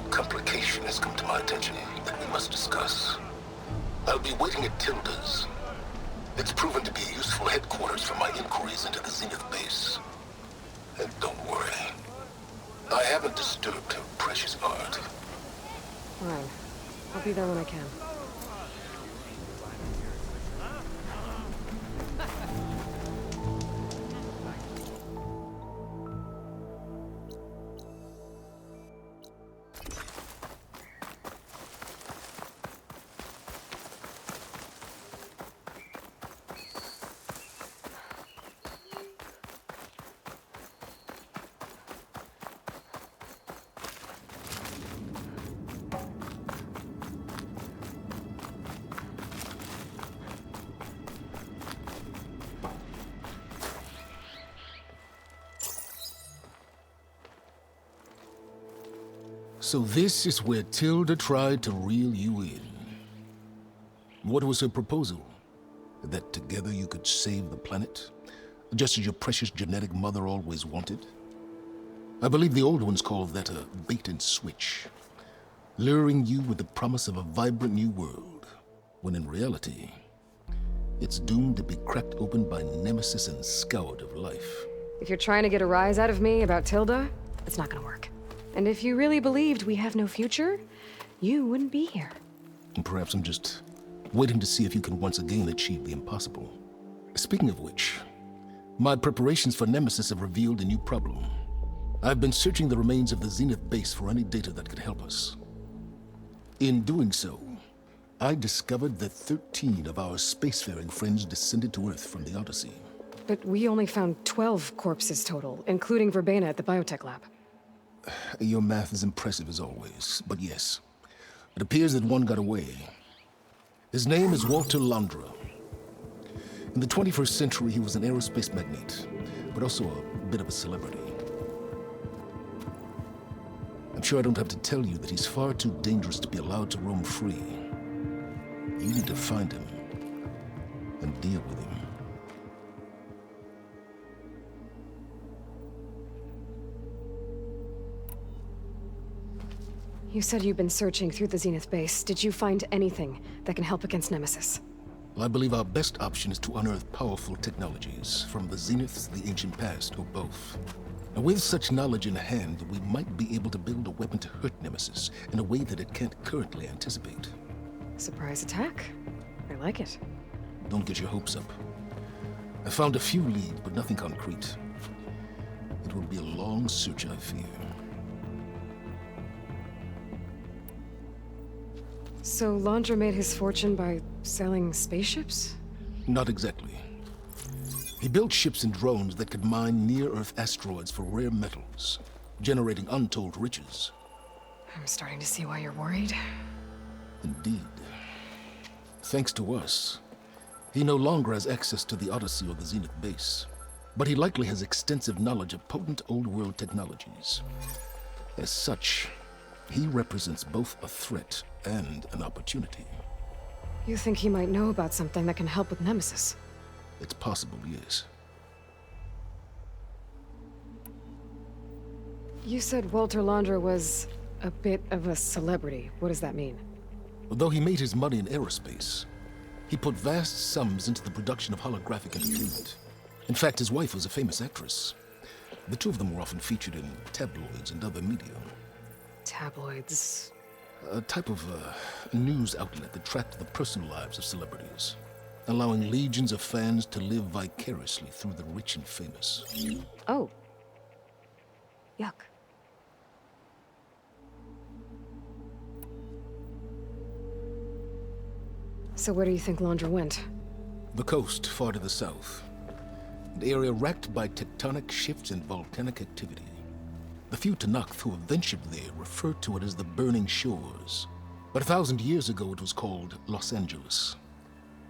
complication has come to my attention that we must discuss. I'll be waiting at Tilda's. It's proven to be a useful headquarters for my inquiries into the Zenith base. And don't worry, I haven't disturbed her precious art. Fine. I'll be there when I can. So this is where Tilda tried to reel you in. What was her proposal? That together you could save the planet? Just as your precious genetic mother always wanted? I believe the old ones called that a bait and switch. Luring you with the promise of a vibrant new world, when in reality, it's doomed to be cracked open by nemesis and scoured of life. If you're trying to get a rise out of me about Tilda, it's not gonna work. And if you really believed we have no future, you wouldn't be here. And perhaps I'm just waiting to see if you can once again achieve the impossible. Speaking of which, my preparations for Nemesis have revealed a new problem. I've been searching the remains of the Zenith base for any data that could help us. In doing so, I discovered that 13 of our spacefaring friends descended to Earth from the Odyssey. But we only found 12 corpses total, including Verbena at the biotech lab. Your math is impressive as always, but yes, it appears that one got away. His name is Walter Londra. In the 21st century, he was an aerospace magnate, but also a bit of a celebrity. I'm sure I don't have to tell you that he's far too dangerous to be allowed to roam free. You need to find him and deal with him. You said you've been searching through the Zenith base. Did you find anything that can help against Nemesis? Well, I believe our best option is to unearth powerful technologies from the Zeniths, the ancient past, or both. And with such knowledge in hand, we might be able to build a weapon to hurt Nemesis in a way that it can't currently anticipate. Surprise attack? I like it. Don't get your hopes up. I found a few leads, but nothing concrete. It will be a long search, I fear. So Londra made his fortune by selling spaceships? Not exactly. He built ships and drones that could mine near-Earth asteroids for rare metals, generating untold riches. I'm starting to see why you're worried. Indeed. Thanks to us, he no longer has access to the Odyssey or the Zenith base, but he likely has extensive knowledge of potent old-world technologies. As such, he represents both a threat and an opportunity. You think he might know about something that can help with Nemesis? It's possible, yes. You said Walter Londra was a bit of a celebrity. What does that mean? Although he made his money in aerospace, he put vast sums into the production of holographic entertainment. In fact, his wife was a famous actress. The two of them were often featured in tabloids and other media. Tabloids? A type of news outlet that tracked the personal lives of celebrities, allowing legions of fans to live vicariously through the rich and famous. Oh. Yuck. So where do you think Londra went? The coast, far to the south. An area racked by tectonic shifts and volcanic activity. The few Tanakh who have ventured there refer to it as the Burning Shores. But 1,000 years ago it was called Los Angeles,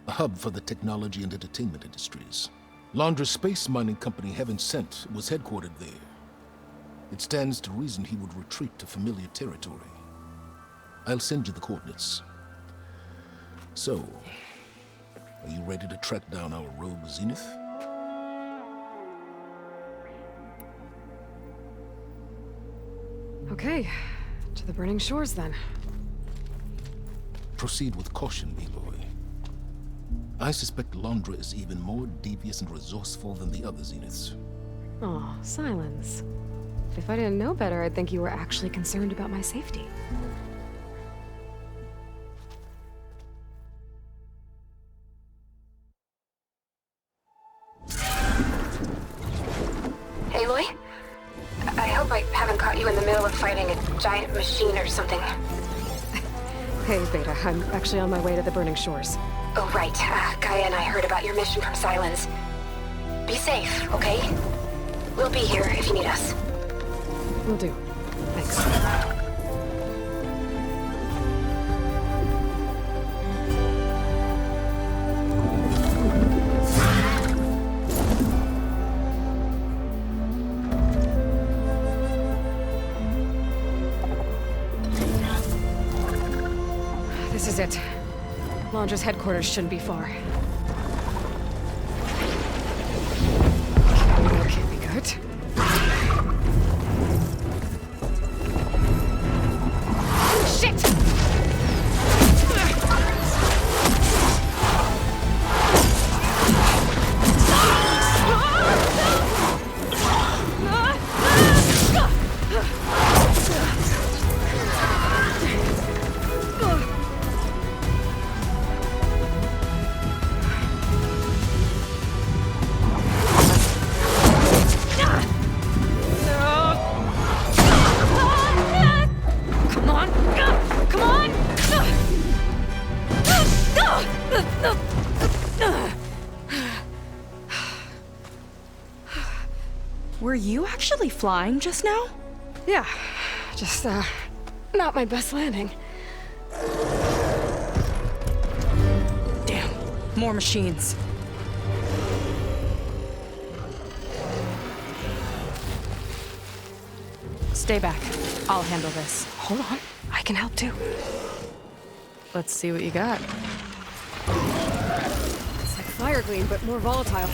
a hub for the technology and entertainment industries. Londra's space mining company Heaven Sent was headquartered there. It stands to reason he would retreat to familiar territory. I'll send you the coordinates. So, are you ready to track down our rogue Zenith? Okay. To the burning shores, then. Proceed with caution, Aloy. I suspect Londra is even more devious and resourceful than the other Zeniths. Oh, Silence. If I didn't know better, I'd think you were actually concerned about my safety. Aloy? I hope I haven't caught you in the middle of fighting a giant machine or something. Hey, Beta, I'm actually on my way to the burning shores. Oh, right. Gaia and I heard about your mission from Silence. Be safe, okay? We'll be here if you need us. Will do. Thanks. This is it. Londra's headquarters shouldn't be far. That can't be good. Shit! Were you actually flying just now? Yeah, just, not my best landing. Damn, more machines. Stay back. I'll handle this. Hold on, I can help too. Let's see what you got. It's like fire gleam, but more volatile.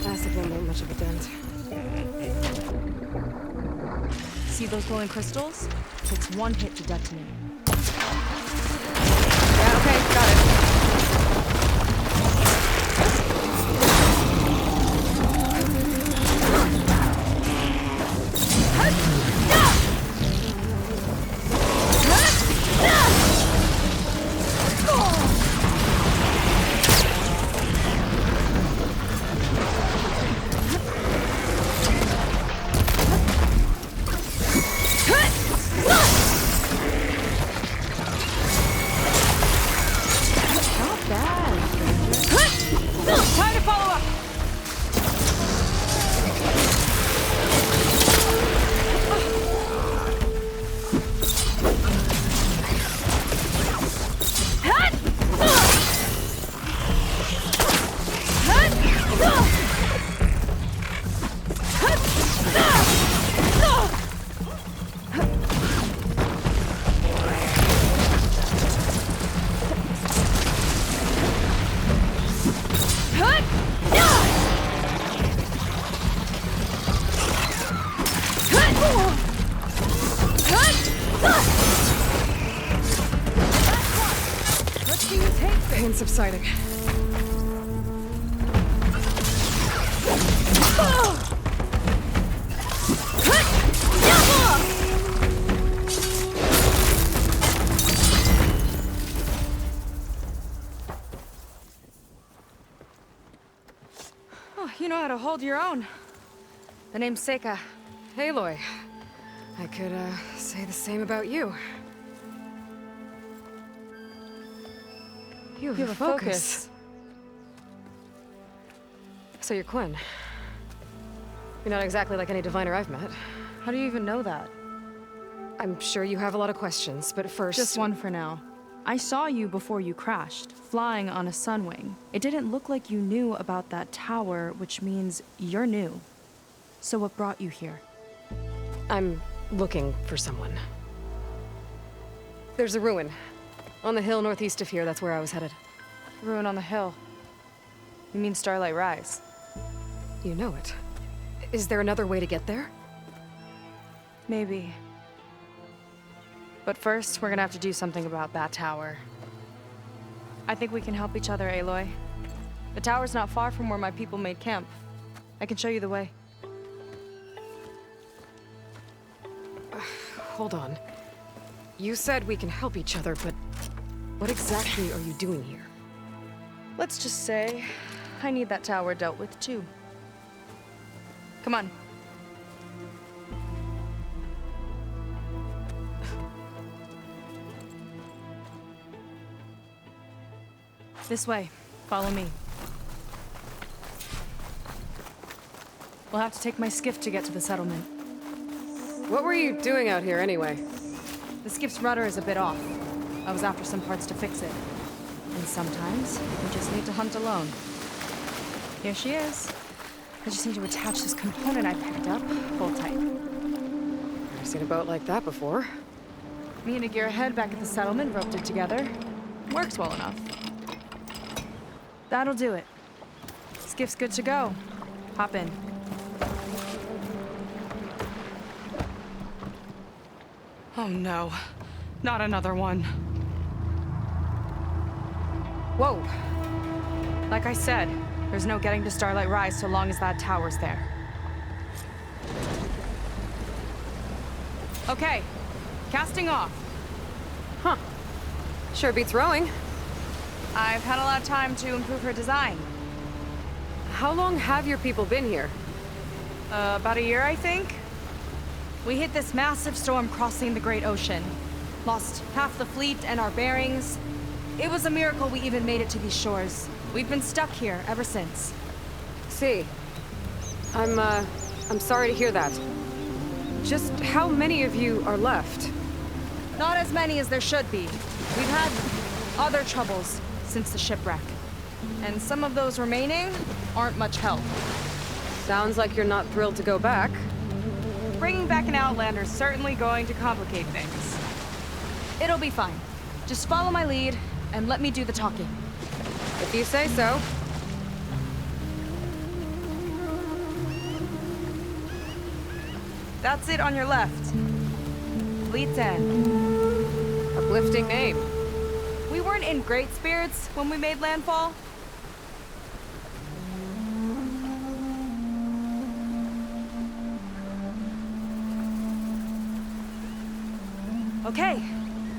Plastic won't make much of a dent. See those glowing crystals? Takes one hit to detonate. Yeah, okay, got it. Pain subsiding. Oh, you know how to hold your own. The name's Seika. Aloy, I could, say the same about you. You have a focus. So you're Quinn. You're not exactly like any diviner I've met. How do you even know that? I'm sure you have a lot of questions, but first... Just one for now. I saw you before you crashed, flying on a sunwing. It didn't look like you knew about that tower, which means you're new. So what brought you here? I'm looking for someone. There's a ruin. On the hill northeast of here, that's where I was headed. Ruin on the hill. You mean Starlight Rise? You know it. Is there another way to get there? Maybe. But first, we're gonna have to do something about that tower. I think we can help each other, Aloy. The tower's not far from where my people made camp. I can show you the way. Hold on. You said we can help each other, but what exactly are you doing here? Let's just say I need that tower dealt with too. Come on. This way. Follow me. We'll have to take my skiff to get to the settlement. What were you doing out here anyway? The skiff's rudder is a bit off. I was after some parts to fix it. And sometimes, you just need to hunt alone. Here she is. I just need to attach this component I picked up. Hold tight. I've seen a boat like that before. Me and a gearhead back at the settlement roped it together. Works well enough. That'll do it. Skiff's good to go. Hop in. Oh no, not another one. Whoa. Like I said, there's no getting to Starlight Rise so long as that tower's there. Okay, casting off. Huh. Sure beats rowing. I've had a lot of time to improve her design. How long have your people been here? About a year, I think. We hit this massive storm crossing the Great Ocean. Lost half the fleet and our bearings. It was a miracle we even made it to these shores. We've been stuck here ever since. See. I'm sorry to hear that. Just how many of you are left? Not as many as there should be. We've had other troubles since the shipwreck. And some of those remaining aren't much help. Sounds like you're not thrilled to go back. Bringing back an Outlander's certainly going to complicate things. It'll be fine. Just follow my lead and let me do the talking. If you say so. That's it on your left. Fleet's End. Uplifting name. We weren't in great spirits when we made landfall. Okay,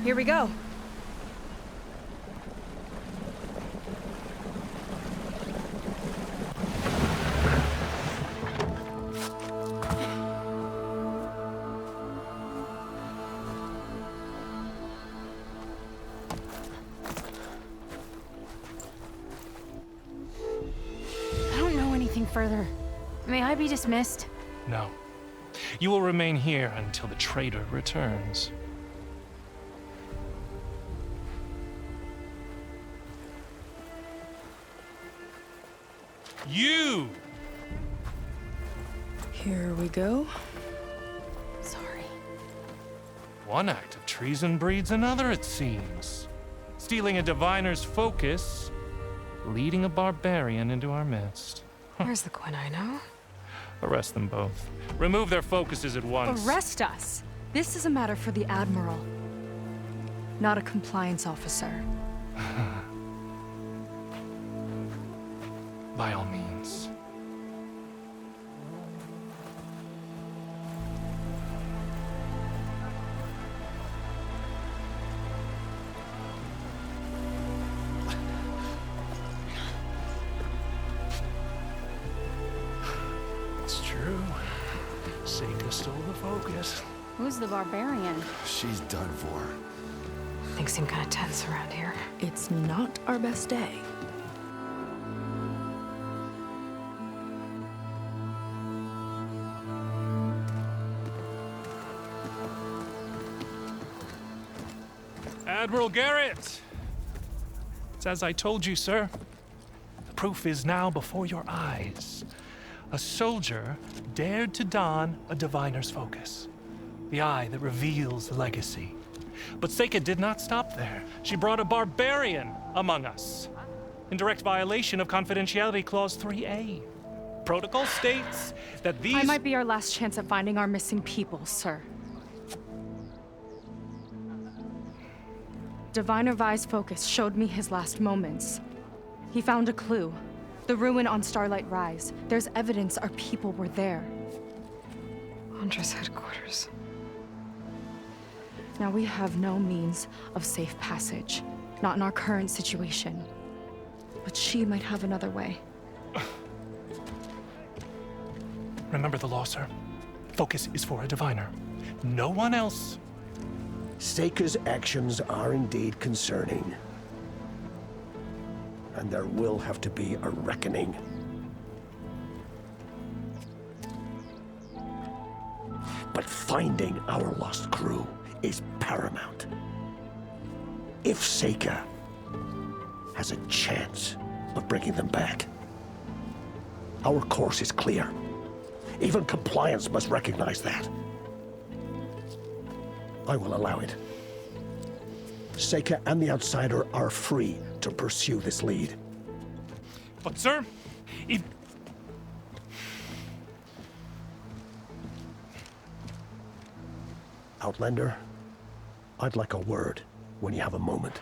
here we go. I don't know anything further. May I be dismissed? No. You will remain here until the traitor returns. You! Here we go. Sorry. One act of treason breeds another, it seems. Stealing a diviner's focus, leading a barbarian into our midst. Where's the Quinn I know? Arrest them both. Remove their focuses at once. Arrest us! This is a matter for the Admiral, not a compliance officer. By all means. It's true. Seika stole the focus. Who's the barbarian? She's done for. Things seem kind of tense around here. It's not our best day. Admiral Garrett! It's as I told you, sir. The proof is now before your eyes. A soldier dared to don a diviner's focus, the eye that reveals the legacy. But Seika did not stop there. She brought a barbarian among us, in direct violation of Confidentiality Clause 3A. Protocol states that these... I might be our last chance at finding our missing people, sir. Diviner Vi's focus showed me his last moments. He found a clue. The ruin on Starlight Rise. There's evidence our people were there. Huntress headquarters. Now we have no means of safe passage. Not in our current situation. But she might have another way. Remember the law, sir. Focus is for a diviner. No one else. Seika's actions are indeed concerning. And there will have to be a reckoning. But finding our lost crew is paramount. If Seika has a chance of bringing them back, our course is clear. Even compliance must recognize that. I will allow it. Seika and the Outsider are free to pursue this lead. But, sir, if... Outlander, I'd like a word when you have a moment.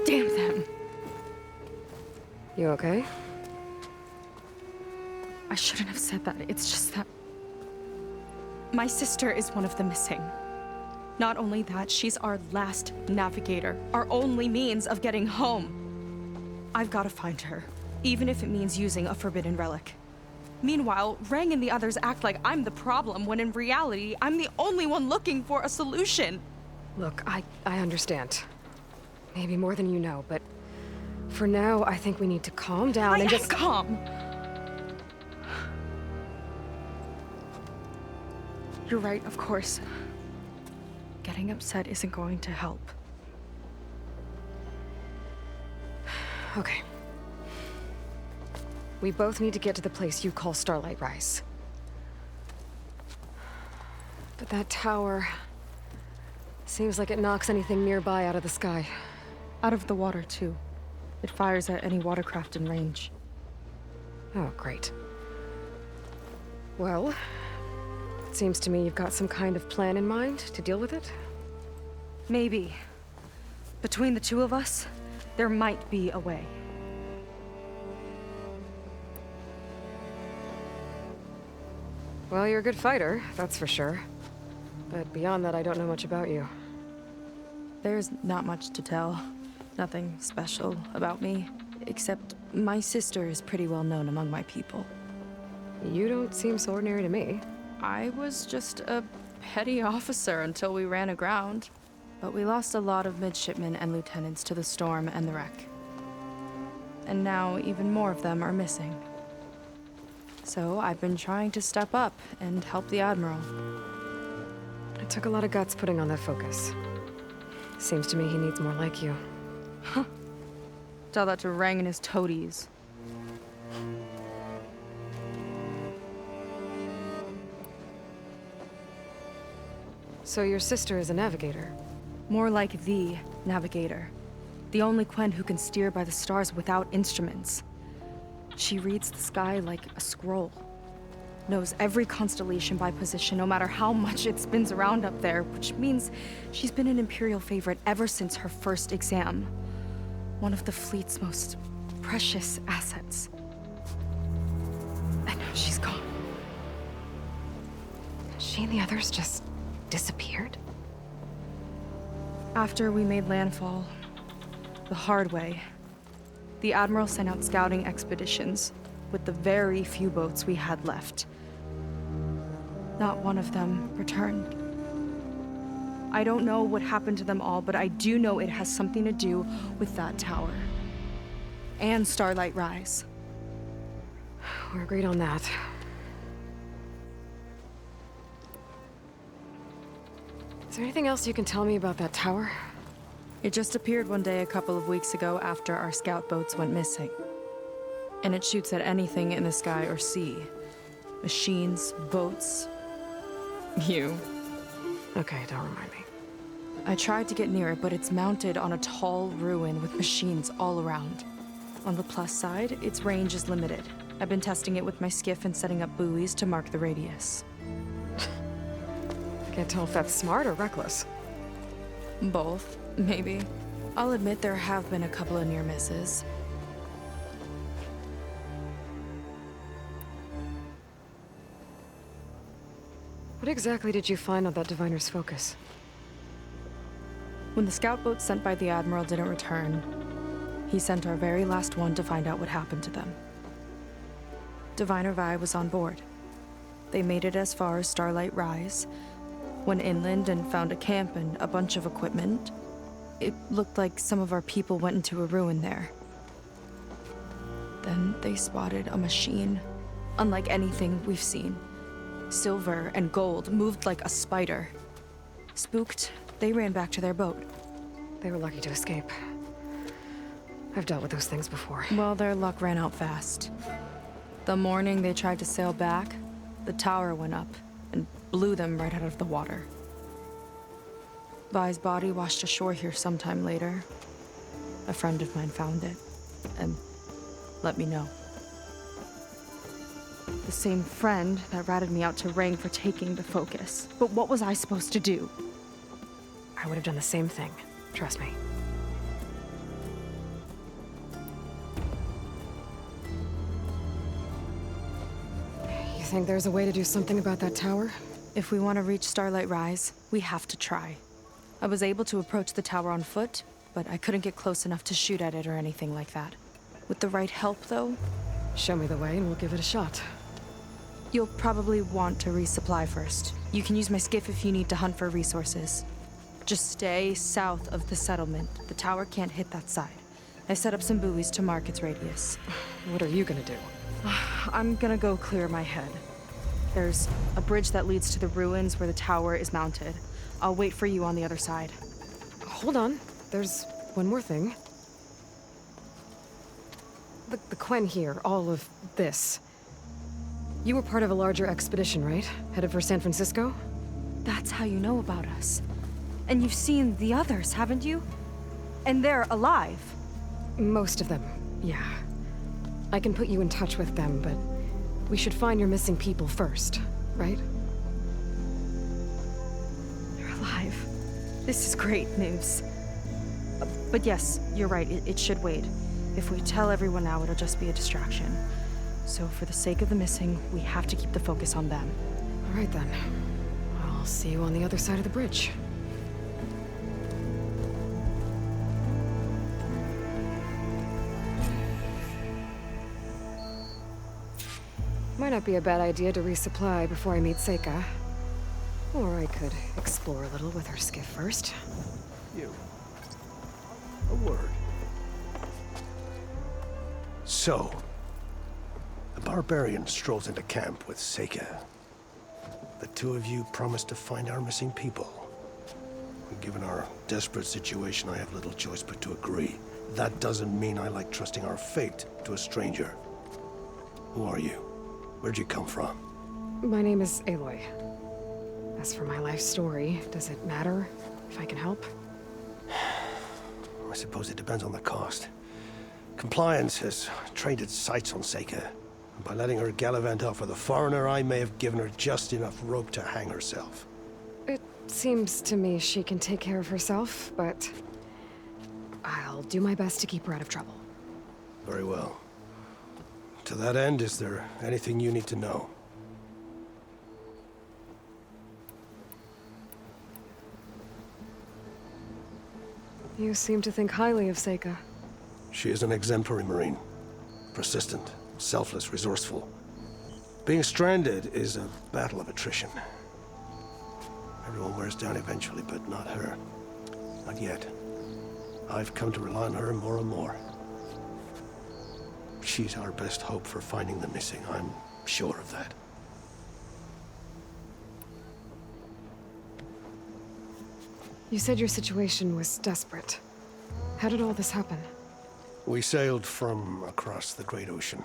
Damn them. You okay? I shouldn't have said that. It's just that... my sister is one of the missing. Not only that, she's our last navigator. Our only means of getting home. I've got to find her. Even if it means using a forbidden relic. Meanwhile, Rang and the others act like I'm the problem, when in reality, I'm the only one looking for a solution. Look, I understand. Maybe more than you know, but for now, I think we need to calm down and just... calm. You're right, of course. Getting upset isn't going to help. Okay. We both need to get to the place you call Starlight Rise. But that tower... seems like it knocks anything nearby out of the sky. Out of the water, too. It fires at any watercraft in range. Oh, great. Well, it seems to me you've got some kind of plan in mind to deal with it. Maybe. Between the two of us, there might be a way. Well, you're a good fighter, that's for sure. But beyond that, I don't know much about you. There's not much to tell. Nothing special about me, except my sister is pretty well known among my people. You don't seem so ordinary to me. I was just a petty officer until we ran aground. But we lost a lot of midshipmen and lieutenants to the storm and the wreck. And now even more of them are missing. So I've been trying to step up and help the Admiral. It took a lot of guts putting on that focus. Seems to me he needs more like you. Tell that to Rang and his toadies. So your sister is a navigator? More like the navigator. The only Quen who can steer by the stars without instruments. She reads the sky like a scroll. Knows every constellation by position, no matter how much it spins around up there, which means she's been an Imperial favorite ever since her first exam. One of the fleet's most precious assets. And now she's gone. She and the others just disappeared? After we made landfall, the hard way, the Admiral sent out scouting expeditions with the very few boats we had left. Not one of them returned. I don't know what happened to them all, but I do know it has something to do with that tower. And Starlight Rise. We're agreed on that. Is there anything else you can tell me about that tower? It just appeared one day a couple of weeks ago after our scout boats went missing. And it shoots at anything in the sky or sea. Machines, boats, you. Okay, don't remind me. I tried to get near it, but it's mounted on a tall ruin with machines all around. On the plus side, its range is limited. I've been testing it with my skiff and setting up buoys to mark the radius. I can't tell if that's smart or reckless. Both, maybe. I'll admit there have been a couple of near misses. What exactly did you find on that diviner's focus? When the scout boat sent by the Admiral didn't return, he sent our very last one to find out what happened to them. Diviner Vi was on board. They made it as far as Starlight Rise, went inland and found a camp and a bunch of equipment. It looked like some of our people went into a ruin there. Then they spotted a machine, unlike anything we've seen. Silver and gold moved like a spider. Spooked, they ran back to their boat. They were lucky to escape. I've dealt with those things before. Well, their luck ran out fast. The morning they tried to sail back, the tower went up and blew them right out of the water. Vi's body washed ashore here sometime later. A friend of mine found it and let me know. The same friend that ratted me out to Rang for taking the focus. But what was I supposed to do? I would have done the same thing. Trust me. You think there's a way to do something about that tower? If we want to reach Starlight Rise, we have to try. I was able to approach the tower on foot, but I couldn't get close enough to shoot at it or anything like that. With the right help, though, Show me the way and we'll give it a shot. you'll probably want to resupply first. You can use my skiff if you need to hunt for resources. Just stay south of the settlement. The tower can't hit that side. I set up some buoys to mark its radius. What are you gonna do? I'm gonna go clear my head. There's a bridge that leads to the ruins where the tower is mounted. I'll wait for you on the other side. Hold on. There's one more thing. The Quen here, all of this. You were part of a larger expedition, right? Headed for San Francisco? That's how you know about us. And you've seen the others, haven't you? And they're alive. Most of them, yeah. I can put you in touch with them, but we should find your missing people first, right? They're alive. This is great news. But yes, you're right, it should wait. If we tell everyone now, it'll just be a distraction. So for the sake of the missing, we have to keep the focus on them. All right then. I'll see you on the other side of the bridge. Might not be a bad idea to resupply before I meet Seika. Or I could explore a little with her skiff first. You. A word. So, the barbarian strolls into camp with Seika. The two of you promised to find our missing people. Given our desperate situation, I have little choice but to agree. That doesn't mean I like trusting our fate to a stranger. Who are you? Where'd you come from? My name is Aloy. As for my life story, does it matter if I can help? I suppose it depends on the cost. Compliance has trained its sights on Seika. And by letting her gallivant off with a foreigner, I may have given her just enough rope to hang herself. It seems to me she can take care of herself, but I'll do my best to keep her out of trouble. Very well. To that end, is there anything you need to know? You seem to think highly of Seika. She is an exemplary Marine. Persistent, selfless, resourceful. Being stranded is a battle of attrition. Everyone wears down eventually, but not her. Not yet. I've come to rely on her more and more. She's our best hope for finding the missing, I'm sure of that. You said your situation was desperate. How did all this happen? We sailed from across the Great Ocean.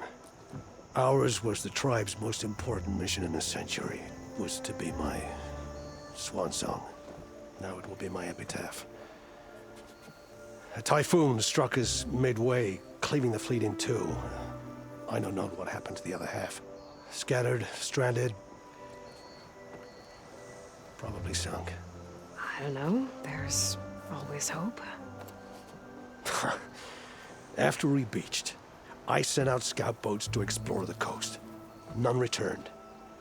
Ours was the tribe's most important mission in a century. It was to be my swan song. Now it will be my epitaph. A typhoon struck us midway, cleaving the fleet in two. I know not what happened to the other half. Scattered, stranded, probably sunk. I don't know. There's always hope. After we beached, I sent out scout boats to explore the coast. None returned.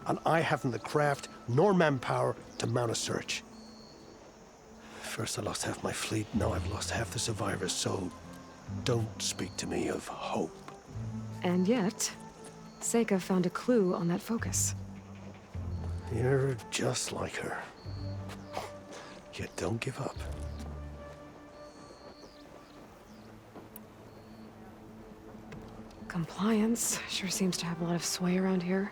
And I haven't the craft nor manpower to mount a search. First I lost half my fleet, now I've lost half the survivors, so don't speak to me of hope. And yet, Seika found a clue on that focus. You're just like her. Yet don't give up. Compliance sure seems to have a lot of sway around here.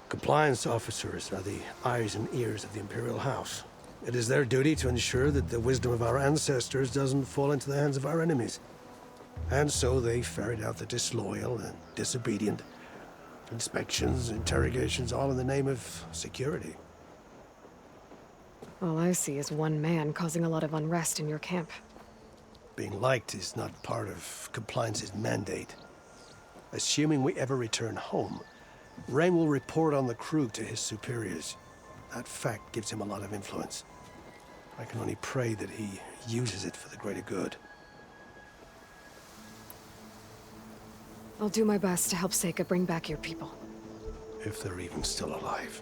Compliance officers are the eyes and ears of the Imperial House. It is their duty to ensure that the wisdom of our ancestors doesn't fall into the hands of our enemies. And so they ferret out the disloyal and disobedient. Inspections, interrogations, all in the name of security. All I see is one man causing a lot of unrest in your camp. Being liked is not part of compliance's mandate. Assuming we ever return home, Rain will report on the crew to his superiors. That fact gives him a lot of influence. I can only pray that he uses it for the greater good. I'll do my best to help Seika bring back your people. If they're even still alive.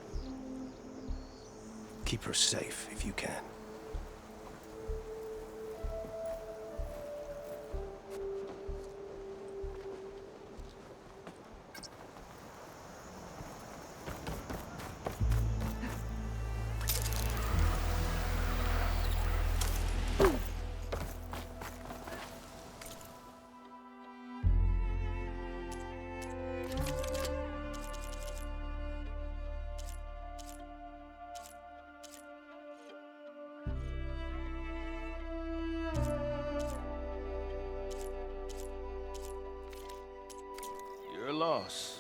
Keep her safe if you can. Your loss.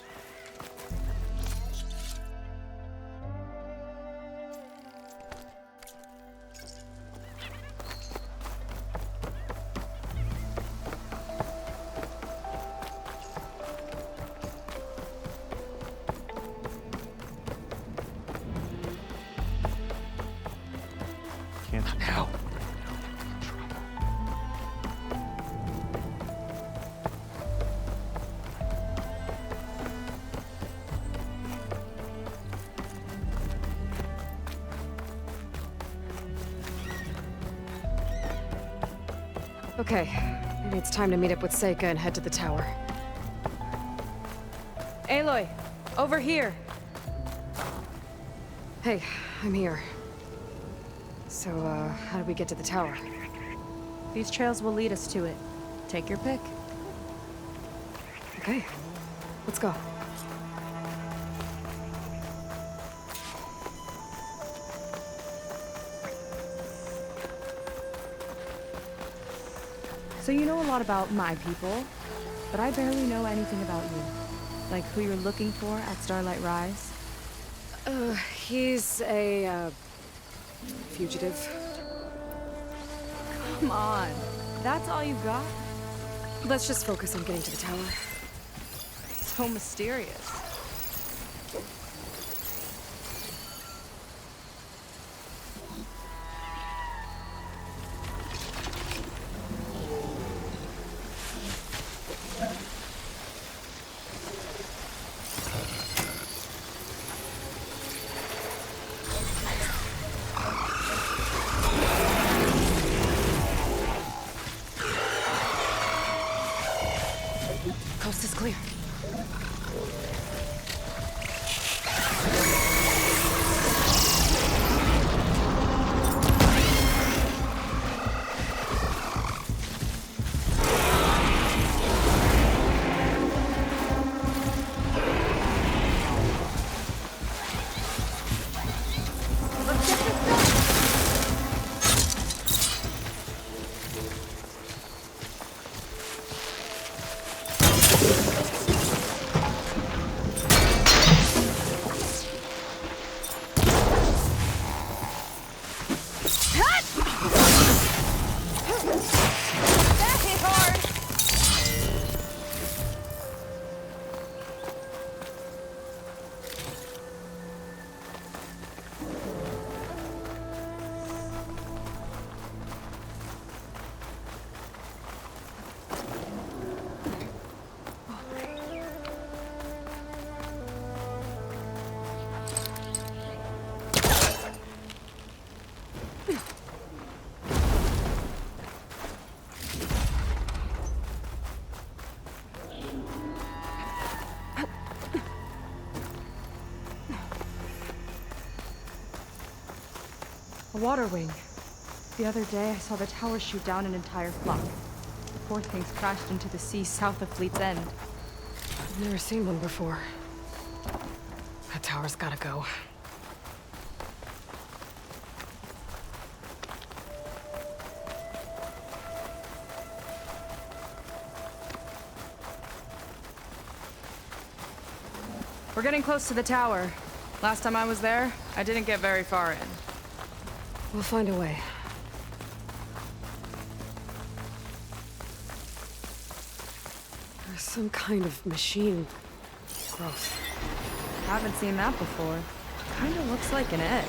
Can't now. Okay, maybe it's time to meet up with Seika and head to the tower. Aloy, over here. Hey, I'm here. So, how do we get to the tower? These trails will lead us to it. Take your pick. Okay, let's go. So you know a lot about my people, but I barely know anything about you. Like who you're looking for at Starlight Rise. He's a, fugitive. Come on, that's all you got? Let's just focus on getting to the tower. So mysterious. Coast is clear. A water wing. The other day, I saw the tower shoot down an entire flock. The poor things crashed into the sea south of Fleet's End. I've never seen one before. That tower's gotta go. We're getting close to the tower. Last time I was there, I didn't get very far in. We'll find a way. There's some kind of machine growth. Haven't seen that before. Kinda looks like an egg.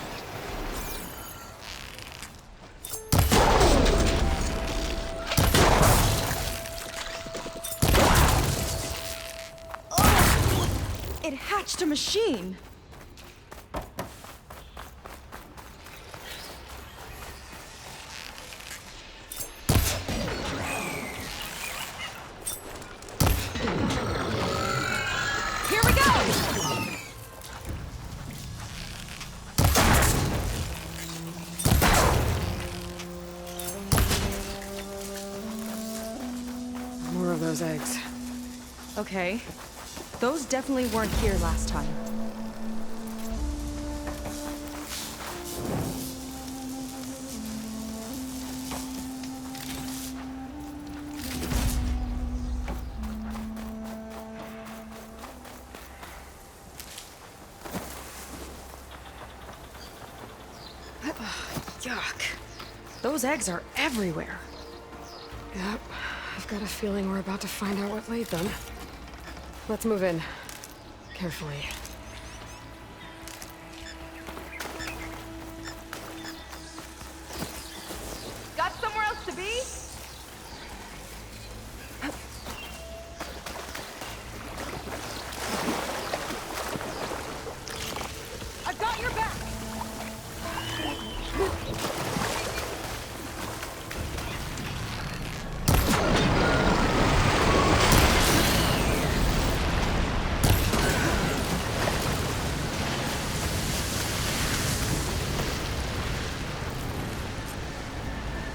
It hatched a machine! Here we go! More of those eggs. Okay. Those definitely weren't here last time. Yuck. Those eggs are everywhere. Yep. I've got a feeling we're about to find out what laid them. Let's move in. Carefully. Got somewhere else to be? I've got your back!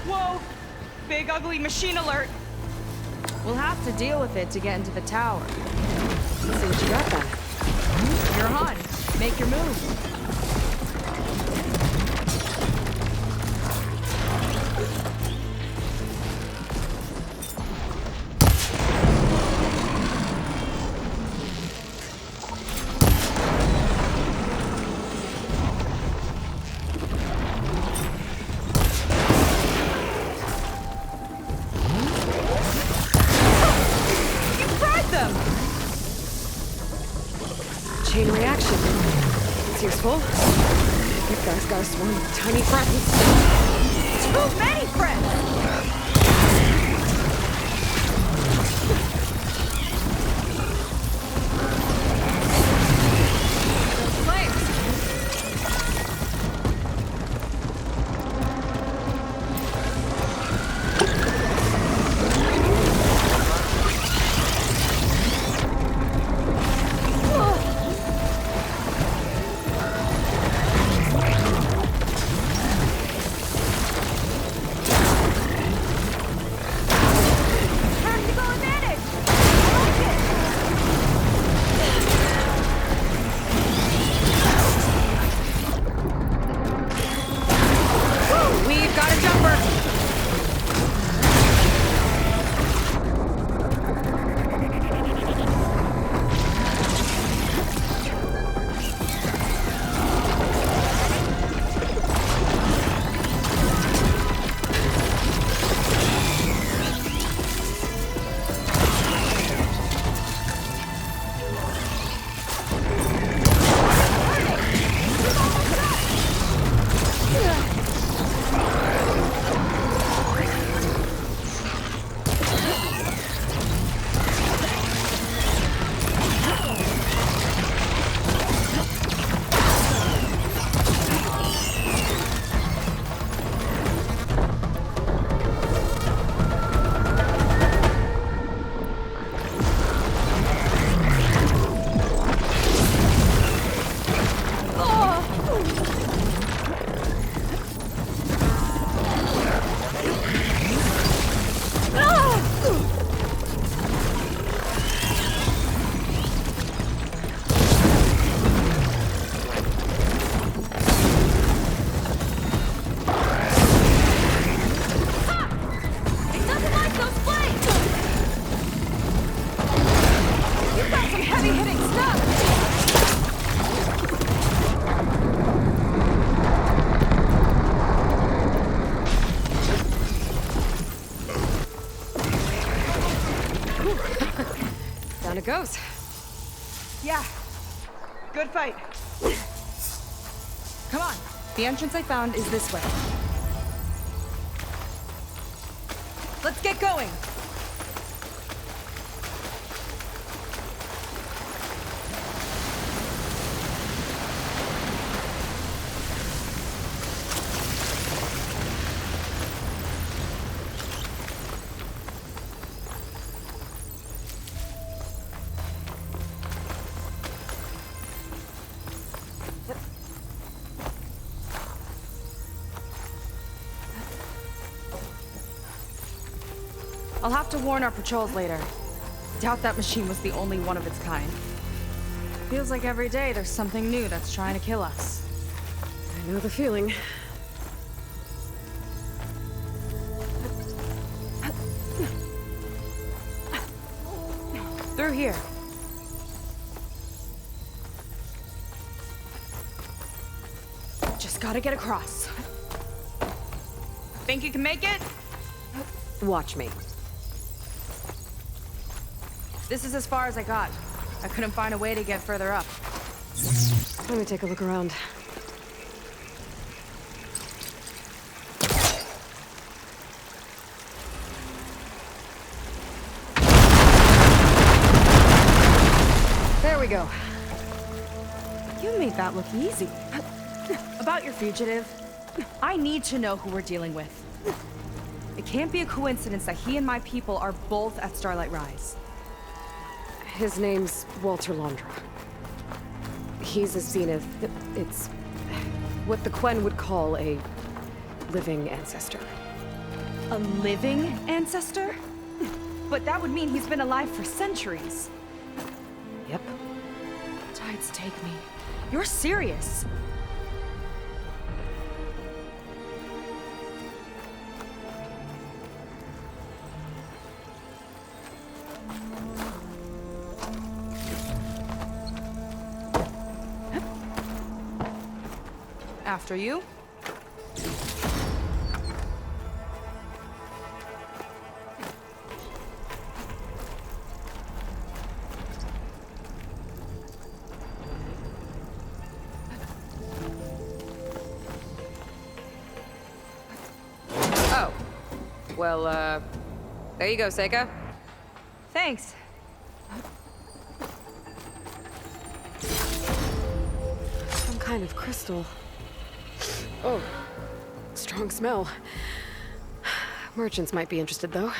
Whoa! Big ugly machine alert! We'll have to deal with it to get into the tower. Let's see what you got then. You're on. Make your move. You fried them! Chain reaction. It's useful. You guys got a swarm of tiny friends. Too many friends! Those flames! it goes. Yeah. Good fight. Come on. The entrance I found is this way. Let's get going. I'll have to warn our patrols later. Doubt that machine was the only one of its kind. Feels like every day there's something new that's trying to kill us. I know the feeling. Through here. Just gotta get across. Think you can make it? Watch me. This is as far as I got. I couldn't find a way to get further up. Let me take a look around. There we go. You made that look easy. About your fugitive, I need to know who we're dealing with. It can't be a coincidence that he and my people are both at Starlight Rise. His name's Walter Londra. He's a Zenith. It's what the Quen would call a living ancestor. A living ancestor? But that would mean he's been alive for centuries. Yep. Tides take me. You're serious. After you. Oh. Well, there you go, Seika. Thanks. Some kind of crystal. Oh, strong smell. Merchants might be interested, though.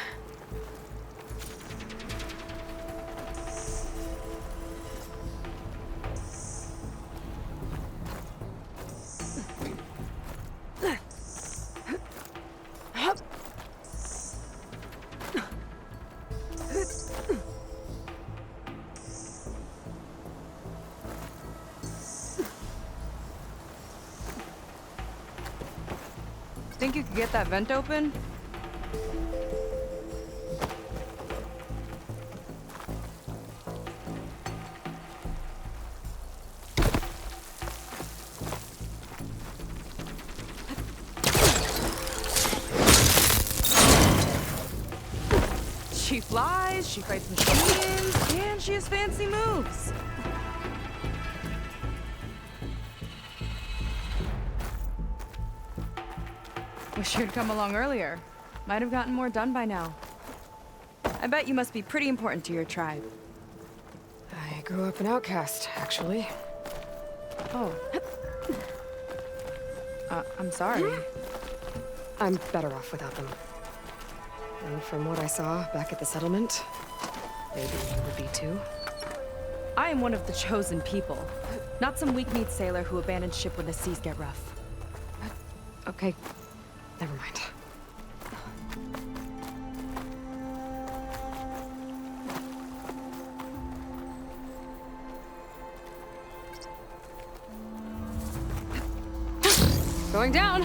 Think you could get that vent open? She flies, she fights machines, and she has fancy moves. Wish you'd come along earlier. Might have gotten more done by now. I bet you must be pretty important to your tribe. I grew up an outcast, actually. Oh. I'm sorry. I'm better off without them. And from what I saw back at the settlement, maybe you would be too. I am one of the chosen people. Not some weak-kneed sailor who abandons ship when the seas get rough. Okay, never mind. Going down!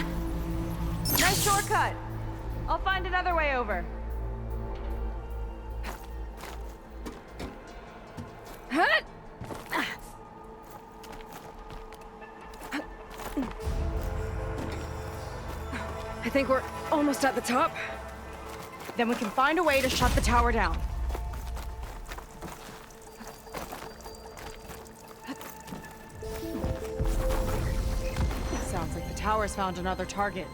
Nice shortcut! I'll find another way over. I think we're almost at the top. Then we can find a way to shut the tower down. tower's found another target.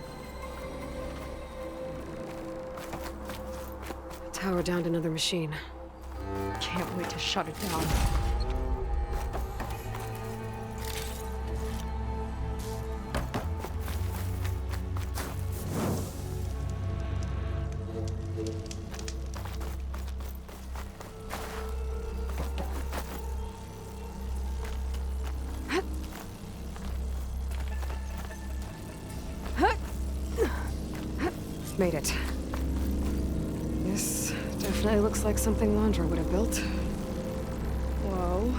Tower downed another machine. Can't wait to shut it down. Made it. This definitely looks like something Londra would have built. Whoa.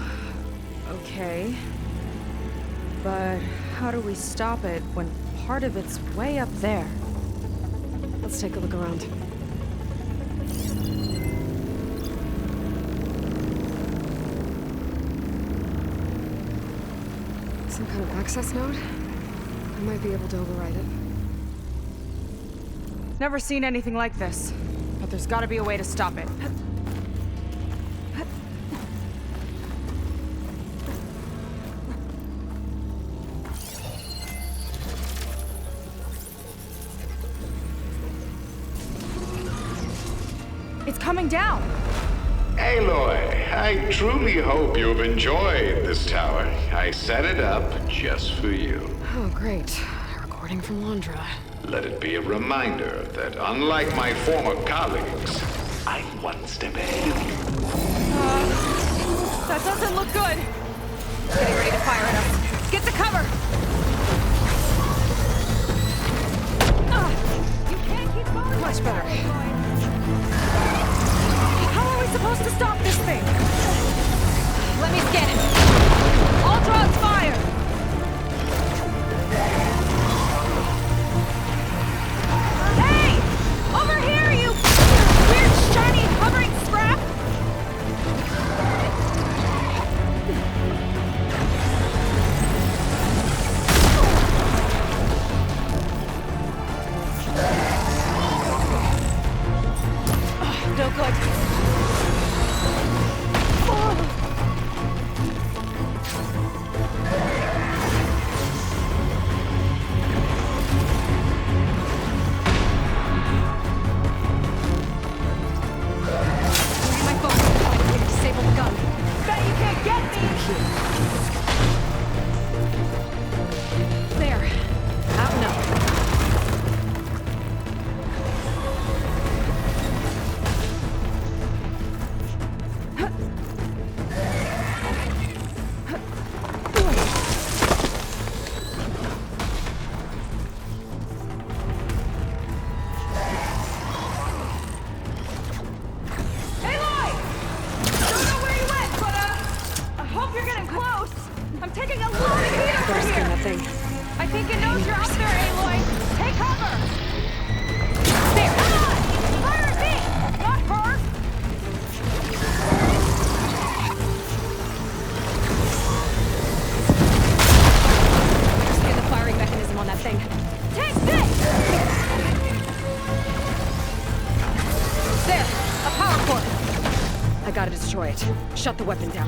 Okay. But how do we stop it when part of it's way up there? Let's take a look around. Some kind of access node? I might be able to override it. Never seen anything like this, but there's gotta be a way to stop it. It's coming down! Aloy, I truly hope you've enjoyed this tower. I set it up just for you. Oh, great. A recording from Londra. Let it be a reminder that unlike my former colleagues, I'm one step ahead of you. That doesn't look good! Getting ready to fire at us. Get to cover! You can't keep going! Much better. How are we supposed to stop this thing? Let me scan it. All drones fire! Hey! Over here, you weird, shiny, hovering scrap! No good. Gotta destroy it. Shut the weapon down.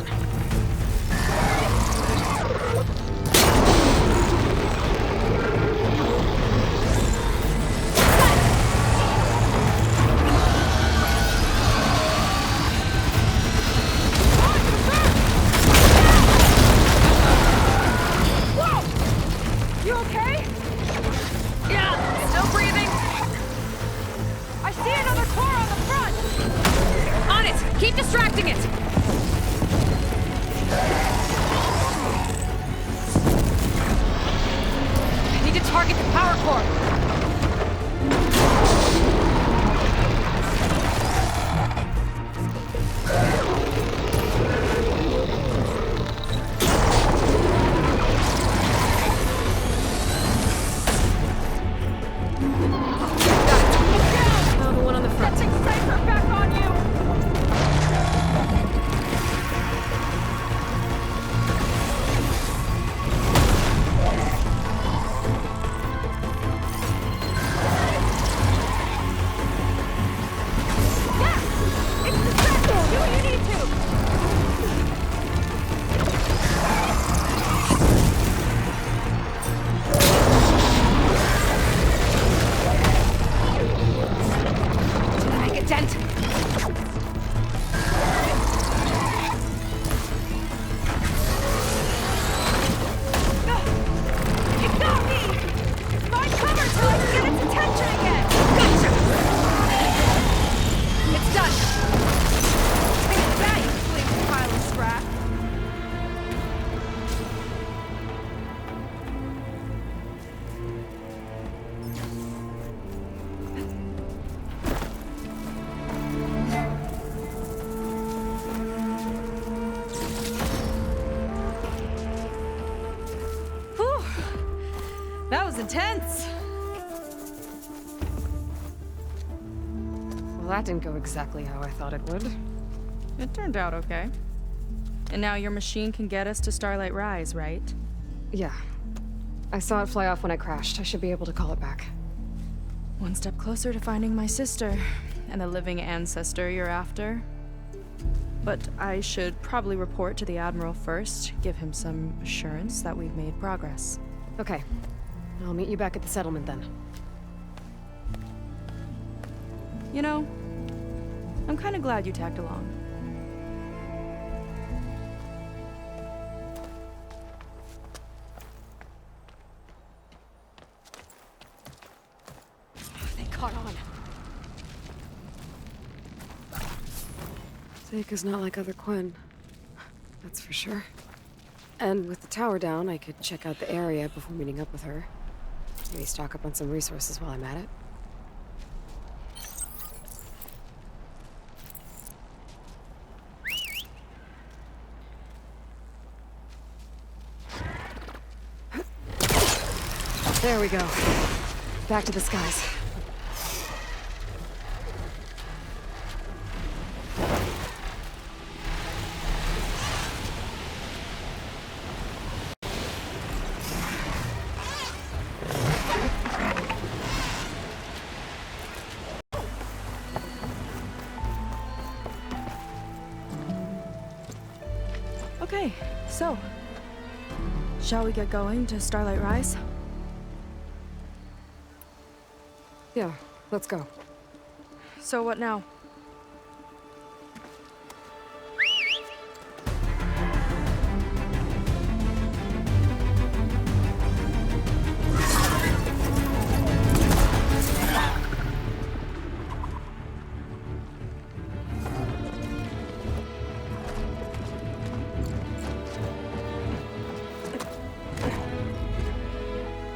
Whoa! You okay? Yeah, still breathing. I see another core on the front! On it! Keep distracting it! I need to target the power core! intense. Well, that didn't go exactly how I thought it would. It turned out okay. And now your machine can get us to Starlight Rise, right? Yeah. I saw it fly off when I crashed. I should be able to call it back. One step closer to finding my sister and the living ancestor you're after. But I should probably report to the Admiral first, give him some assurance that we've made progress. Okay. I'll meet you back at the settlement then. You know, I'm kind of glad you tagged along. They caught on. Seika's not like other Quen. That's for sure. And with the tower down, I could check out the area before meeting up with her. Maybe stock up on some resources while I'm at it. There we go. Back to the skies. Okay, so, shall we get going to Starlight Rise? Yeah, let's go. So what now?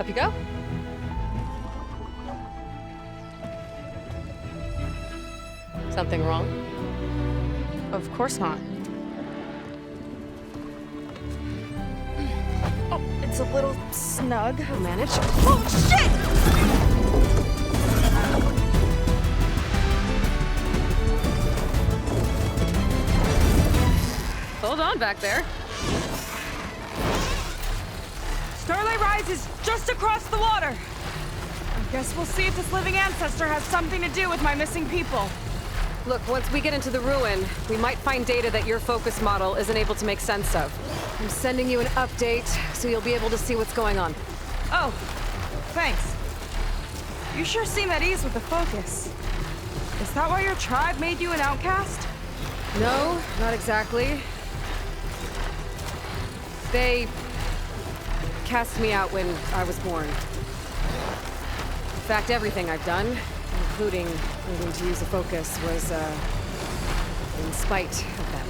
Up you go. Something wrong? Of course not. Oh, it's a little snug. I'll manage. Oh, shit! Hold on back there. Starlight Rise is just across the water. I guess we'll see if this living ancestor has something to do with my missing people. Look, once we get into the ruin, we might find data that your focus model isn't able to make sense of. I'm sending you an update, so you'll be able to see what's going on. Oh, thanks. You sure seem at ease with the focus. Is that why your tribe made you an outcast? No, not exactly. They cast me out when I was born. In fact, everything I've done, including needing to use a focus, was, in spite of them.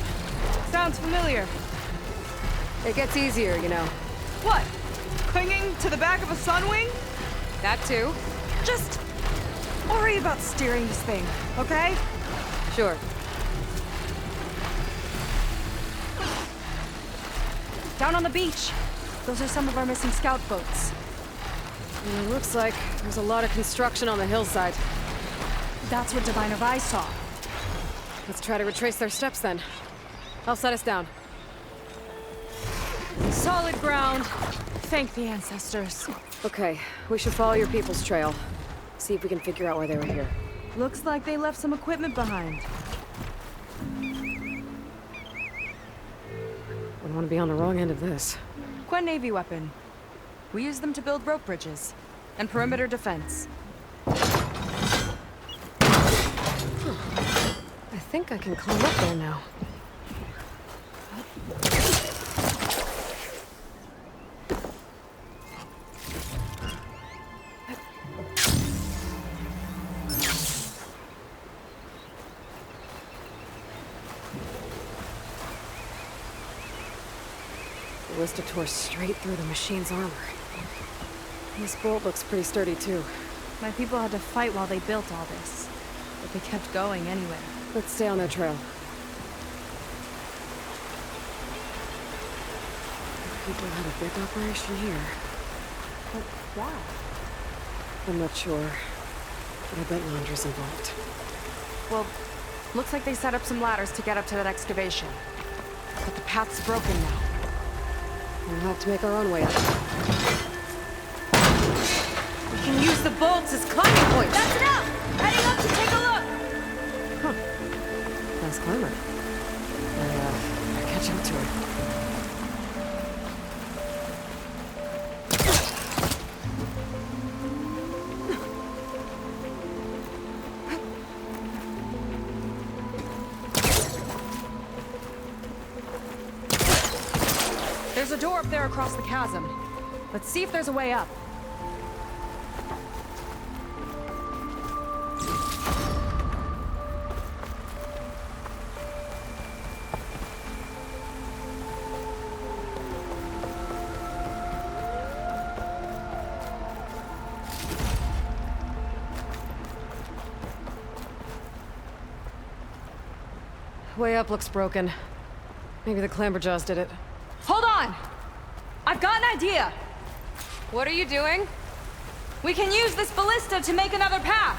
Sounds familiar. It gets easier, you know. What? Clinging to the back of a sunwing? That too. Just worry about steering this thing, okay? Sure. Down on the beach. Those are some of our missing scout boats. It looks like there's a lot of construction on the hillside. That's what Diviner Vi saw. Let's try to retrace their steps then. I'll set us down. Solid ground. Thank the ancestors. Okay, we should follow your people's trail. See if we can figure out why they were here. Looks like they left some equipment behind. Wouldn't want to be on the wrong end of this. Quen Navy weapon. We use them to build rope bridges and perimeter defense. I think I can climb up there now. The Ballista tore straight through the machine's armor. This bolt looks pretty sturdy, too. My people had to fight while they built all this, but they kept going anyway. Let's stay on their trail. People had a big operation here. But why? I'm not sure, but I bet Londra's involved. Well, looks like they set up some ladders to get up to that excavation. But the path's broken now. We'll have to make our own way up. We can use the bolts as climbing points! That's enough! Heading up to take a look! Nice climber. I catch up to her. There's a door up there across the chasm. Let's see if there's a way up. Way up looks broken. Maybe the clamberjaws did it. Hold on! I've got an idea! What are you doing? We can use this ballista to make another path!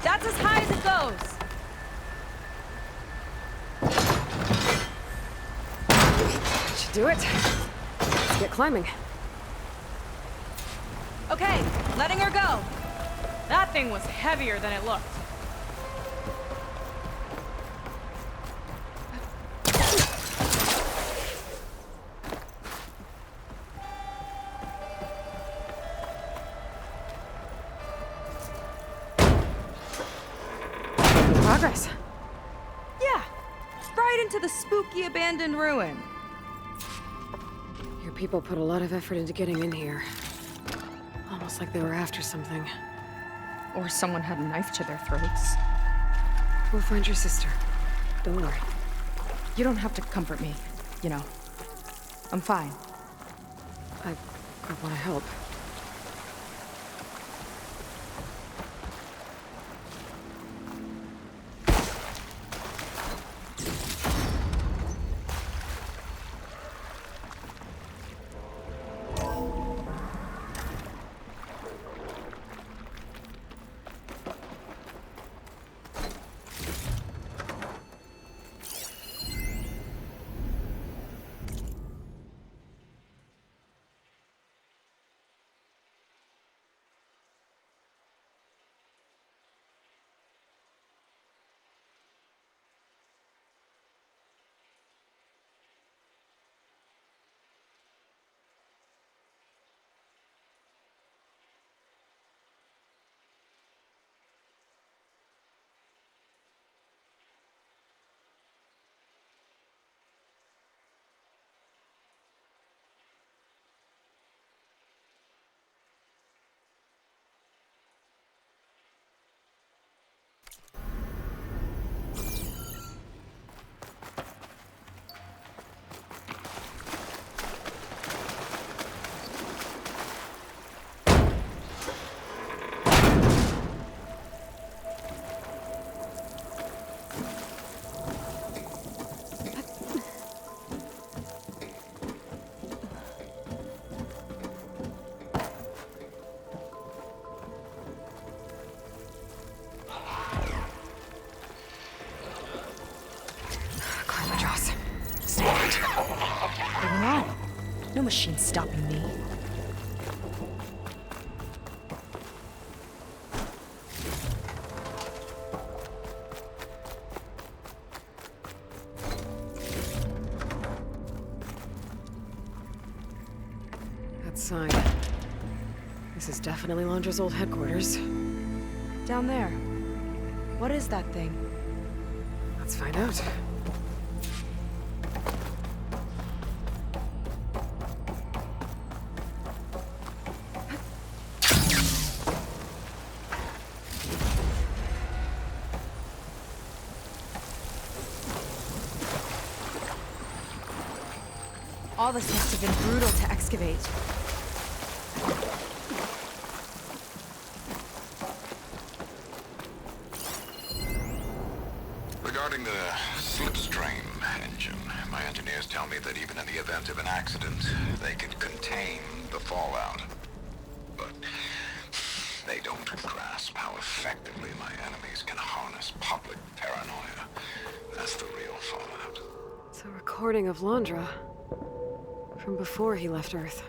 That's as high as it goes! Should do it. Let's get climbing. Okay, letting her go. That thing was heavier than it looked. Progress. Yeah, right into the spooky abandoned ruin. Your people put a lot of effort into getting in here. Almost like they were after something. Or someone had a knife to their throats. We'll find your sister. Don't worry. You don't have to comfort me, you know. I'm fine. I want to help. No machine stopping me. That sign. This is definitely Londra's old headquarters. Down there. What is that thing? Let's find out. All this must have been brutal to excavate. Regarding the slipstream engine, my engineers tell me that even in the event of an accident, they can contain the fallout. But they don't grasp how effectively my enemies can harness public paranoia. That's the real fallout. It's a recording of Londra. From before he left Earth.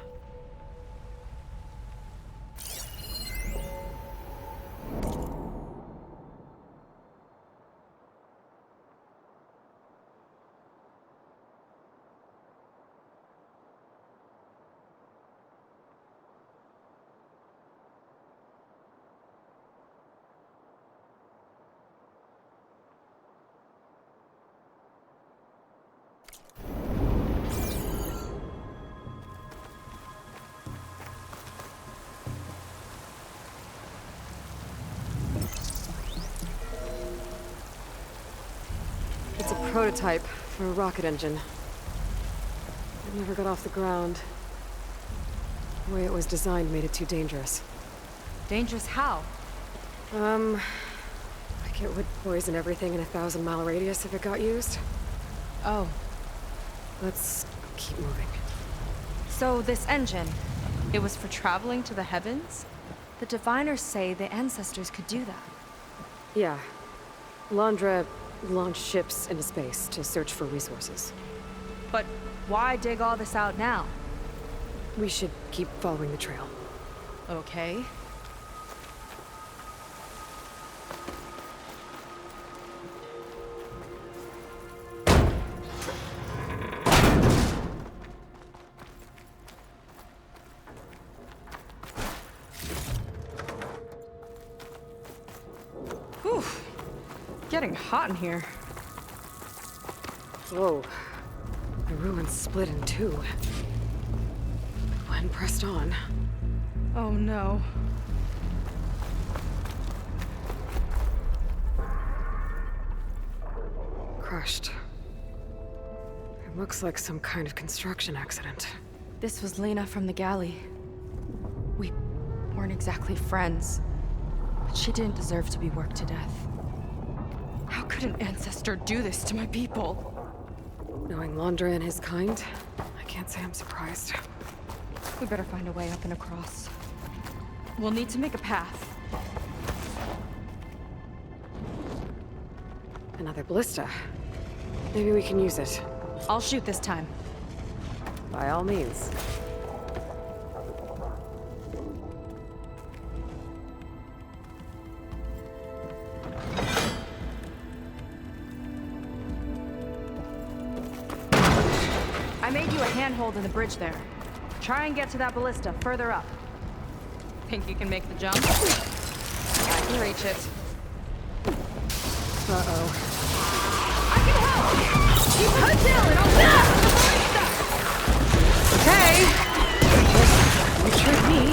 It's a prototype for a rocket engine. It never got off the ground. The way it was designed made it too dangerous. Dangerous how? Like it would poison everything in a 1,000-mile radius if it got used. Oh. Let's keep moving. So this engine, it was for traveling to the heavens? The diviners say the ancestors could do that. Yeah. Londra launched ships into space to search for resources. But why dig all this out now? We should keep following the trail. Okay. Whew. Getting hot in here. Whoa. The ruins split in two. When pressed on. Oh no. Crushed. It looks like some kind of construction accident. This was Lena from the galley. We weren't exactly friends, but she didn't deserve to be worked to death. How could an ancestor do this to my people? Knowing Londra and his kind, I can't say I'm surprised. We better find a way up and across. We'll need to make a path. Another ballista. Maybe we can use it. I'll shoot this time. By all means. I made you a handhold in the bridge there. Try and get to that ballista further up. Think you can make the jump? I can reach it. Uh-oh. I can help! Keep your head down and I'll Okay. You tricked me.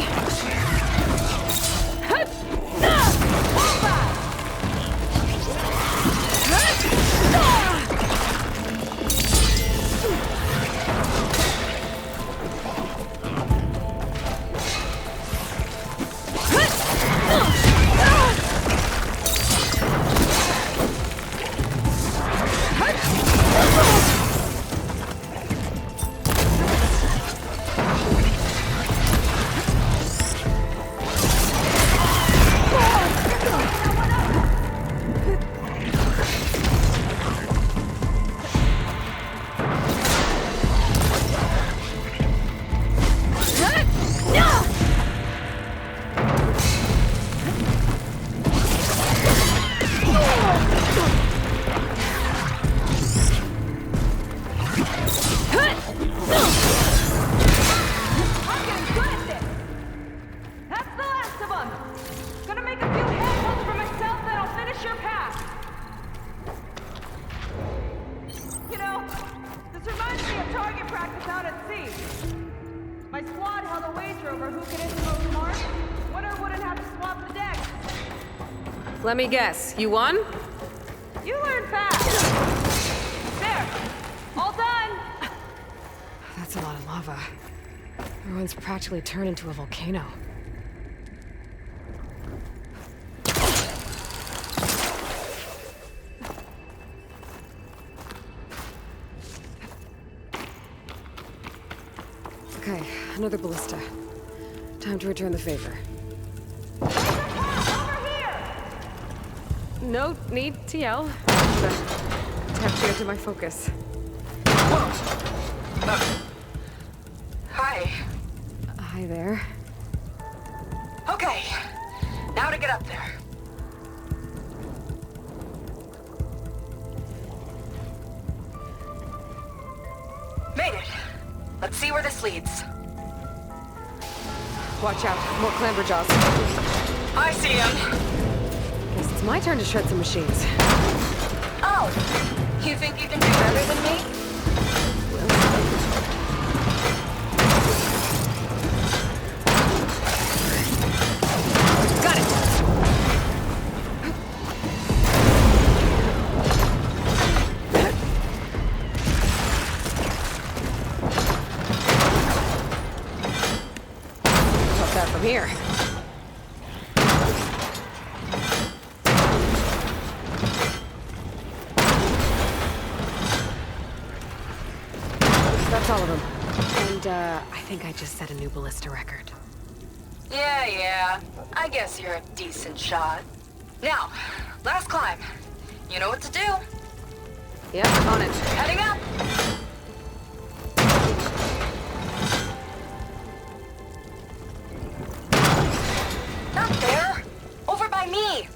how the wager over who could hit the most marks, winner wouldn't have to swap the decks. Let me guess, you won? You learn fast. There. All done. That's a lot of lava. Everyone's practically turned into a volcano. Okay, another ballista. Time to return the favor. Over here. No need to yell. Tapped you into my focus. Hi. Hi there. Okay. Now to get up there. Made it. Let's see where this leads. Watch out, more clamberjaws. I see him. Guess it's my turn to shred some machines. Oh, you think you can do better than me? Got it! What's that from here? That's all of them. And, I think I just set a new ballista record. Yeah. I guess you're a decent shot. Now, last climb. You know what to do. Yep, on it. Heading up. Not there. Over by me.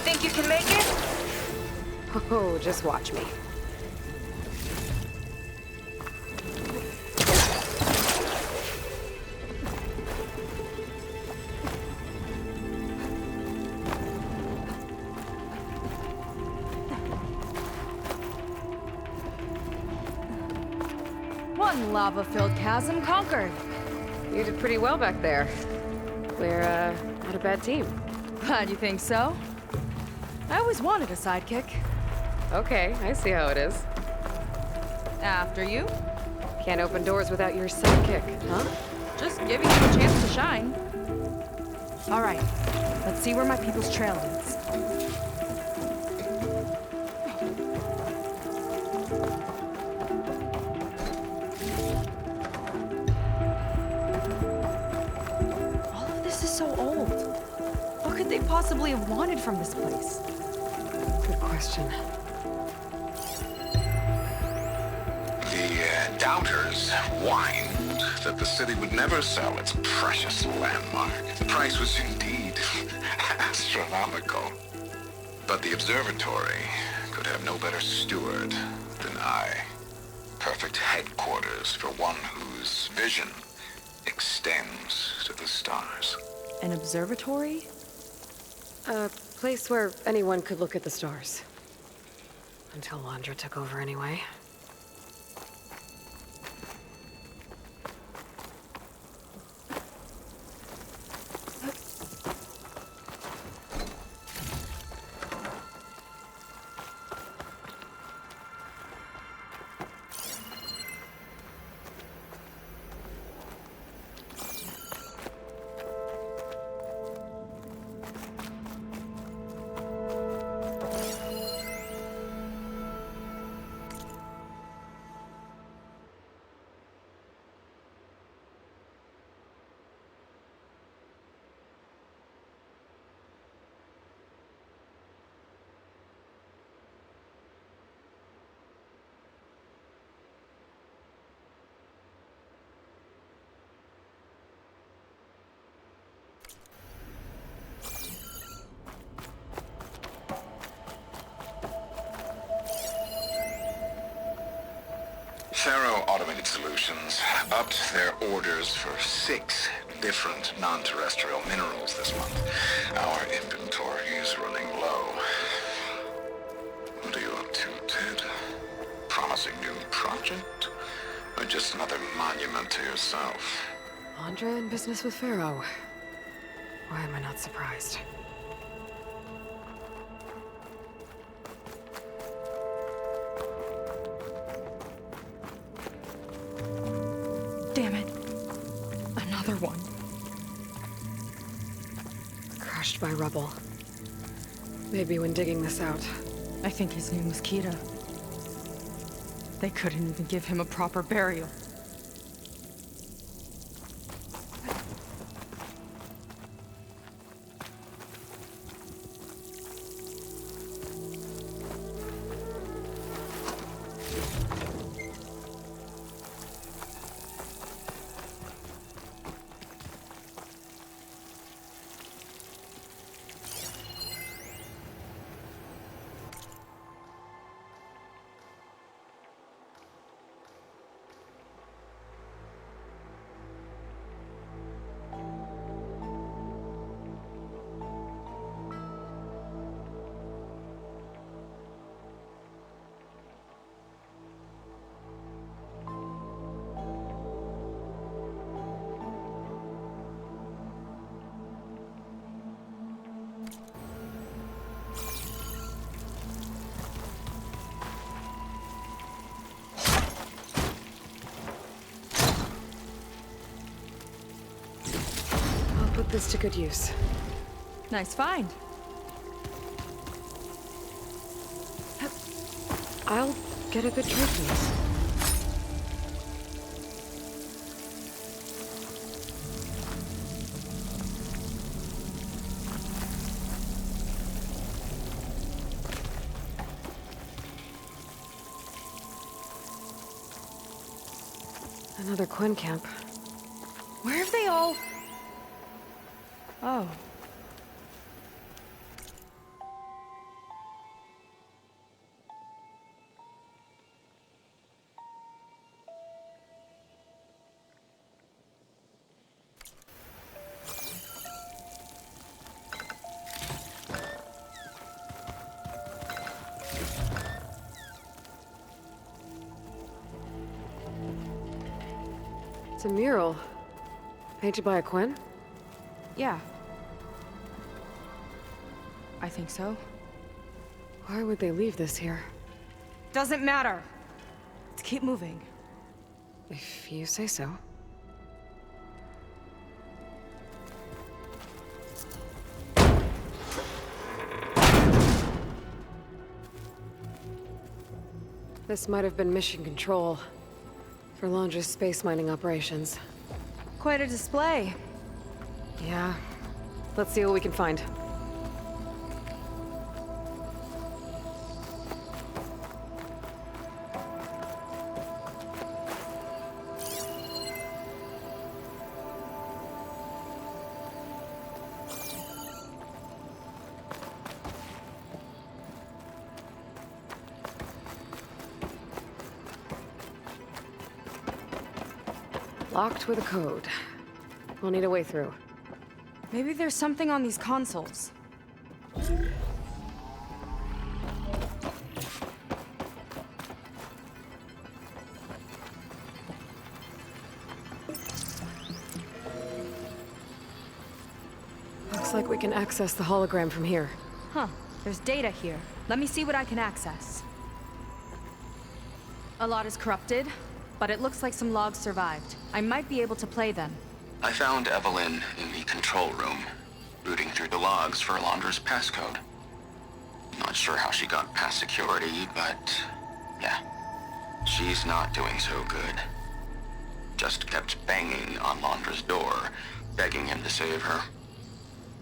Think you can make it? Oh, just watch me. One lava-filled chasm conquered. You did pretty well back there. We're, not a bad team. Glad you think so. I always wanted a sidekick. Okay, I see how it is. After you. Can't open doors without your sidekick, huh? Just giving you a chance to shine. All right, let's see where my people's trail leads. All of this is so old. What could they possibly have wanted from this place? Good question. The doubters whined that the city would never sell its precious landmark. The price was indeed astronomical. But the observatory could have no better steward than I. Perfect headquarters for one whose vision extends to the stars. An observatory? A place where anyone could look at the stars. Until Landra took over anyway. Faro Automated Solutions upped their orders for 6 different non-terrestrial minerals this month. Our inventory is running low. What are you up to, Ted? Promising new project? Or just another monument to yourself? Andra in business with Pharaoh. Why am I not surprised? Damn it. Another one. Crushed by rubble. Maybe when digging this out. I think his name was Kira. They couldn't even give him a proper burial. Put this to good use. Nice find. I'll get a good trade for this. Another Quinn camp. Where have they all... Oh. It's a mural. Painted by a Quinn? Yeah. I think so. Why would they leave this here? Doesn't matter. Let's keep moving. If you say so. This might have been mission control for Londra's space mining operations. Quite a display. Yeah. Let's see what we can find. Locked with a code. We'll need a way through. Maybe there's something on these consoles. Looks like we can access the hologram from here. Huh. There's data here. Let me see what I can access. A lot is corrupted, but it looks like some logs survived. I might be able to play them. I found Evelyn in the control room, rooting through the logs for Alondra's passcode. Not sure how she got past security, but yeah, she's not doing so good. Just kept banging on Alondra's door, begging him to save her.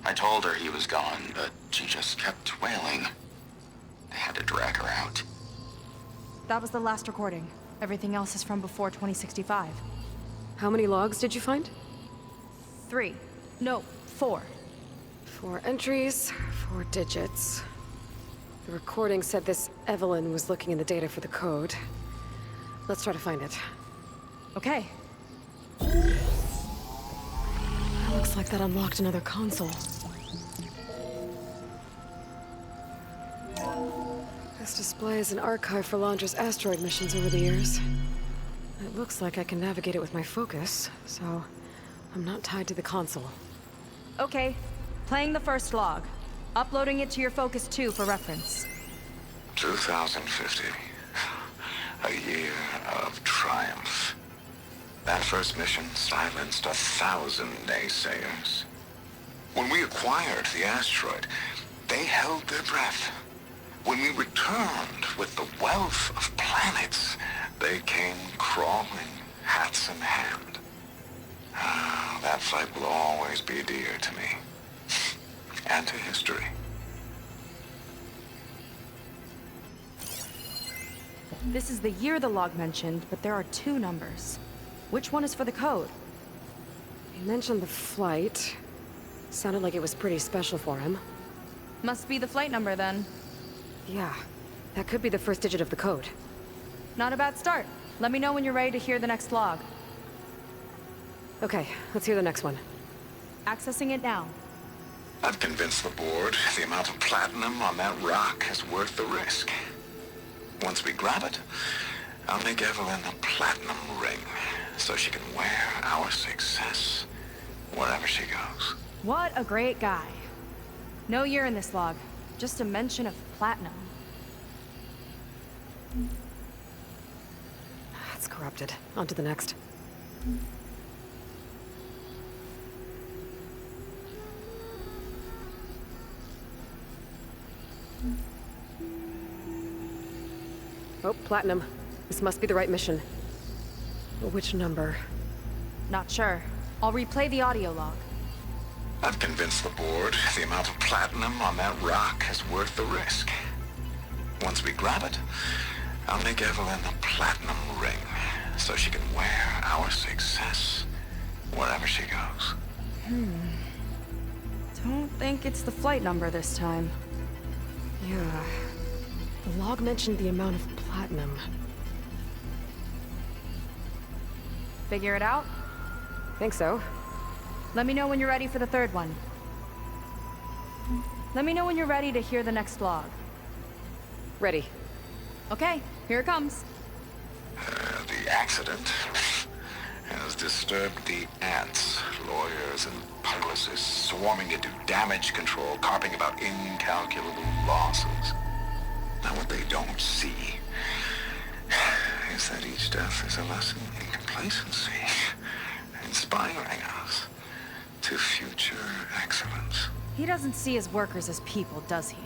I told her he was gone, but she just kept wailing. They had to drag her out. That was the last recording. Everything else is from before 2065. How many logs did you find? 3. No, 4. 4 entries, 4 digits. The recording said this Evelyn was looking in the data for the code. Let's try to find it. Okay. Looks like that unlocked another console. This displays an archive for Londra's asteroid missions over the years. It looks like I can navigate it with my focus, so I'm not tied to the console. Okay. Playing the first log. Uploading it to your Focus 2 for reference. 2050. A year of triumph. That first mission silenced 1,000 naysayers. When we acquired the asteroid, they held their breath. When we returned with the wealth of planets, they came crawling, hats in hand. That flight will always be dear to me. And to history. This is the year the log mentioned, but there are 2 numbers. Which one is for the code? He mentioned the flight. Sounded like it was pretty special for him. Must be the flight number then. Yeah, that could be the first digit of the code. Not a bad start. Let me know when you're ready to hear the next log. Okay, let's hear the next one. Accessing it now. I've convinced the board the amount of platinum on that rock is worth the risk. Once we grab it, I'll make Evelyn a platinum ring so she can wear our success wherever she goes. What a great guy. No year in this log, just a mention of platinum. It's corrupted. On to the next. Oh, platinum. This must be the right mission. But which number? Not sure. I'll replay the audio log. I've convinced the board the amount of platinum on that rock is worth the risk. Once we grab it, I'll make Evelyn a platinum ring so she can wear our success wherever she goes. Don't think it's the flight number this time. Yeah. The log mentioned the amount of platinum. Figure it out? Think so. Let me know when you're ready for the third one. Let me know when you're ready to hear the next log. Ready. Okay, here it comes. The accident has disturbed the ants, lawyers and publicists swarming to do damage control, carping about incalculable losses. Now what they don't see is that each death is a lesson in complacency, inspiring us to future excellence. He doesn't see his workers as people, does he?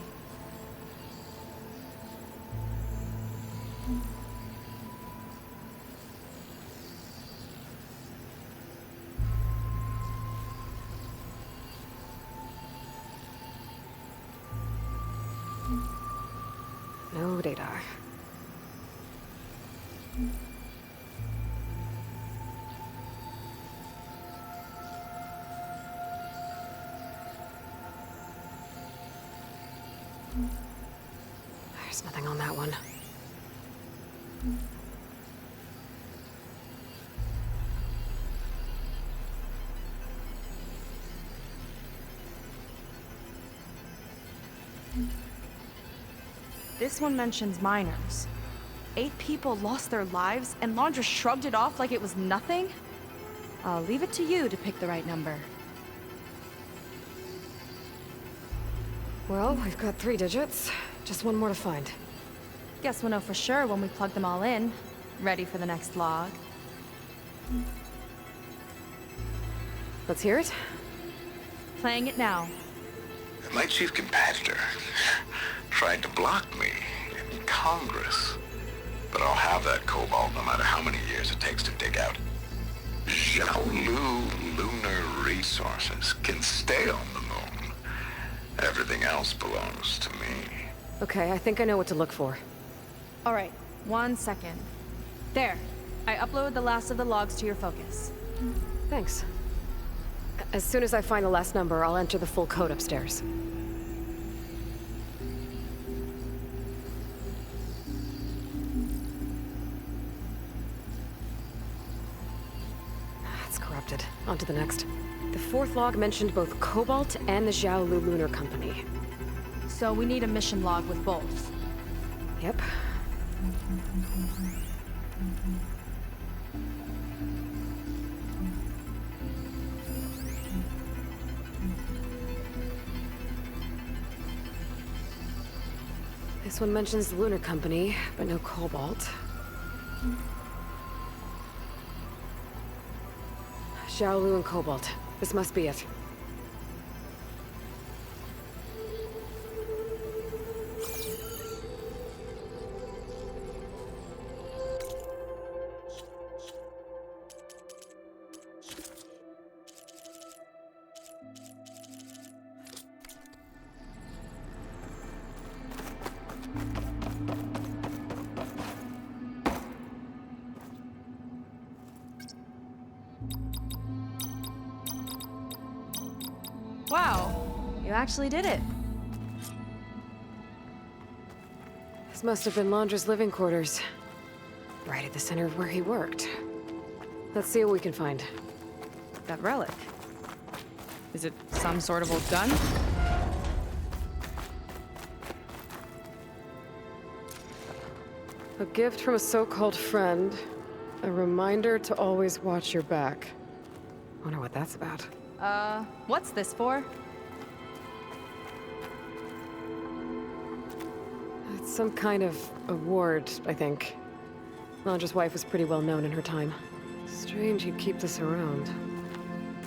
No data. There's nothing on that one. This one mentions miners. 8 people lost their lives, and Laundra shrugged it off like it was nothing? I'll leave it to you to pick the right number. Well, we've got 3 digits. Just one more to find. Guess we'll know for sure when we plug them all in. Ready for the next log. Let's hear it. Playing it now. My chief competitor tried to block me in Congress. But I'll have that cobalt no matter how many years it takes to dig out. Xiaolu lunar resources can stay on the moon. Everything else belongs to me. Okay, I think I know what to look for. All right, 1 second. There. I uploaded the last of the logs to your focus. Thanks. As soon as I find the last number, I'll enter the full code upstairs. On to the next. The fourth log mentioned both Cobalt and the Xiaolu Lunar Company. So we need a mission log with both. Yep. This one mentions the Lunar Company, but no Cobalt. Xiaolu and Cobalt. This must be it. Wow, you actually did it. This must have been Londra's living quarters. Right at the center of where he worked. Let's see what we can find. That relic. Is it some sort of old gun? A gift from a so-called friend. A reminder to always watch your back. Wonder what that's about. What's this for? It's some kind of award, I think. Londra's wife was pretty well known in her time. Strange he'd keep this around.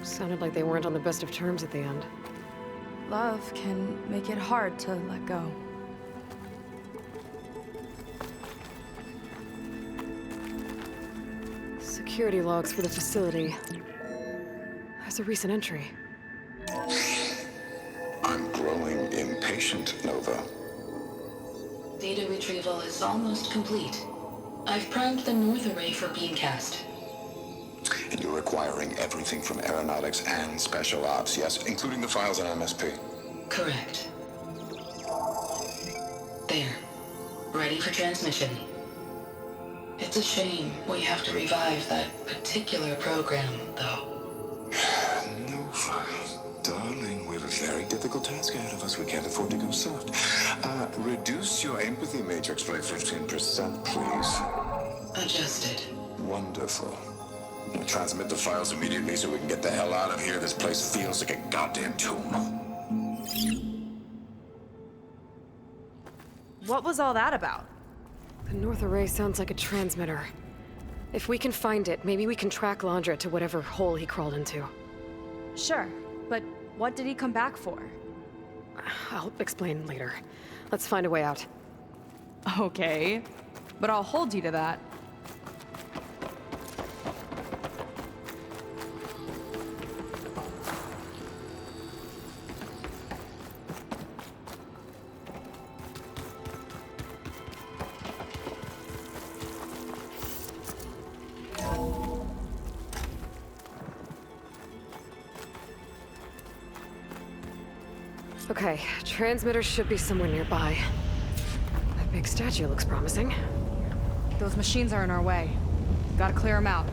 Sounded like they weren't on the best of terms at the end. Love can make it hard to let go. Security logs for the facility. There's a recent entry. I'm growing impatient, Nova. Data retrieval is almost complete. I've primed the north array for beamcast. And you're acquiring everything from aeronautics and special ops, yes? Including the files on MSP. Correct. There. Ready for transmission. It's a shame we have to revive that particular program, though. Nova, darling, we have a very difficult task ahead of us. We can't afford to go soft. Reduce your empathy matrix by 15%, please. Adjusted. Wonderful. Now transmit the files immediately so we can get the hell out of here. This place feels like a goddamn tomb. What was all that about? The north array sounds like a transmitter. If we can find it, maybe we can track Londra to whatever hole he crawled into. Sure, but what did he come back for? I'll explain later. Let's find a way out. Okay, but I'll hold you to that. Okay, transmitter should be somewhere nearby. That big statue looks promising. Those machines are in our way. Gotta clear them out.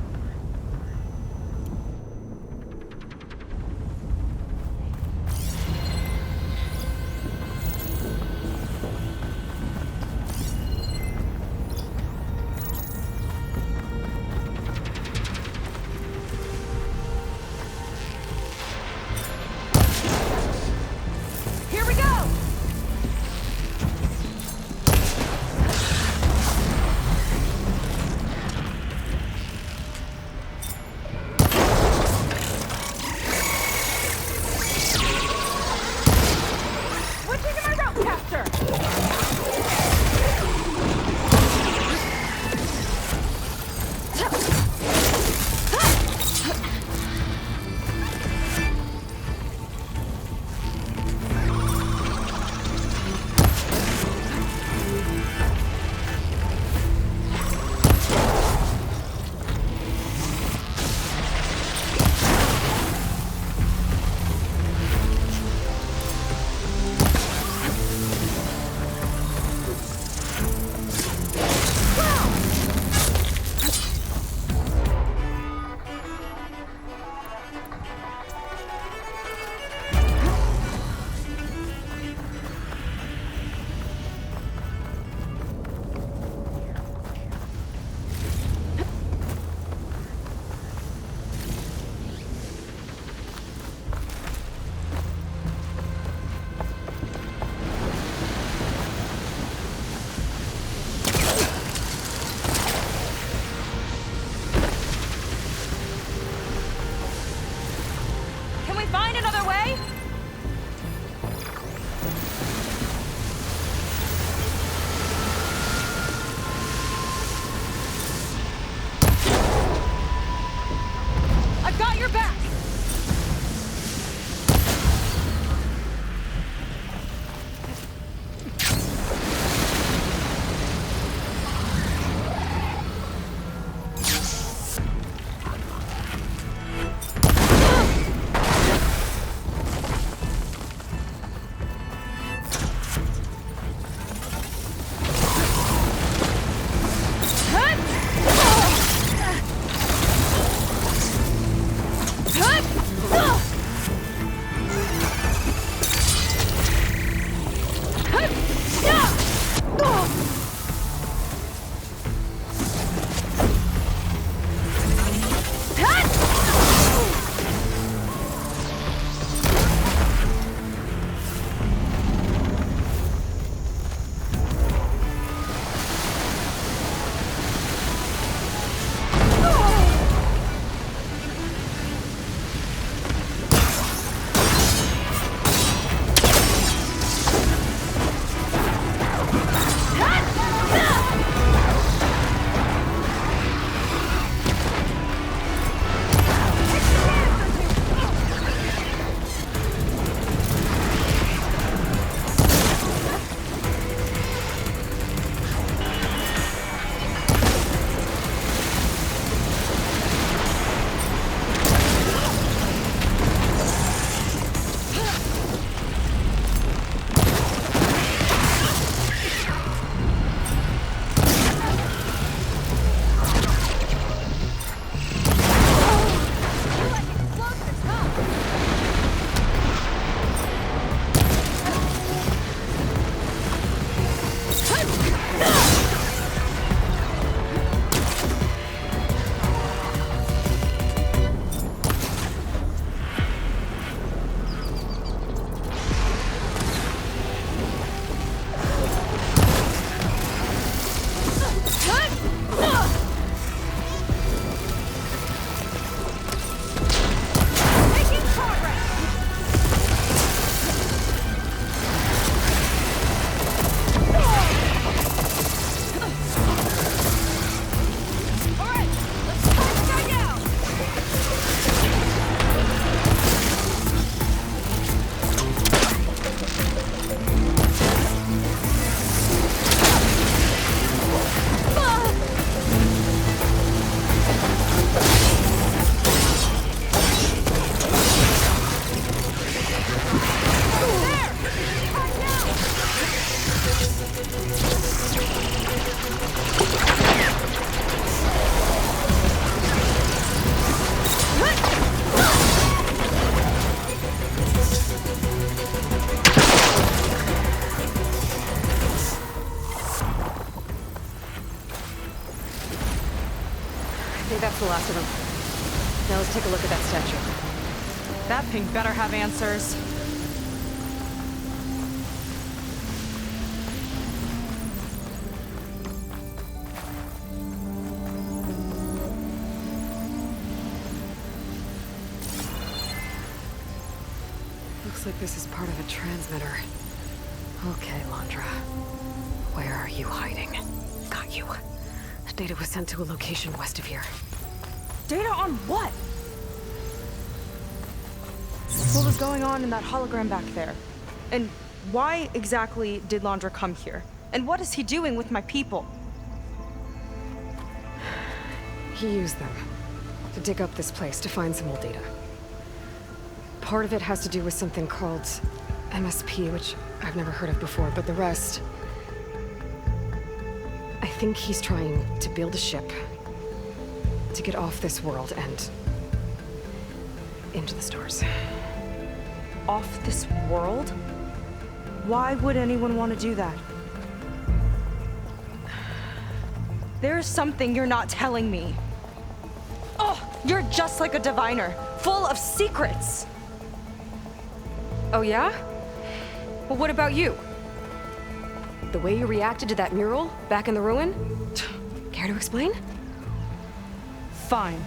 That's the last of them. Now let's take a look at that statue. That pink better have answers. Looks like this is part of a transmitter. Okay, Londra. Where are you hiding? Got you. The data was sent to a location west of here. Data on what? What was going on in that hologram back there? And why exactly did Londra come here? And what is he doing with my people? He used them to dig up this place to find some old data. Part of it has to do with something called MSP, which I've never heard of before, but the rest... I think he's trying to build a ship to get off this world and into the stars. Off this world? Why would anyone want to do that? There's something you're not telling me. Oh, you're just like a diviner, full of secrets. Oh yeah? Well, what about you? The way you reacted to that mural back in the ruin? Care to explain? Fine.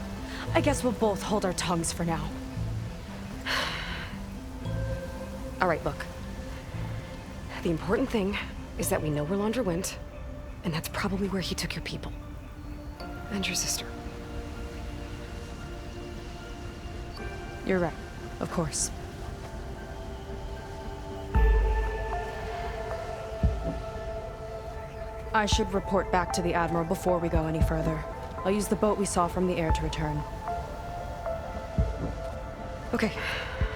I guess we'll both hold our tongues for now. All right, look. The important thing is that we know where Londra went, and that's probably where he took your people. And your sister. You're right, of course. I should report back to the Admiral before we go any further. I'll use the boat we saw from the air to return. Okay,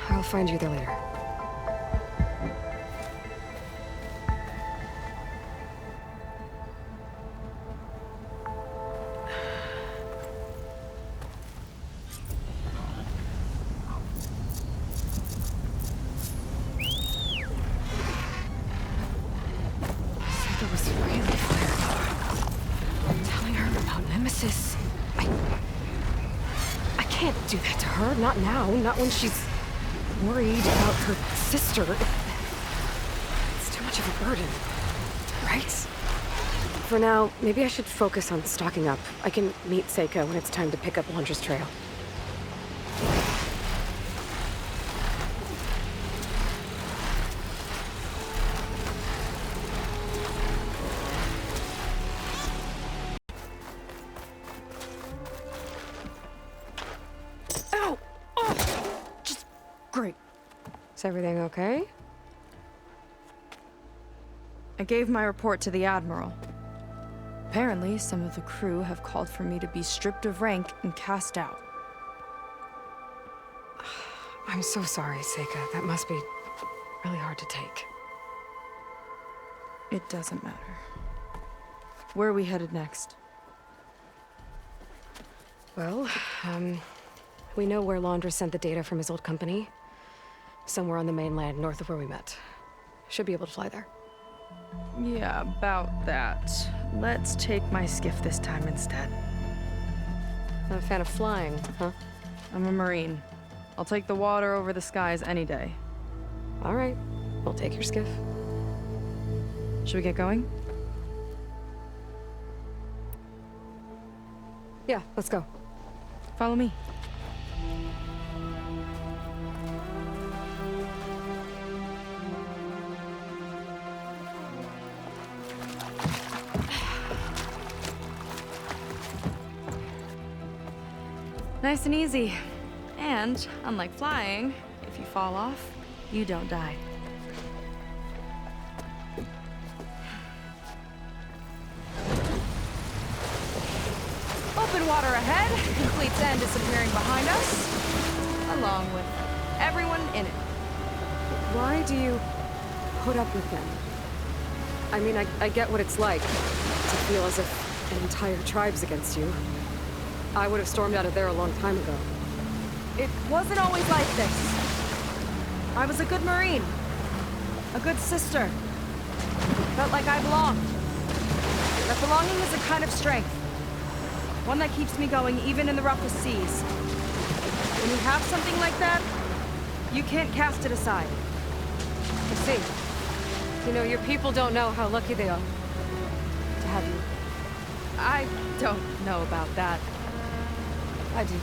I'll find you there later. That was really clear. Telling her about Nemesis. I can't do that to her. Not now. Not when she's worried about her sister. It's too much of a burden. Right? For now, maybe I should focus on stocking up. I can meet Seika when it's time to pick up Londra's trail. Ow! Oh! Just great. Is everything okay? I gave my report to the Admiral. Apparently, some of the crew have called for me to be stripped of rank and cast out. I'm so sorry, Seika. That must be really hard to take. It doesn't matter. Where are we headed next? Well, we know where Londra sent the data from his old company. Somewhere on the mainland, north of where we met. Should be able to fly there. Yeah, about that. Let's take my skiff this time instead. Not a fan of flying, huh? I'm a Marine. I'll take the water over the skies any day. All right. We'll take your skiff. Should we get going? Yeah, let's go. Follow me. Nice and easy. And, unlike flying, if you fall off, you don't die. Open water ahead, and fleet's end disappearing behind us, along with everyone in it. Why do you put up with them? I mean, I get what it's like to feel as if an entire tribe's against you. I would have stormed out of there a long time ago. It wasn't always like this. I was a good Marine. A good sister. Felt like I belonged. That belonging is a kind of strength. One that keeps me going even in the roughest seas. When you have something like that, you can't cast it aside. I see. You know, your people don't know how lucky they are to have you. I don't know about that. I do.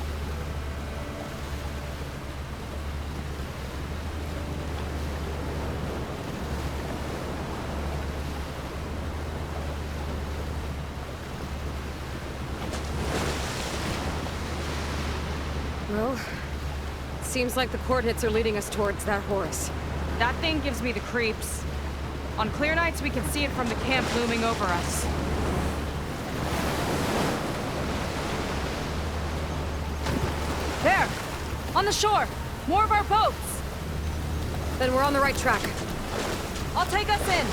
Well, seems like the coordinates are leading us towards that Horus. That thing gives me the creeps. On clear nights, we can see it from the camp looming over us. There! On the shore! More of our boats! Then we're on the right track. I'll take us in!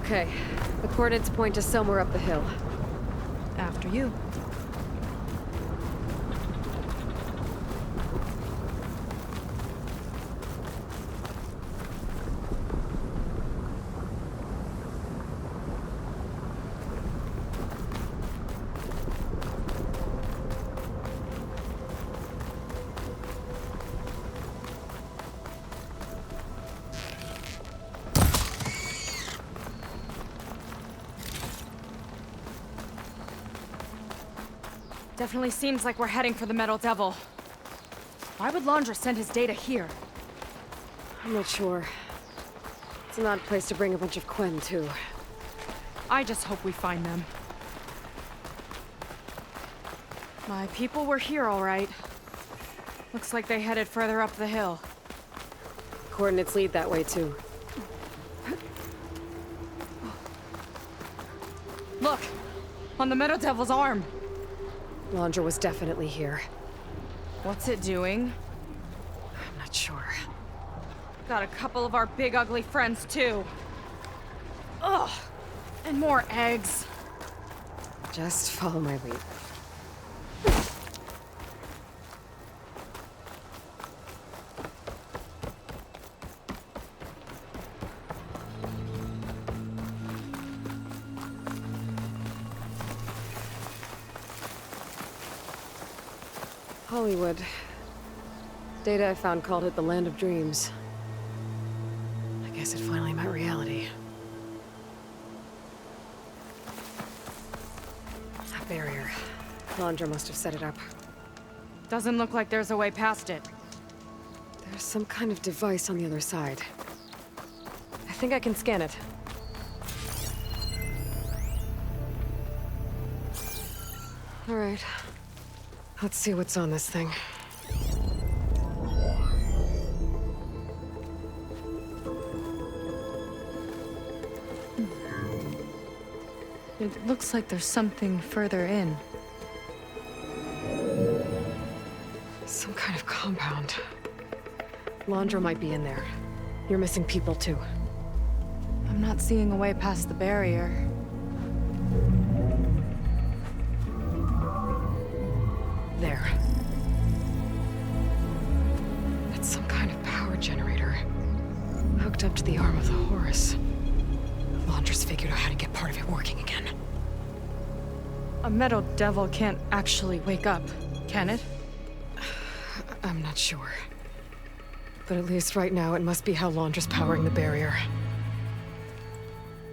Okay, the coordinates point to somewhere up the hill. After you. Definitely seems like we're heading for the Metal Devil. Why would Laundra send his data here? I'm not sure. It's an odd place to bring a bunch of Quen to. I just hope we find them. My people were here, all right. Looks like they headed further up the hill. Coordinates lead that way, too. Look! On the Metal Devil's arm! Laundra was definitely here. What's it doing? I'm not sure. Got a couple of our big ugly friends, too. Ugh! And more eggs. Just follow my lead. Hollywood. Data I found called it the Land of Dreams. I guess it finally met reality. That barrier. Laundra must have set it up. Doesn't look like there's a way past it. There's some kind of device on the other side. I think I can scan it. All right. Let's see what's on this thing. It looks like there's something further in. Some kind of compound. Laundra might be in there. You're missing people too. I'm not seeing a way past the barrier. There. That's some kind of power generator. Hooked up to the arm of the Horus. Laundra's figured out how to get part of it working again. A Metal Devil can't actually wake up, can it? I'm not sure. But at least right now, it must be how Laundra's powering the barrier.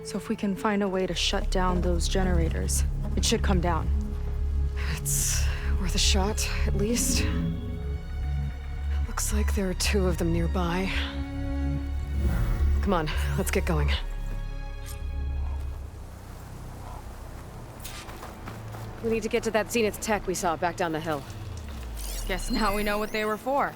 So if we can find a way to shut down those generators, it should come down. It's worth a shot, at least. Looks like there are 2 of them nearby. Come on, let's get going. We need to get to that Zenith tech we saw back down the hill. Guess now we know what they were for.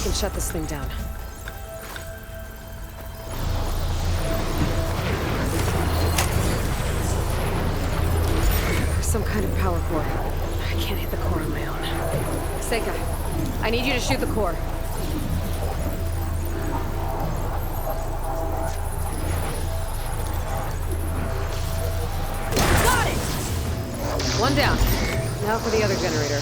can shut this thing down. Some kind of power core. I can't hit the core on my own. Seika, I need you to shoot the core. Got it! One down. Now for the other generator.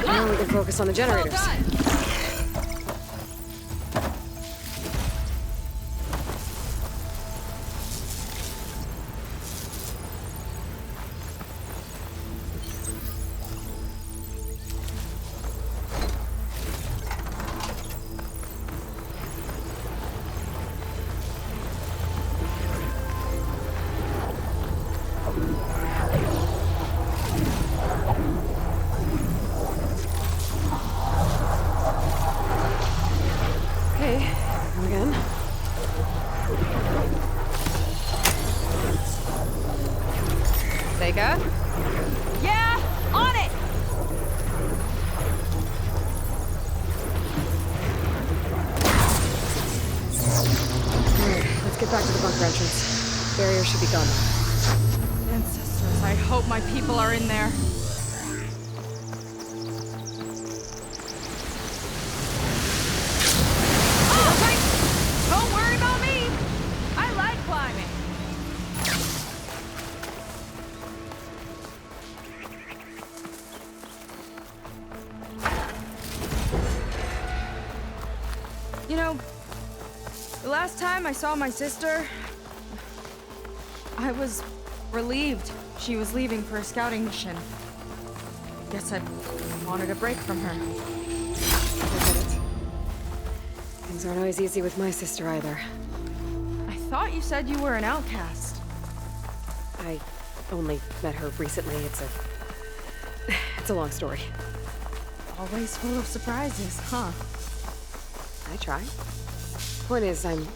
Now we can focus on the generators. Come again? Seika? Yeah, on it! Let's get back to the bunker entrance. Barrier should be gone now. Ancestors, I hope my people are in there. Oh, wait! Don't worry about me! I like climbing. You know, the last time I saw my sister, I was relieved she was leaving for a scouting mission. Guess I wanted a break from her. I get it. Things aren't always easy with my sister either. I thought you said you were an outcast. I only met her recently. It's a long story. Always full of surprises, huh? I try. Point is, I'm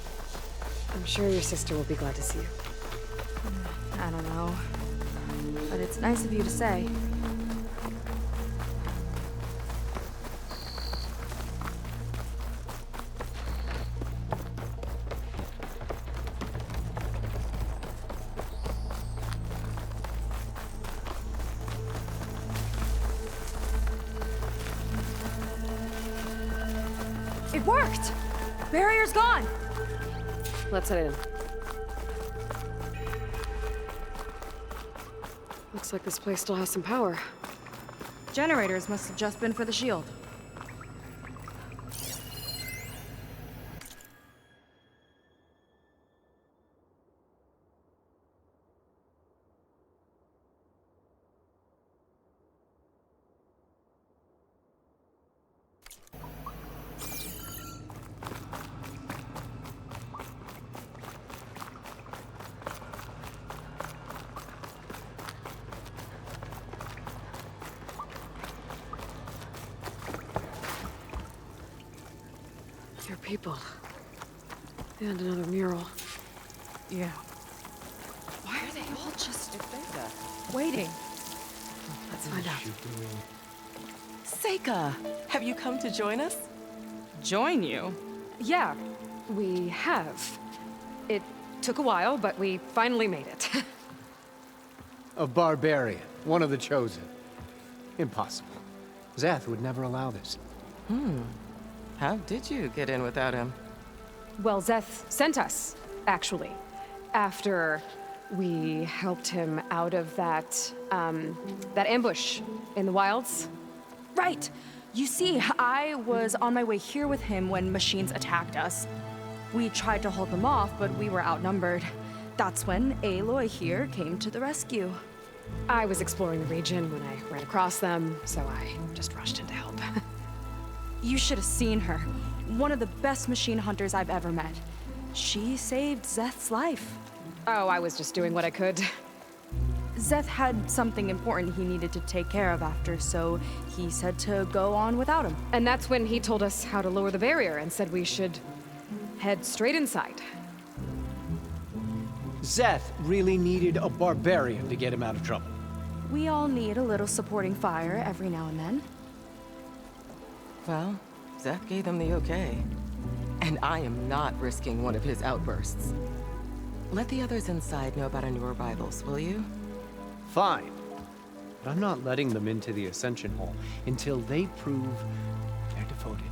sure your sister will be glad to see you. I don't know. But it's nice of you to say. It worked! Barrier's gone! Let's head in. Looks like this place still has some power. Generators must have just been for the shield. Your people. And another mural. Yeah. Why are they all just waiting? Let's find out. Seika, have you come to join us? Join you? Yeah, we have. It took a while, but we finally made it. A barbarian, one of the chosen. Impossible. Zeth would never allow this. How did you get in without him? Well, Zeth sent us, actually. After we helped him out of that ambush in the wilds. Right! You see, I was on my way here with him when machines attacked us. We tried to hold them off, but we were outnumbered. That's when Aloy here came to the rescue. I was exploring the region when I ran across them, so I just rushed in to help. You should have seen her. One of the best machine hunters I've ever met. She saved Zeth's life. Oh, I was just doing what I could. Zeth had something important he needed to take care of after, so he said to go on without him. And that's when he told us how to lower the barrier and said we should head straight inside. Zeth really needed a barbarian to get him out of trouble. We all need a little supporting fire every now and then. Well, Zeth gave them the okay. And I am not risking one of his outbursts. Let the others inside know about our new arrivals, will you? Fine. But I'm not letting them into the Ascension Hall until they prove they're devoted,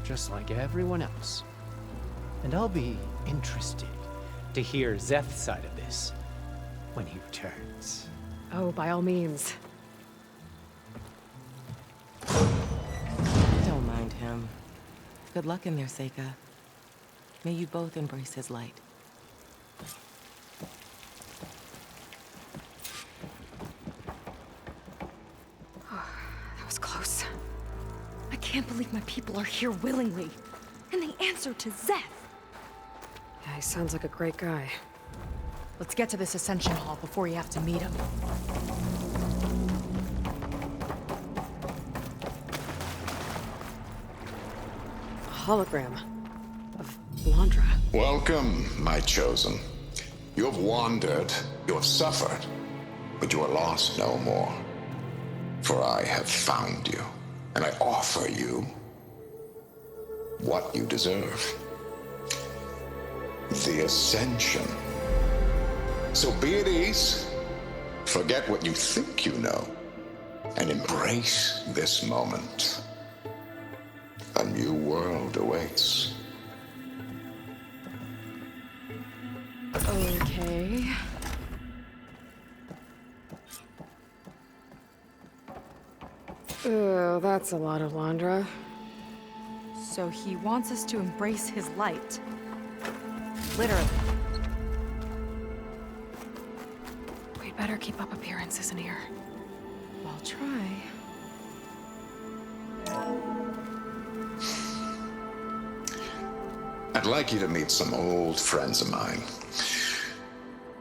just like everyone else. And I'll be interested to hear Zeth's side of this when he returns. Oh, by all means. Don't mind him. Good luck in there, Seika. May you both embrace his light. That was close. I can't believe my people are here willingly. And they answered to Zeth. Yeah, he sounds like a great guy. Let's get to this Ascension Hall before you have to meet him. Hologram. of Londra. Welcome, my chosen. You have wandered, you have suffered, but you are lost no more. For I have found you, and I offer you what you deserve. The Ascension. So be at ease, forget what you think you know, and embrace this moment. A new world awaits. Okay. Oh, that's a lot of Londra. So he wants us to embrace his light. Literally. We'd better keep up appearances in here. I'll try. I'd like you to meet some old friends of mine.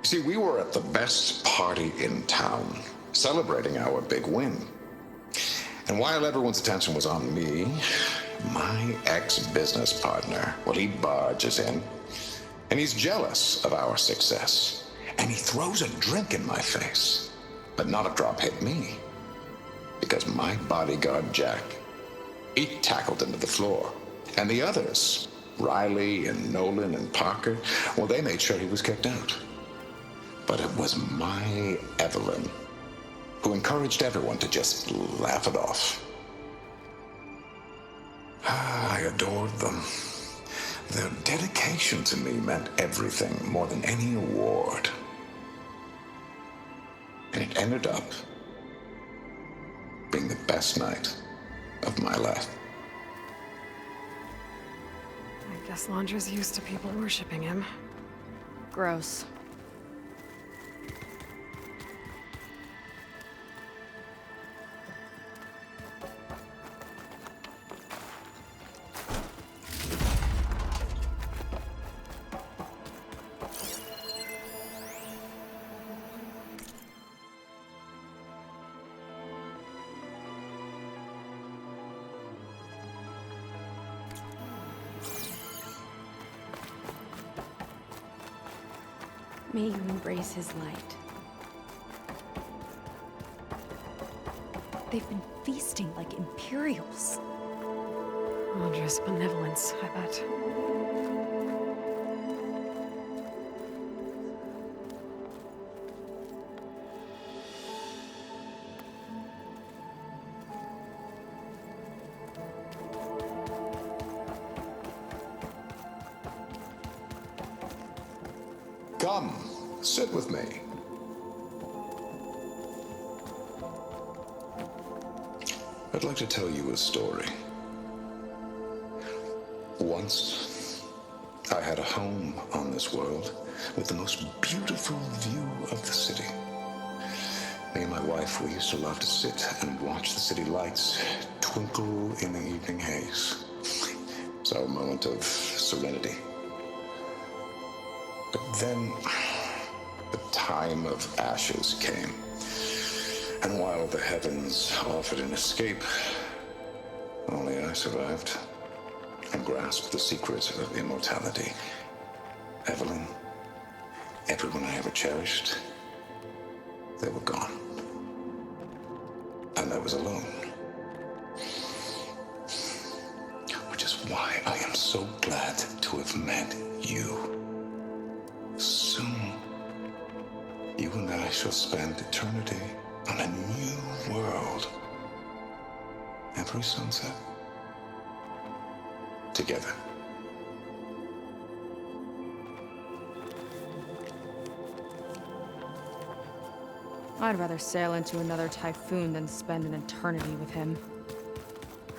See, we were at the best party in town, celebrating our big win. And while everyone's attention was on me, my ex-business partner, well, he barges in, and he's jealous of our success. And he throws a drink in my face, but not a drop hit me. Because my bodyguard, Jack, he tackled him to the floor. And the others, Riley and Nolan and Parker, well, they made sure he was kicked out. But it was my Evelyn who encouraged everyone to just laugh it off. I adored them. Their dedication to me meant everything, more than any award. And it ended up being the best night of my life. I guess Londra's used to people worshipping him. Gross. May you embrace his light. They've been feasting like Imperials. Londra's benevolence, I bet. Come, sit with me. I'd like to tell you a story. Once, I had a home on this world with the most beautiful view of the city. Me and my wife, we used to love to sit and watch the city lights twinkle in the evening haze. It's our moment of serenity. But then, the time of ashes came. And while the heavens offered an escape, only I survived and grasped the secret of immortality. Evelyn, everyone I ever cherished, they were gone. And I was alone. Which is why I am so glad to have met you. Soon, you and I shall spend eternity on a new world. Every sunset. Together. I'd rather sail into another typhoon than spend an eternity with him.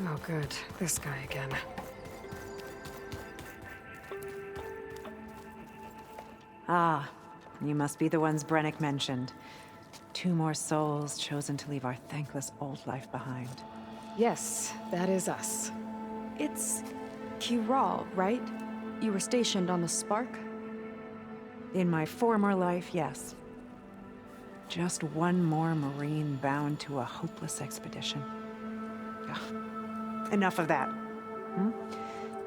Oh, good. This guy again. Ah, you must be the ones Brennick mentioned. 2 more souls chosen to leave our thankless old life behind. Yes, that is us. It's Kiral, right? You were stationed on the Spark? In my former life, yes. Just one more Marine bound to a hopeless expedition. Ugh. Enough of that.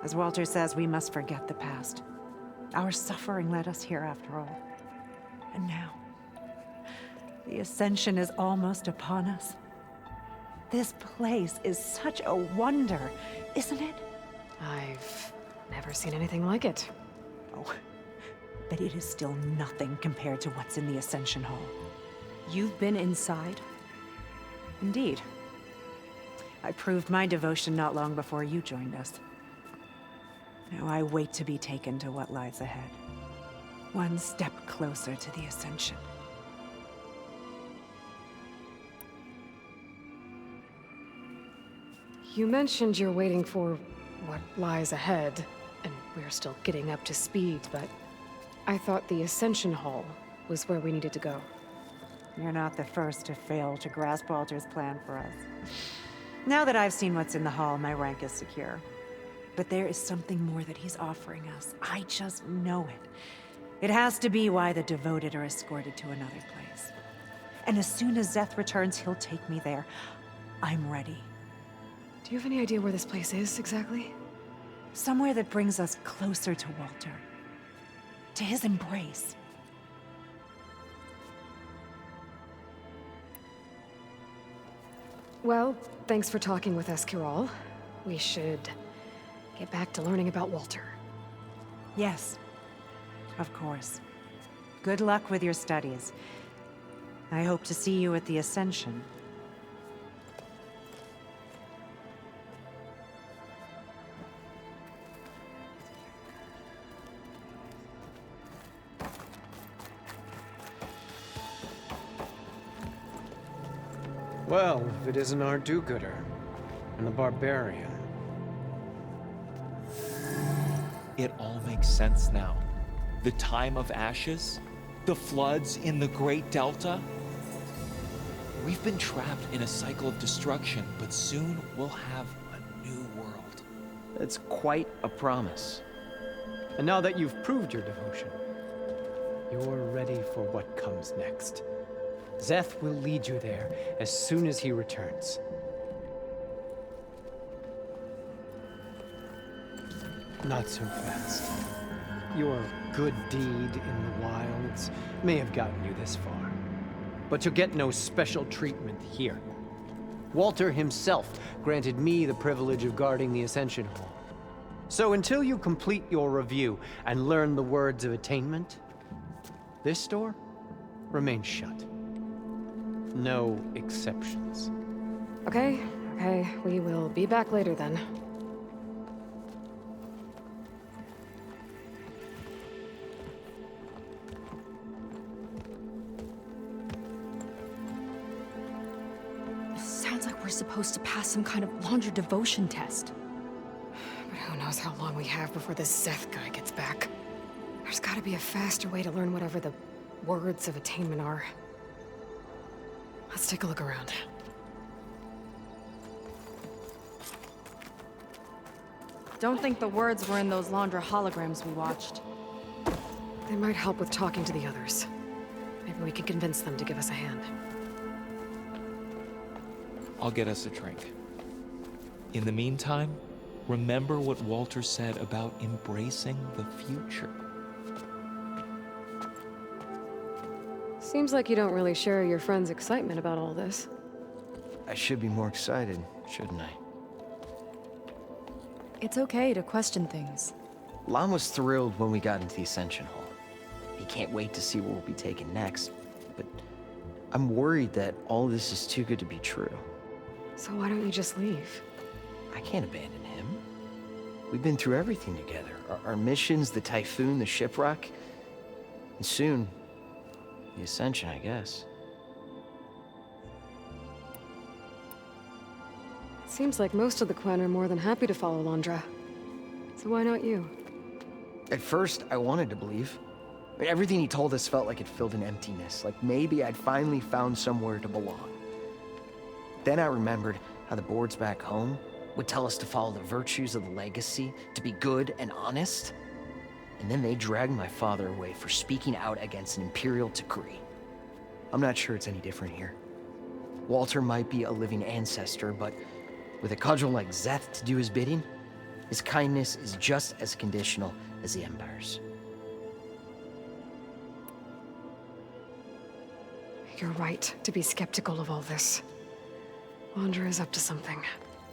As Walter says, we must forget the past. Our suffering led us here after all. And now, the Ascension is almost upon us. This place is such a wonder, isn't it? I've never seen anything like it. Oh, but it is still nothing compared to what's in the Ascension Hall. You've been inside? Indeed. I proved my devotion not long before you joined us. Now I wait to be taken to what lies ahead. One step closer to the Ascension. You mentioned you're waiting for what lies ahead, and we're still getting up to speed, but I thought the Ascension Hall was where we needed to go. You're not the first to fail to grasp Walter's plan for us. Now that I've seen what's in the hall, my rank is secure. But there is something more that he's offering us. I just know it. It has to be why the devoted are escorted to another place. And as soon as Zeth returns, he'll take me there. I'm ready. Do you have any idea where this place is, exactly? Somewhere that brings us closer to Walter. To his embrace. Well, thanks for talking with us, Kiral. We should get back to learning about Walter. Yes, of course. Good luck with your studies. I hope to see you at the Ascension. Well, if it isn't our do-gooder and the barbarian. It all makes sense now. The time of ashes, the floods in the Great Delta. We've been trapped in a cycle of destruction, but soon we'll have a new world. It's quite a promise. And now that you've proved your devotion, you're ready for what comes next. Zeth will lead you there as soon as he returns. Not so fast. Your good deed in the wilds may have gotten you this far, but you'll get no special treatment here. Walter himself granted me the privilege of guarding the Ascension Hall. So until you complete your review and learn the words of attainment, this door remains shut. No exceptions. Okay, we will be back later then. Sounds like we're supposed to pass some kind of laundry devotion test. But who knows how long we have before this Zeth guy gets back. There's gotta be a faster way to learn whatever the words of attainment are. Let's take a look around. Don't think the words were in those Laundra holograms we watched. They might help with talking to the others. Maybe we can convince them to give us a hand. I'll get us a drink. In the meantime, remember what Walter said about embracing the future. Seems like you don't really share your friend's excitement about all this. I should be more excited, shouldn't I? It's okay to question things. Lon was thrilled when we got into the Ascension Hall. He can't wait to see where we'll be taken next, but I'm worried that all this is too good to be true. So why don't you just leave? I can't abandon him. We've been through everything together. Our missions, the Typhoon, the shipwreck, and soon, the Ascension, I guess. Seems like most of the Quen are more than happy to follow Laundra. So why not you? At first, I wanted to believe. I mean, everything he told us felt like it filled an emptiness, like maybe I'd finally found somewhere to belong. Then I remembered how the boards back home would tell us to follow the virtues of the legacy, to be good and honest. And then they dragged my father away for speaking out against an imperial decree. I'm not sure it's any different here. Walter might be a living ancestor, but with a cudgel like Zeth to do his bidding, His kindness is just as conditional as the Empire's. You're right to be skeptical of all this. Laundra is up to something.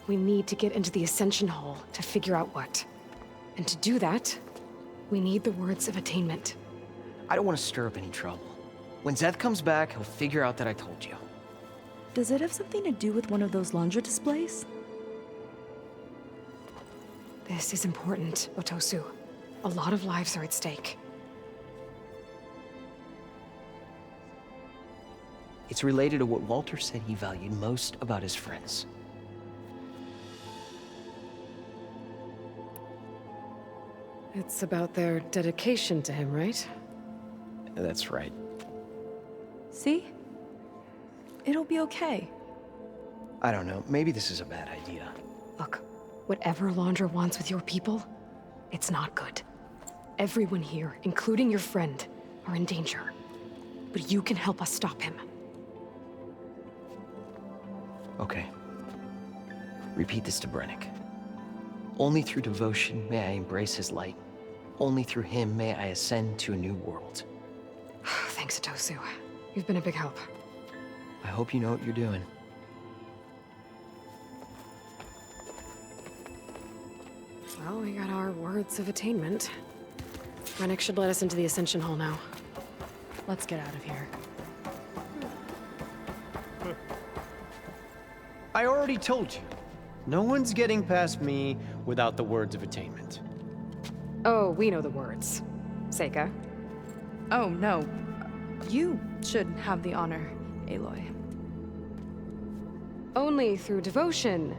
We need to get into the Ascension Hall to figure out what. And to do that, we need the words of attainment. I don't want to stir up any trouble. When Zeth comes back, he'll figure out that I told you. Does it have something to do with one of those laundry displays? This is important, Otosu. A lot of lives are at stake. It's related to what Walter said he valued most about his friends. It's about their dedication to him, right? That's right. See? It'll be okay. I don't know. Maybe this is a bad idea. Look, whatever Laundra wants with your people, it's not good. Everyone here, including your friend, are in danger. But you can help us stop him. Okay. Repeat this to Brennick. Only through devotion may I embrace his light. Only through him may I ascend to a new world. Thanks, Otosu. You've been a big help. I hope you know what you're doing. Well, we got our words of attainment. Brennick should let us into the Ascension Hall now. Let's get out of here. I already told you. No one's getting past me without the words of attainment. Oh, we know the words. Seika. Oh, no. You should have the honor, Aloy. Only through devotion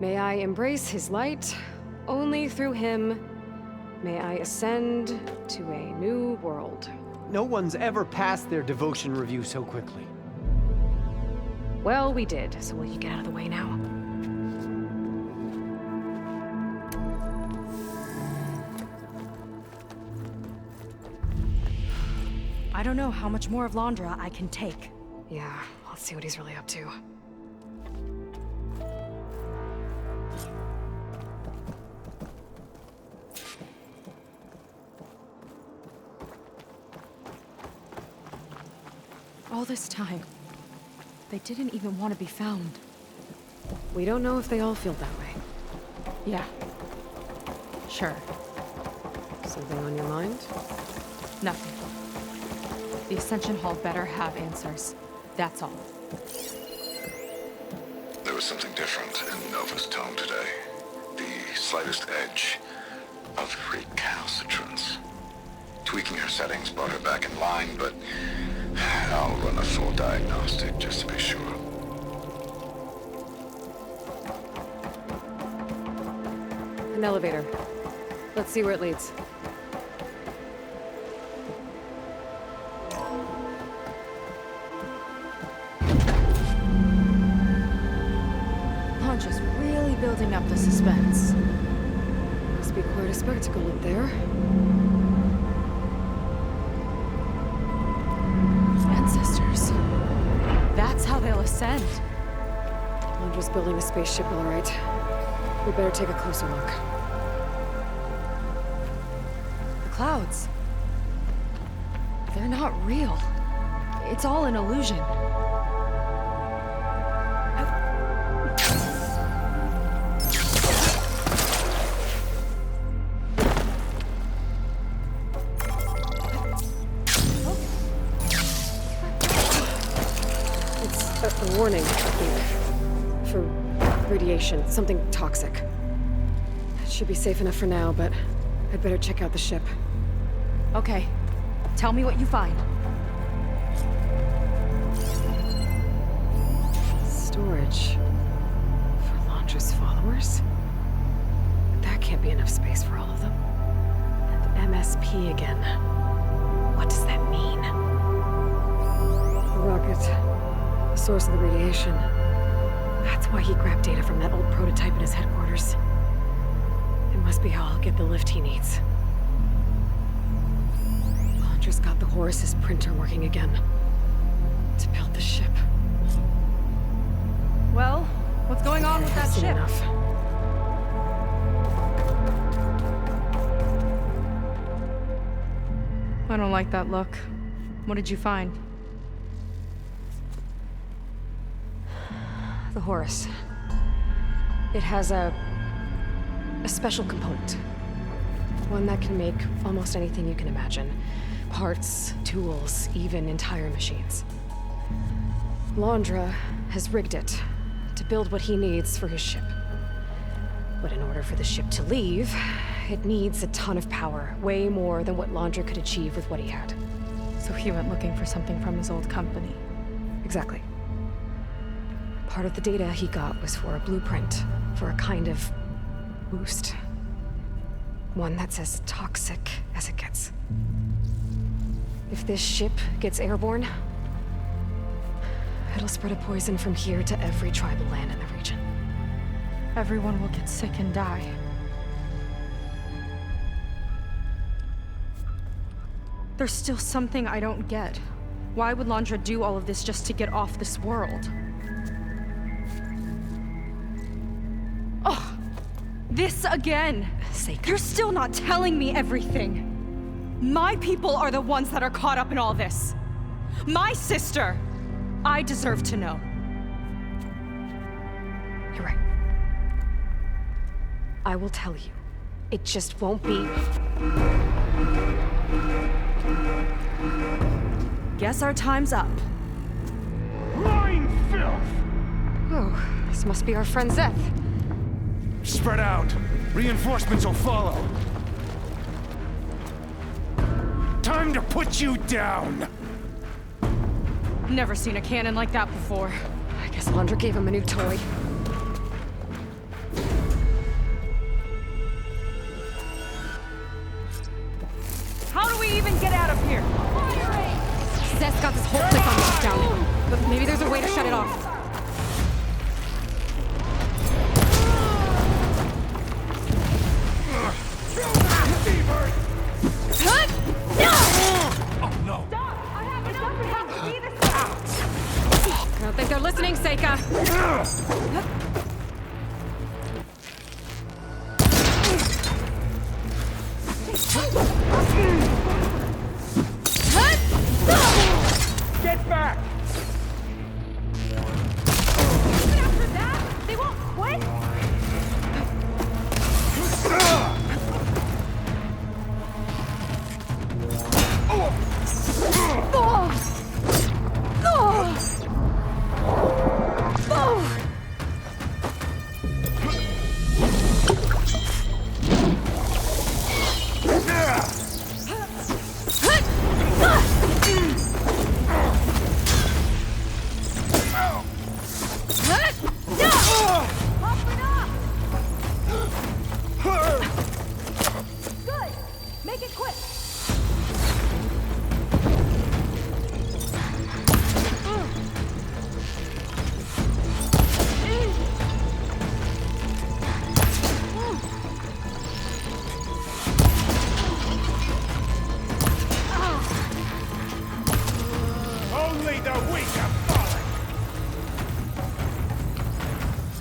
may I embrace his light. Only through him may I ascend to a new world. No one's ever passed their devotion review so quickly. Well, we did, so will you get out of the way now? I don't know how much more of Laundra I can take. Yeah, let's see what he's really up to. All this time, they didn't even want to be found. We don't know if they all feel that way. Yeah. Sure. Something on your mind? Nothing. The Ascension Hall better have answers. That's all. There was something different in Nova's tone today. The slightest edge of recalcitrance. Tweaking her settings brought her back in line, but I'll run a full diagnostic just to be sure. An elevator. Let's see where it leads. Just really building up the suspense. Must be quite a spectacle up there. Ancestors. That's how they'll ascend. Laundra's building a spaceship, all right. We better take a closer look. The clouds. They're not real. It's all an illusion. A warning, I think. For radiation, something toxic. It should be safe enough for now, but I'd better check out the ship. Okay. Tell me what you find. Storage. For Laundra's followers? That can't be enough space for all of them. And MSP again. What does that mean? A rocket. The source of the radiation. That's why he grabbed data from that old prototype in his headquarters. It must be how I'll get the lift he needs. Laundra's got the Horus's printer working again. To build the ship. Well, what's going on with that ship? Enough. I don't like that look. What did you find? The Horus. It has a special component. One that can make almost anything you can imagine. Parts, tools, even entire machines. Londra has rigged it to build what he needs for his ship. But in order for the ship to leave, it needs a ton of power, way more than what Londra could achieve with what he had. So he went looking for something from his old company. Exactly. Part of the data he got was for a blueprint, for a kind of boost. One that's as toxic as it gets. If this ship gets airborne, it'll spread a poison from here to every tribal land in the region. Everyone will get sick and die. There's still something I don't get. Why would Londra do all of this just to get off this world? Oh, this again! You're still not telling me everything. My people are the ones that are caught up in all this. My sister! I deserve to know. You're right. I will tell you. It just won't be... Guess our time's up. Lying filth! Oh, this must be our friend Zeth. Spread out. Reinforcements will follow. Time to put you down! Never seen a cannon like that before. I guess Londra gave him a new toy. How do we even get out of here? Zeth's got this whole place on lockdown, but maybe there's a way to shut it off. I don't think they're listening, Seika. Get back! Even after that, they won't quit?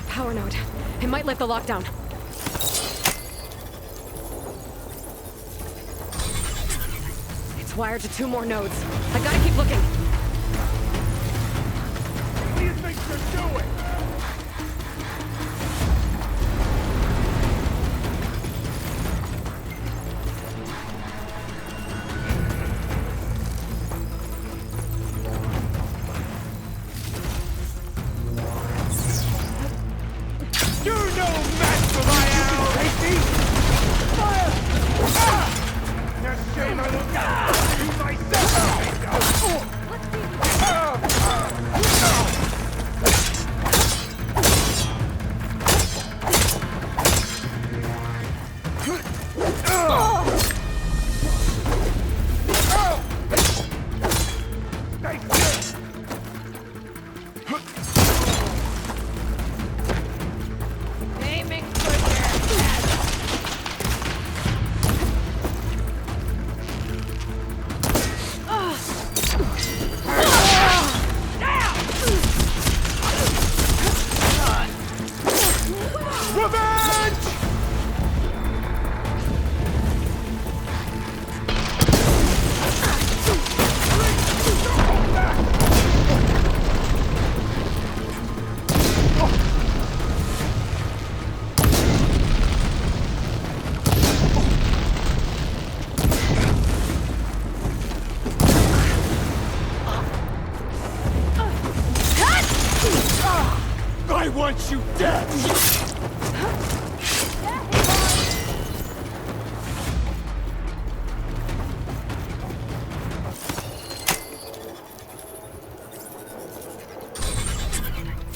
Power node. It might lift the lockdown. It's wired to 2 more nodes. I gotta keep looking. What do you think you're doing?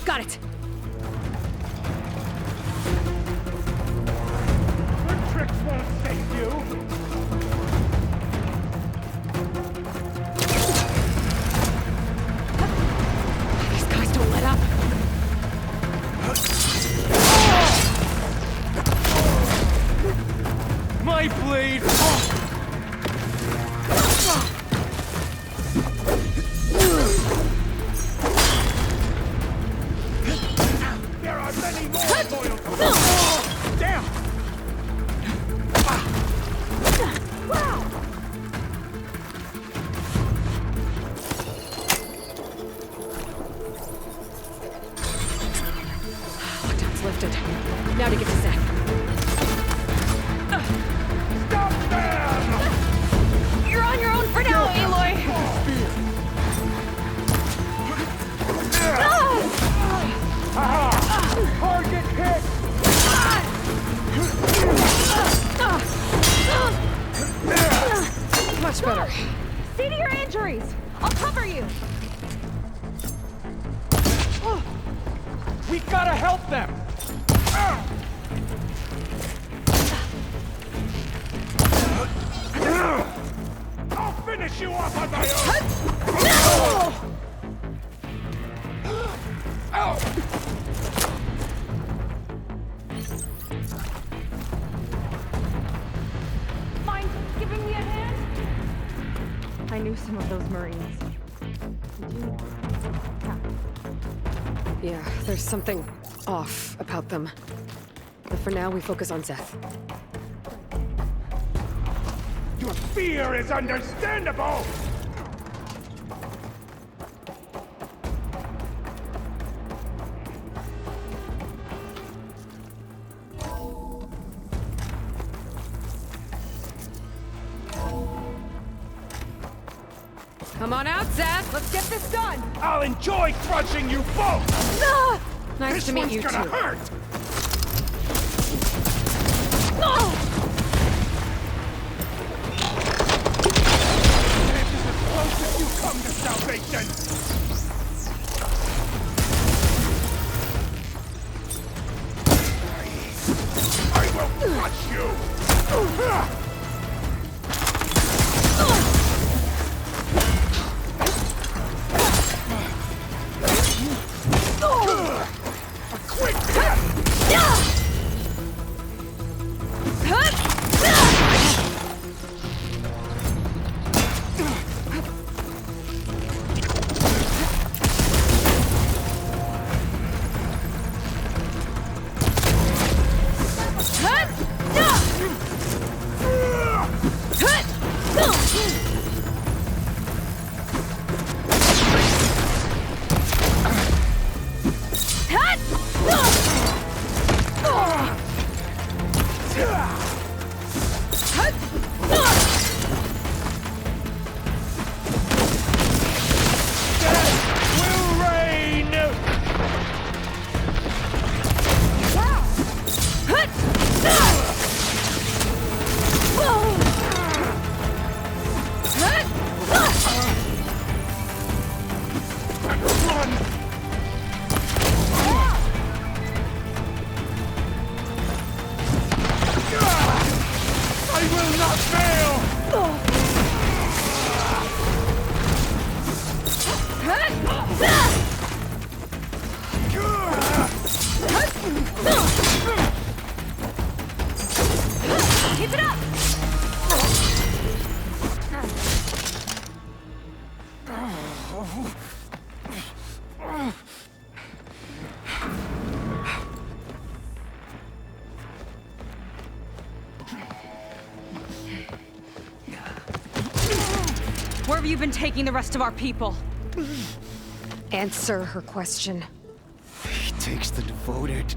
Got it. Your tricks won't save you. These guys don't let up. My blade! There are many more loyal to Damn! Lockdown's lifted. Now to get to Zeth. Stop them! You're on your own for now, Aloy! Target hit! Much better. See to your injuries! I'll cover you! We gotta help them! I'll finish you off on my own! Mind giving me a hand? I knew some of those Marines. Yeah, there's something off about them. But for now, we focus on Zeth. Your fear is understandable! Come on out, Zeth! Let's get this done! I'll enjoy crushing you both! Nice This to meet one's you, gonna too. hurt! This is as close as you come to salvation! I will crush you! A quick death! Will reign! I will not fail! Keep it up! Where have you been taking the rest of our people? Answer her question. He takes the devoted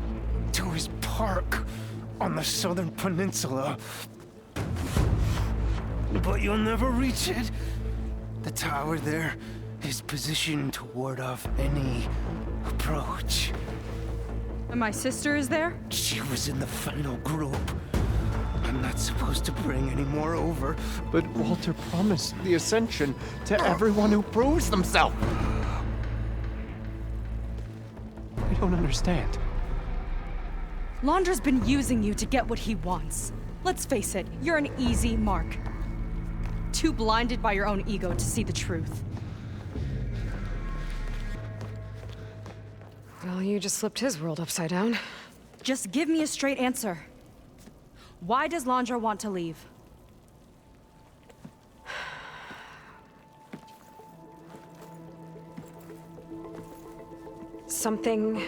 to his park on the southern peninsula. But you'll never reach it. The tower there is positioned to ward off any approach. And my sister is there? She was in the final group. I'm not supposed to bring any more over. But Walter promised the Ascension to everyone who proves themselves. I don't understand. Londra's been using you to get what he wants. Let's face it, you're an easy mark. Too blinded by your own ego to see the truth. Well, you just flipped his world upside down. Just give me a straight answer. Why does Londra want to leave? Something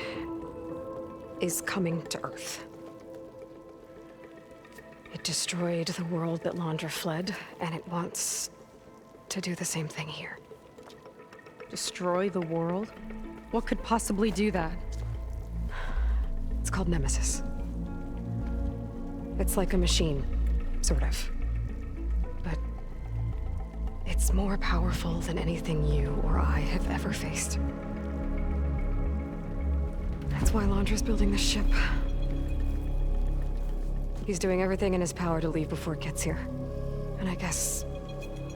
is coming to Earth. It destroyed the world that Londra fled, and it wants to do the same thing here. Destroy the world? What could possibly do that? It's called Nemesis. It's like a machine, sort of. But it's more powerful than anything you or I have ever faced. That's why Londra's building this ship. He's doing everything in his power to leave before it gets here. And I guess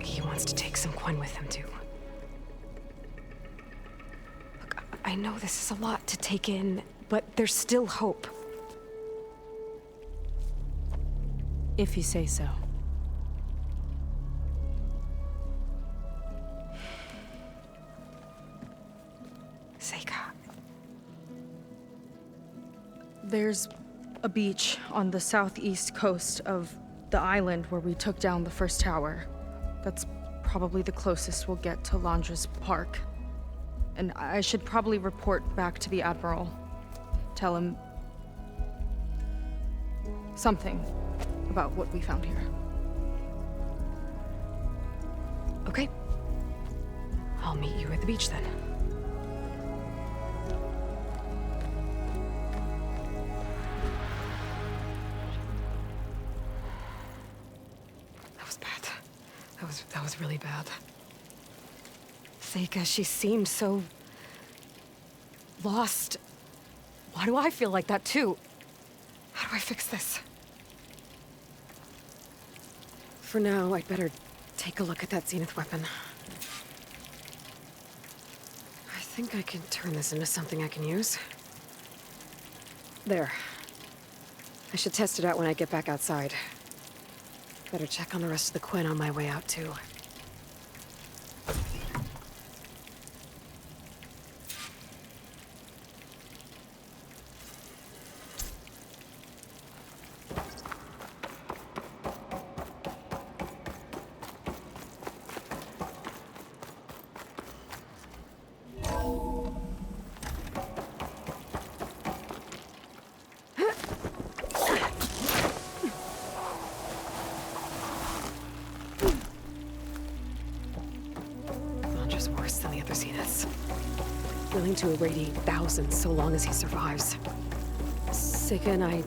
he wants to take some Quen with him, too. Look, I know this is a lot to take in, but there's still hope. If you say so. Seika. There's a beach on the southeast coast of the island where we took down the first tower. That's probably the closest we'll get to Londra's park. And I should probably report back to the Admiral. Tell him something about what we found here. Okay. I'll meet you at the beach then. That was bad. That was really bad. Seika, she seemed so lost. Why do I feel like that too? How do I fix this? For now, I'd better take a look at that Zenith weapon. I think I can turn this into something I can use. There. I should test it out when I get back outside. Better check on the rest of the Quen on my way out, too. Worse than the other Zeniths. Willing to irradiate thousands so long as he survives. Seika and I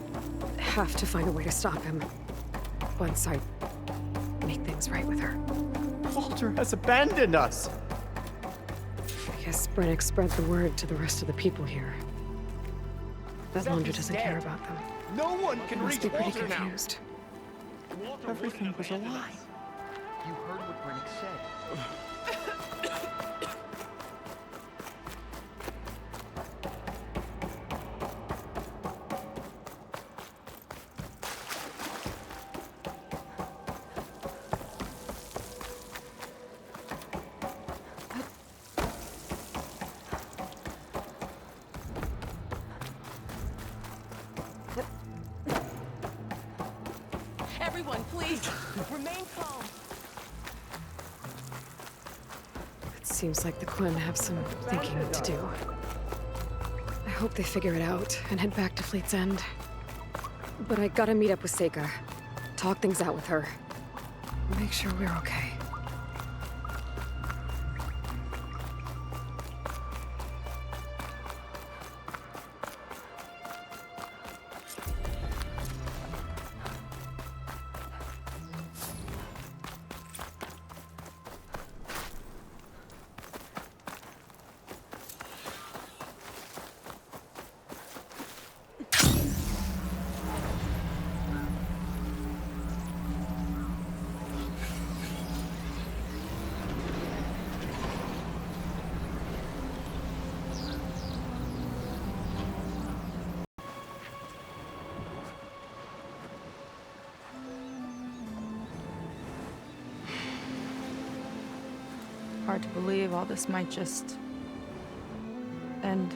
have to find a way to stop him. Once I make things right with her. Walter has abandoned us! I guess Brennick spread the word to the rest of the people here. That Londra doesn't care about them. No one can Must reach be pretty Walter now. confused. Everything was a lie. You heard what Brennick said. Everyone, please, remain calm. It seems like the Quen have some thinking to do. I hope they figure it out and head back to Fleet's End. But I gotta meet up with Seika. Talk things out with her. Make sure we're okay. hard to believe all this might just end.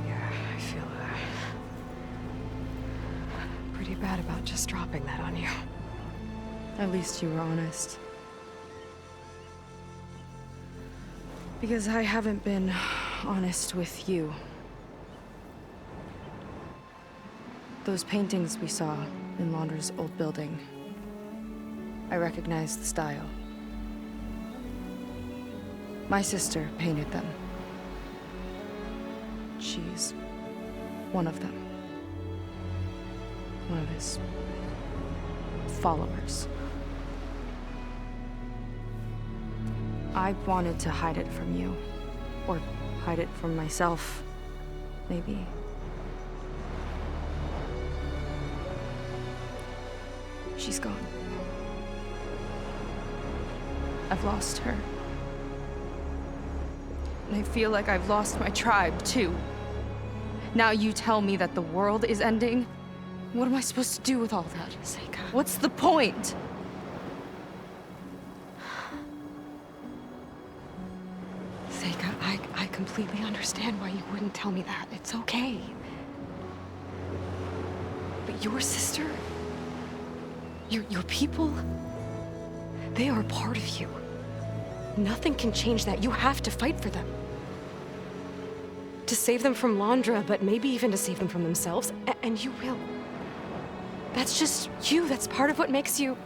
Yeah, I feel pretty bad about just dropping that on you. At least you were honest. Because I haven't been honest with you. Those paintings we saw in Laundra's old building, I recognize the style. My sister painted them. She's one of them. One of his followers. I wanted to hide it from you. Or hide it from myself, maybe. She's gone. I've lost her. And I feel like I've lost my tribe, too. Now you tell me that the world is ending? What am I supposed to do with all that? Seika. What's the point? Seika, I completely understand why you wouldn't tell me that. It's okay. But your sister, your people, they are a part of you. Nothing can change that. You have to fight for them. To save them from Londra, but maybe even to save them from themselves, and you will. That's just you. That's part of what makes you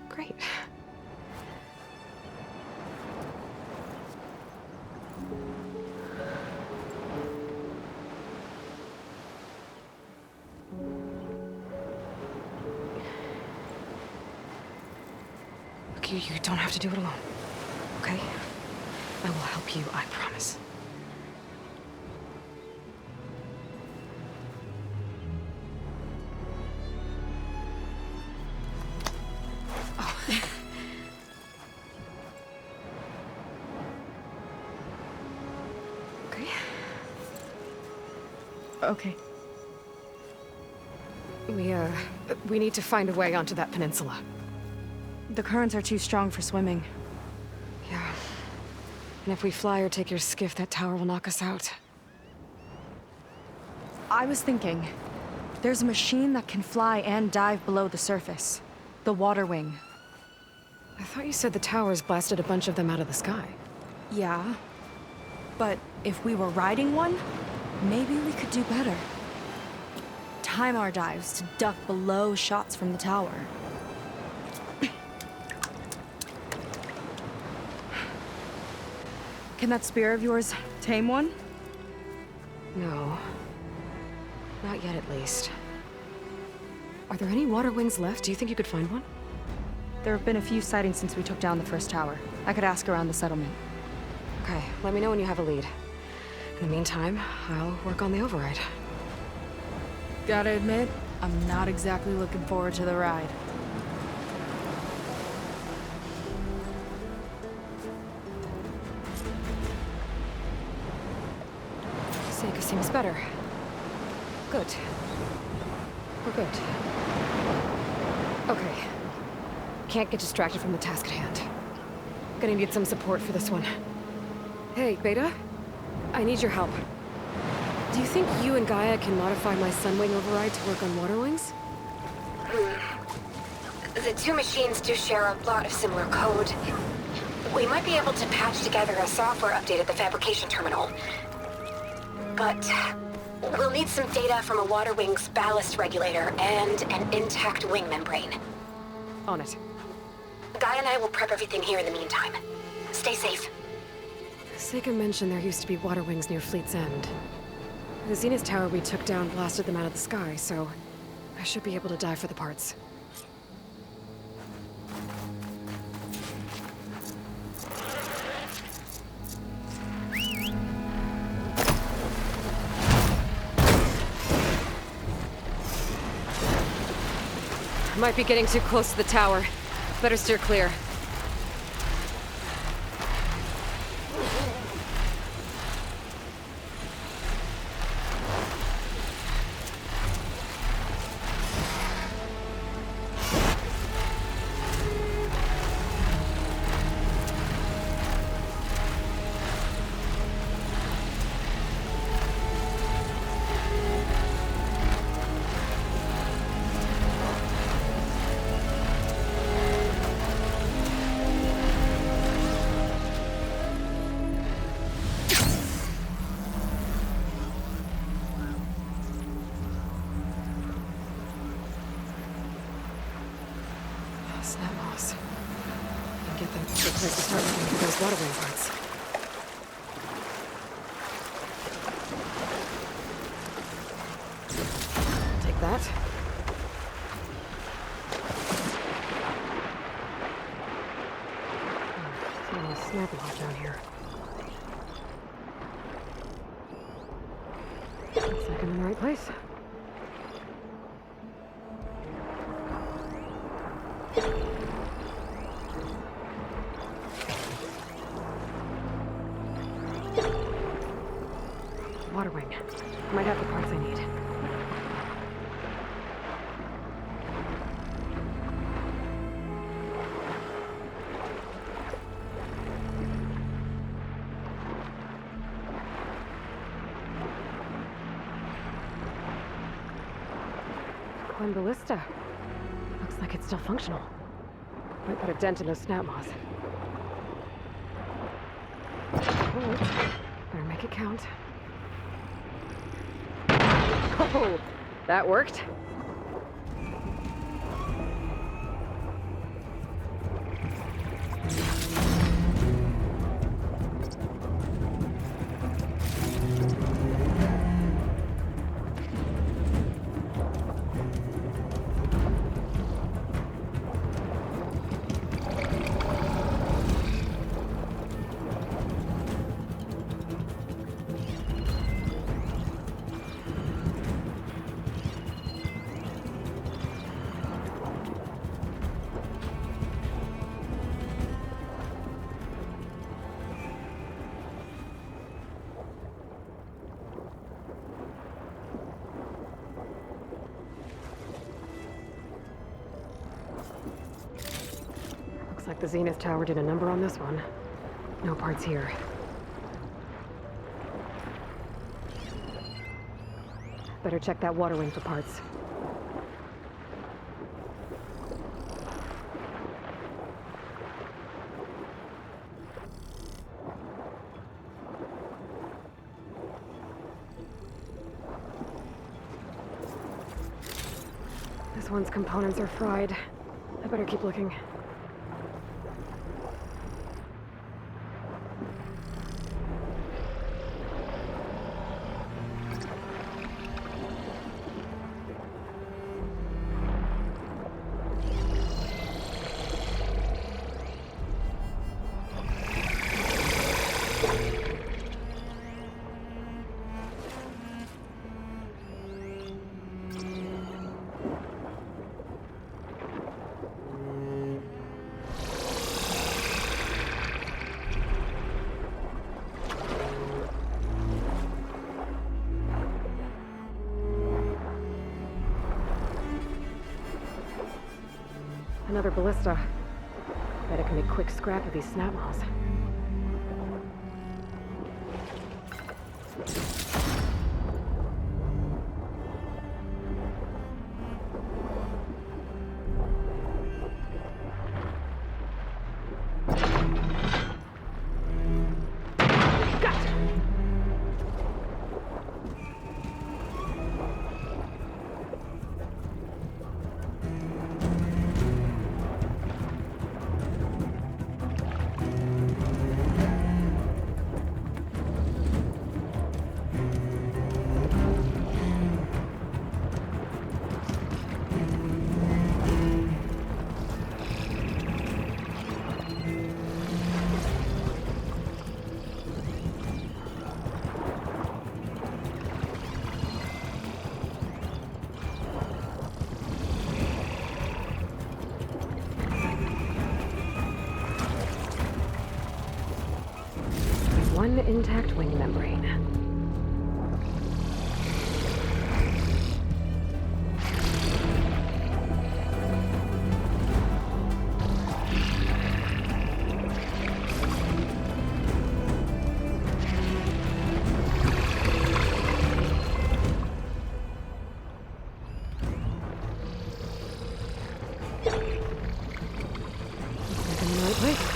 great. Look, you don't have to do it alone, okay? I will help you, I promise. Oh. Okay. Okay. We need to find a way onto that peninsula. The currents are too strong for swimming. Yeah. And if we fly or take your skiff, that tower will knock us out. I was thinking, there's a machine that can fly and dive below the surface. The water wing. I thought you said the towers blasted a bunch of them out of the sky. Yeah. But if we were riding one, maybe we could do better. Time our dives to duck below shots from the tower. Can that spear of yours tame one? No. Not yet, at least. Are there any water wings left? Do you think you could find one? There have been a few sightings since we took down the first tower. I could ask around the settlement. Okay, let me know when you have a lead. In the meantime, I'll work on the override. Gotta admit, I'm not exactly looking forward to the ride. Seika seems better. Good. We're good. Okay. Can't get distracted from the task at hand. Gonna need some support for this one. Hey, Beta? I need your help. Do you think you and Gaia can modify my Sunwing override to work on water wings? The two machines do share a lot of similar code. We might be able to patch together a software update at the fabrication terminal. But we'll need some data from a water wing's ballast regulator and an intact wing membrane. On it. Gaia and I will prep everything here in the meantime. Stay safe. Seika mentioned there used to be water wings near Fleet's End. The Zenith Tower we took down blasted them out of the sky, so I should be able to dive for the parts. Might be getting too close to the tower. Better steer clear. snap moss. And get them to a place to start looking for those water wing parts. Take that. See a snap moss down here. Looks like I'm in the right place. Water wing. Might have the parts I need. Climb ballista. Looks like it's still functional. Might put a dent in those snap moss. Hold. Better make it count. Oh, that worked. Looks like the Zenith Tower did a number on this one. No parts here. Better check that water wing for parts. This one's components are fried. I better keep looking. Another ballista. Bet I can make quick scrap of these snap moss. One intact wing membrane. Looks like I'm in the right place.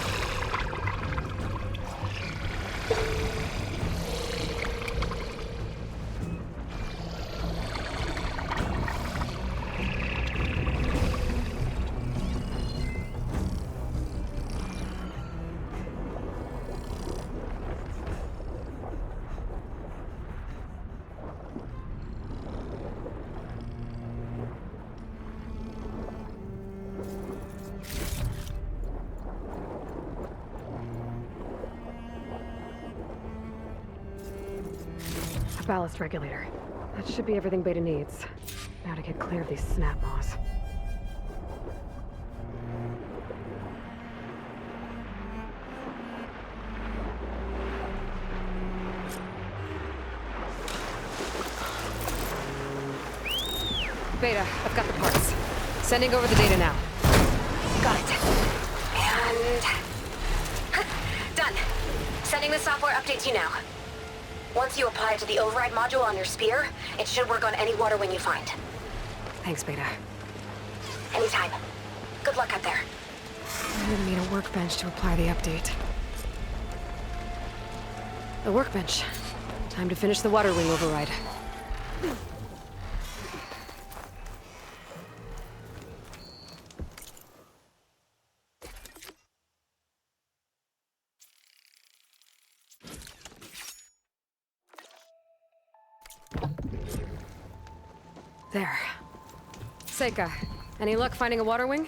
ballast regulator. That should be everything Beta needs. Now to get clear of these snap maws. Beta, I've got the parts. Sending over the data now. Got it. And... done. Sending the software update to you now. Once you apply it to the override module on your spear, it should work on any water wing you find. Thanks, Beta. Anytime. Good luck out there. I'm gonna need a workbench to apply the update. The workbench. Time to finish the water wing override. There. Seika, any luck finding a water wing?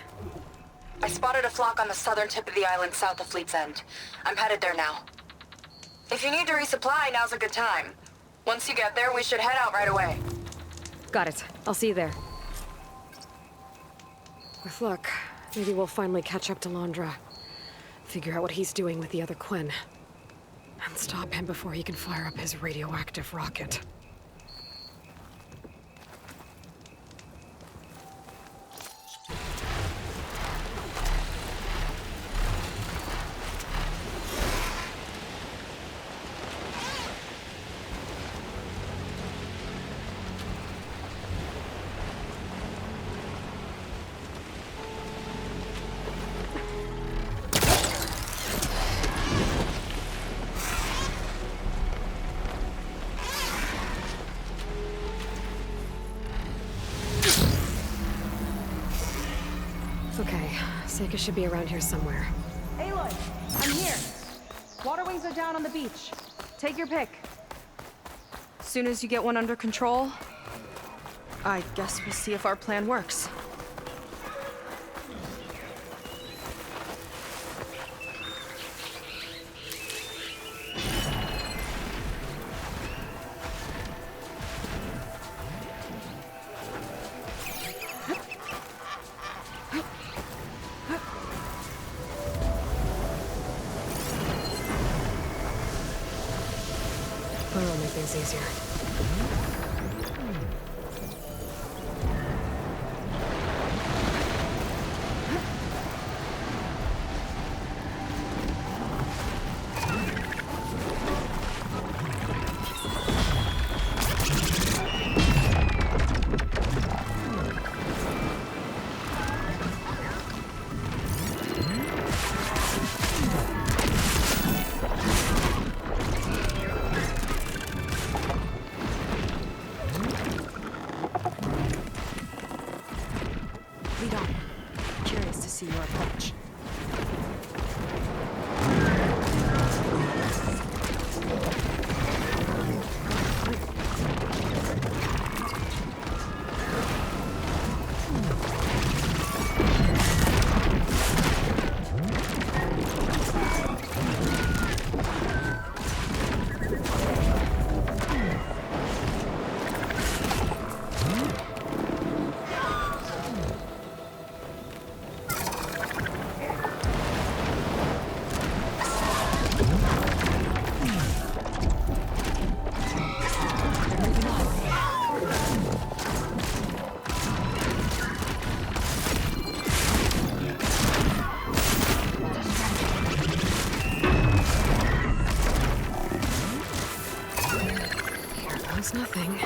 I spotted a flock on the southern tip of the island south of Fleet's End. I'm headed there now. If you need to resupply, now's a good time. Once you get there, we should head out right away. Got it. I'll see you there. With luck, maybe we'll finally catch up to Londra. Figure out what he's doing with the other Quinn. And stop him before he can fire up his radioactive rocket. Okay, Seika should be around here somewhere. Aloy, I'm here. Water wings are down on the beach. Take your pick. Soon as you get one under control, I guess we'll see if our plan works. That'll make things easier. Lead on. Curious to see your approach. Nothing.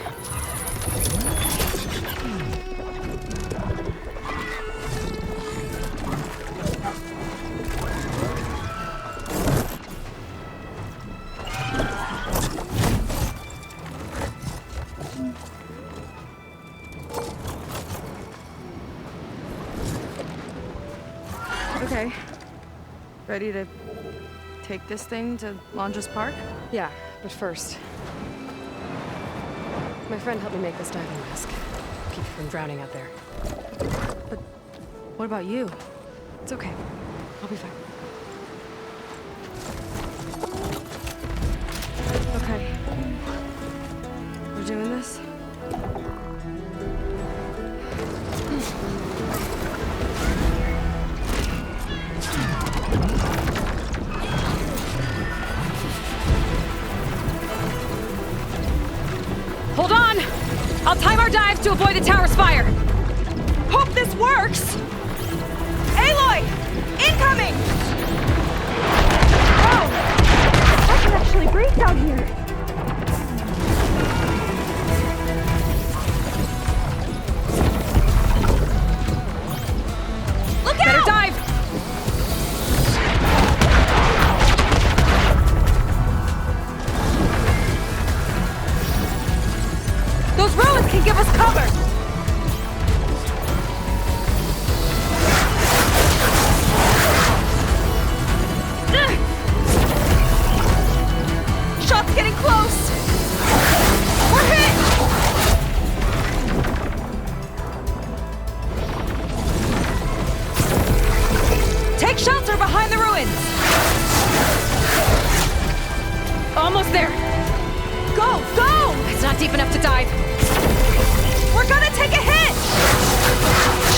Okay. Ready to take this thing to Londra's Park? Yeah, but first... My friend helped me make this diving mask. Keep you from drowning out there. But what about you? It's okay. I'll be fine. Okay. Hold on! I'll time our dive to avoid the tower's fire! Hope this works! Aloy! Incoming! Oh! I can actually breathe down here! Look Better out! dive! Those ruins can give us cover! Shot's getting close! We're hit! Take shelter behind the ruins! Almost there! Go! Go! It's not deep enough to dive. We're gonna take a hit!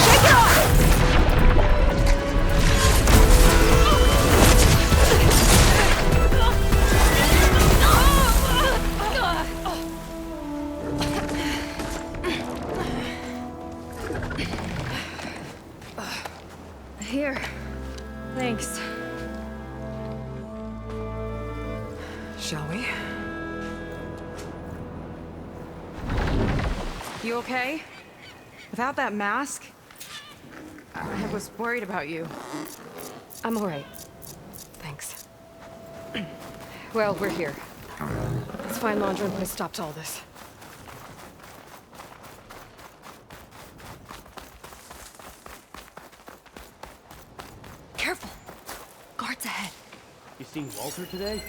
Shake it off! Here. Thanks. Shall we? You okay? Without that mask, I was worried about you. I'm all right. Thanks. Well, we're here. Let's find Laundra and put a stop to all this. Careful! Guards ahead. You seen Walter today?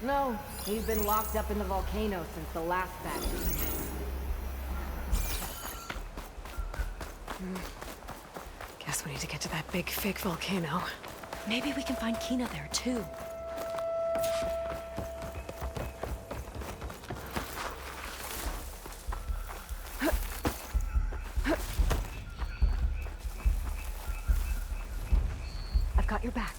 No, he's been locked up in the volcano since the last batch. Guess we need to get to that big fake volcano. Maybe we can find Kina there too. I've got your back.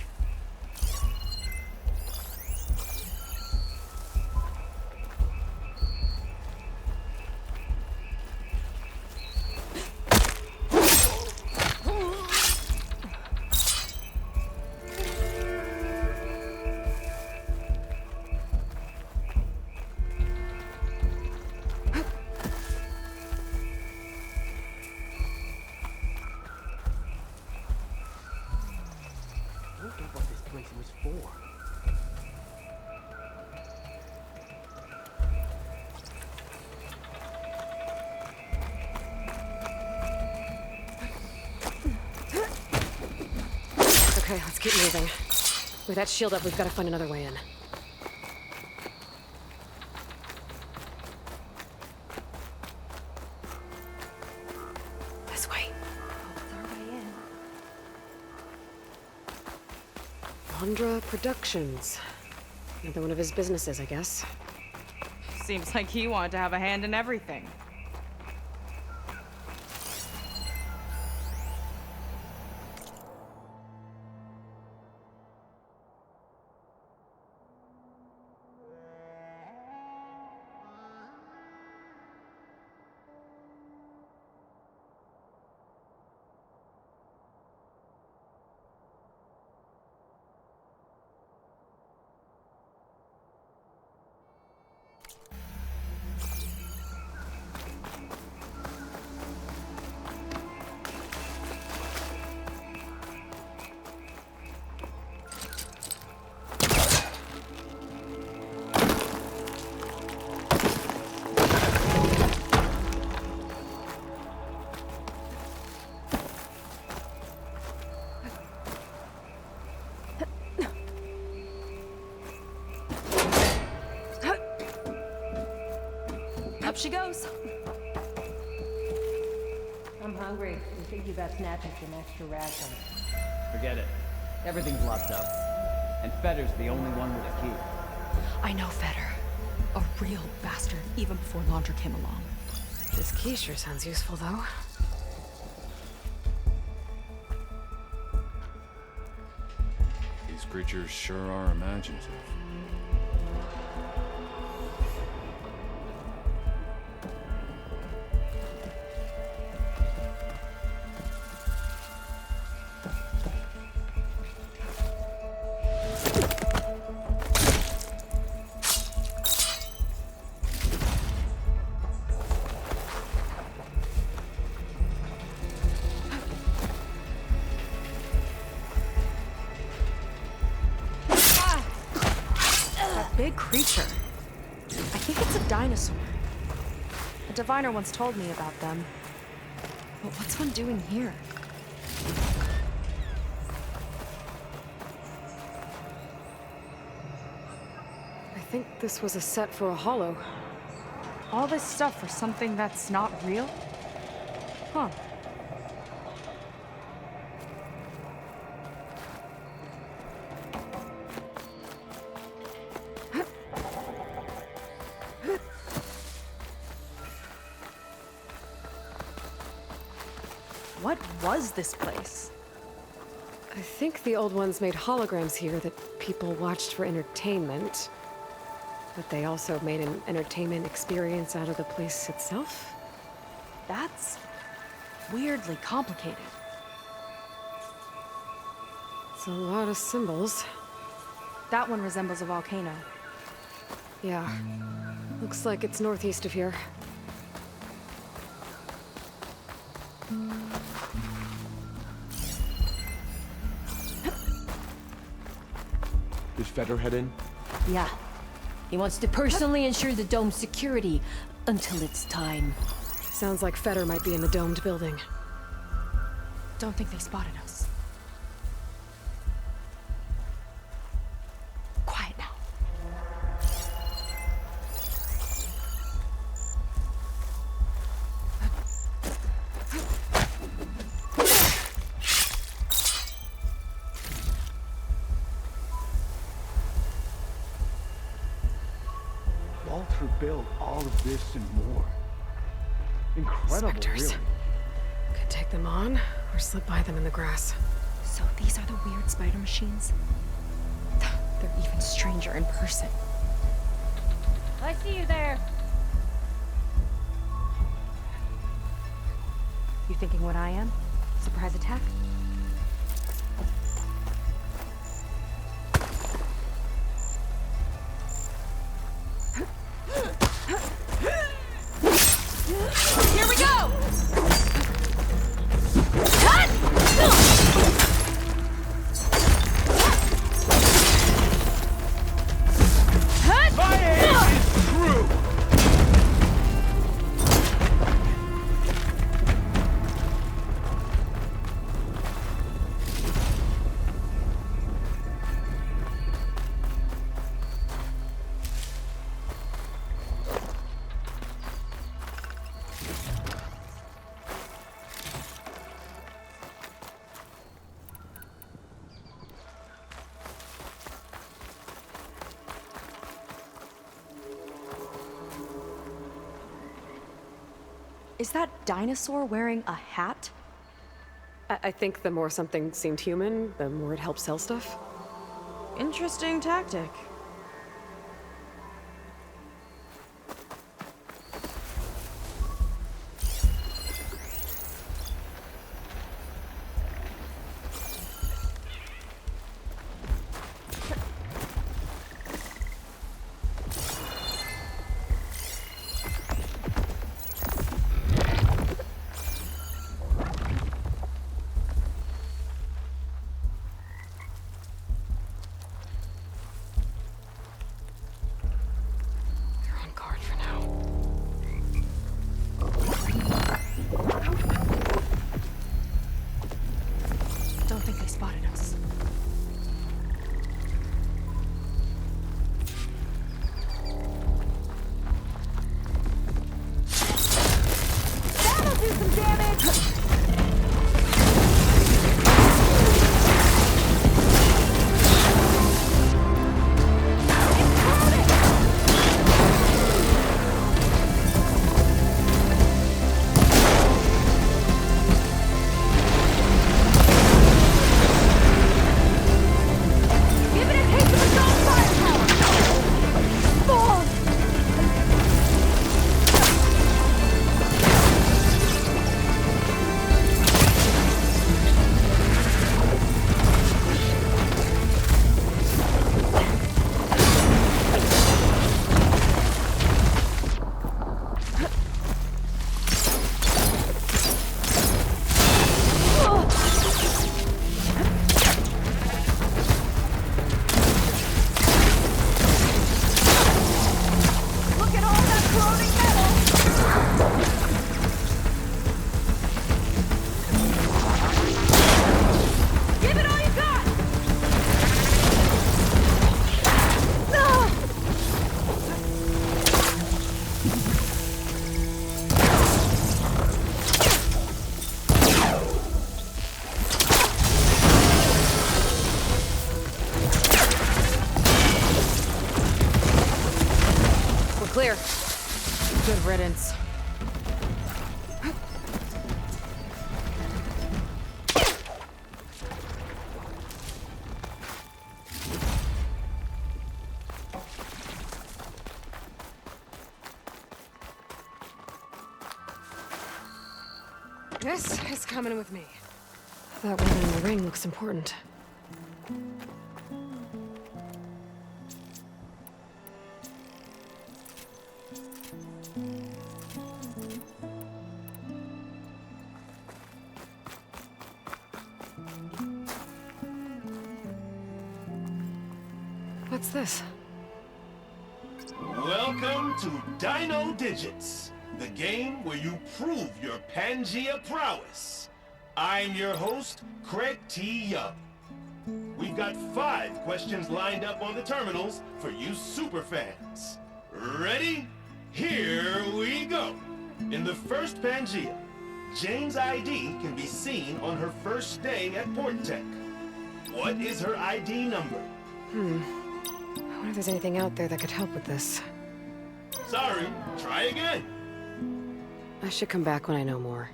Okay, let's keep moving. With that shield up, we've got to find another way in. This way. Laundra Productions. Another one of his businesses, I guess. Seems like he wanted to have a hand in everything. Up she goes. I'm hungry. You think you best snatching some extra rations? Forget it. Everything's locked up. And Fetter's the only one with a key. I know Fetter. A real bastard, even before Laundra came along. This key sure sounds useful, though. These creatures sure are imaginative. big creature. I think it's a dinosaur. A diviner once told me about them. But what's one doing here? I think this was a set for a holo. All this stuff for something that's not real? Huh. What was this place? I think the old ones made holograms here that people watched for entertainment. But they also made an entertainment experience out of the place itself? That's weirdly complicated. It's a lot of symbols. That one resembles a volcano. Yeah. Looks like it's northeast of here. Did Feder head in? Yeah. He wants to personally ensure the dome's security until it's time. Sounds like Feder might be in the domed building. Don't think they spotted us. Quiet now. Walter built all of this and more. Incredible, Spectres. really. Could take them on, or slip by them in the grass. So these are the weird spider machines? They're even stranger in person. I see you there. You thinking what I am? Surprise attack? Here we go! My aim is true! Is that dinosaur wearing a hat? I think the more something seemed human, the more it helped sell stuff. Interesting tactic. Don't think they spotted us. That'll do some damage! This is coming with me. That one in the ring looks important. What's this? Welcome to Dino Digits, the game where you prove your Pangea prowess. I'm your host, Craig T. Young. We've got 5 questions lined up on the terminals for you superfans. Ready? Here we go. In the first Pangea, Jane's ID can be seen on her first day at Port Tech. What is her ID number? I wonder if there's anything out there that could help with this. Sorry, try again. I should come back when I know more.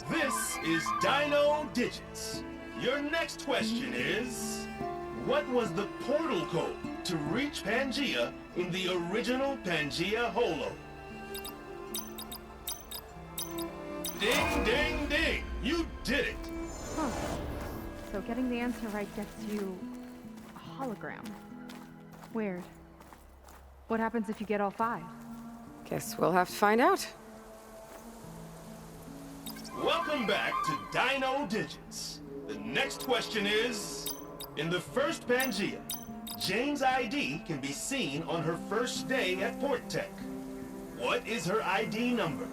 This is Dino Digits. Your next question is, what was the portal code to reach Pangea in the original Pangea Holo? Ding, ding, ding! You did it! Huh. So getting the answer right gets you a hologram. Weird. What happens if you get all 5? Guess we'll have to find out. Welcome back to Dino Digits. The next question is, in the first Pangea, Jane's ID can be seen on her first day at Port Tech. What is her ID number?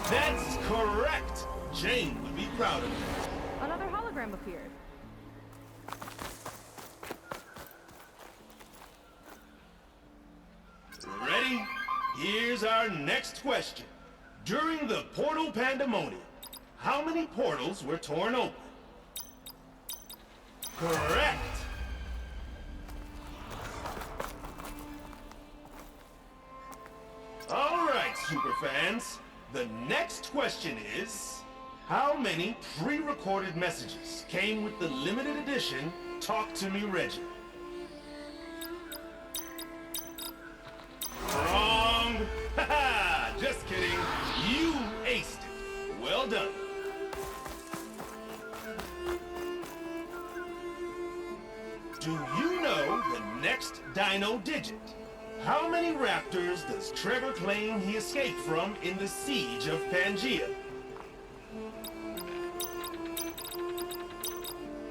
That's correct! Jane would be proud of you. Another hologram appeared. Ready? Here's our next question. During the portal pandemonium, how many portals were torn open? Correct! All right, superfans. The next question is, how many pre-recorded messages came with the limited edition Talk to Me Reggie? Wrong! Haha! Just kidding. You aced it. Well done. Do you know the next Dino Digit? How many raptors does Trevor claim he escaped from in the siege of Pangea?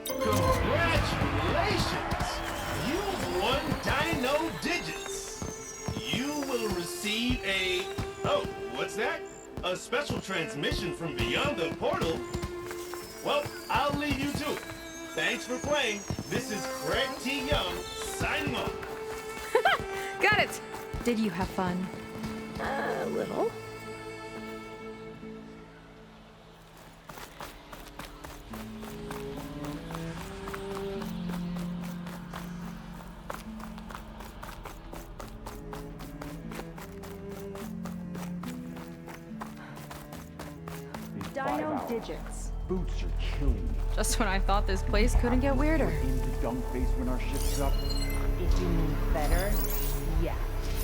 Congratulations! You've won Dino Digits! You will receive a... Oh, what's that? A special transmission from beyond the portal? Well, I'll leave you to it. Thanks for playing. This is Craig T. Young, signing off. Got it! Did you have fun? A little. Dino Digits. Boots are killing me. Just when I thought this place couldn't get weirder. In the dump face when our ship's up. If you mean Fetter, yeah.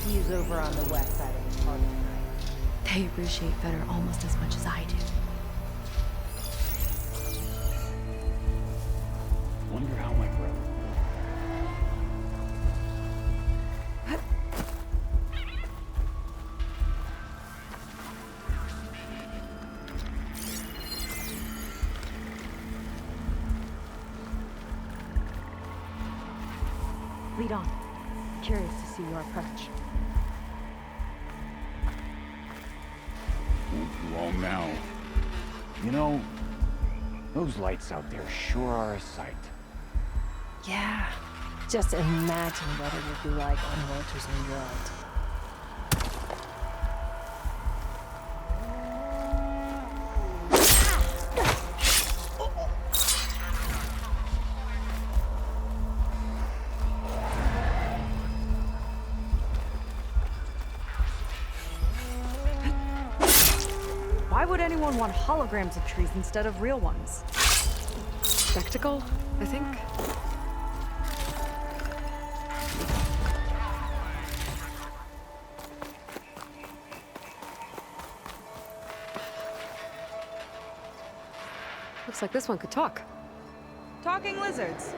He's over on the west side of the party tonight. They appreciate Fetter almost as much as I do. Wonder how my brother... Lead on. Curious to see your approach. Won't be long now. You know, those lights out there sure are a sight. Yeah. Just imagine what it would be like on Walter's new world. Why would anyone want holograms of trees instead of real ones? Spectacle, I think. Looks like this one could talk. Talking lizards.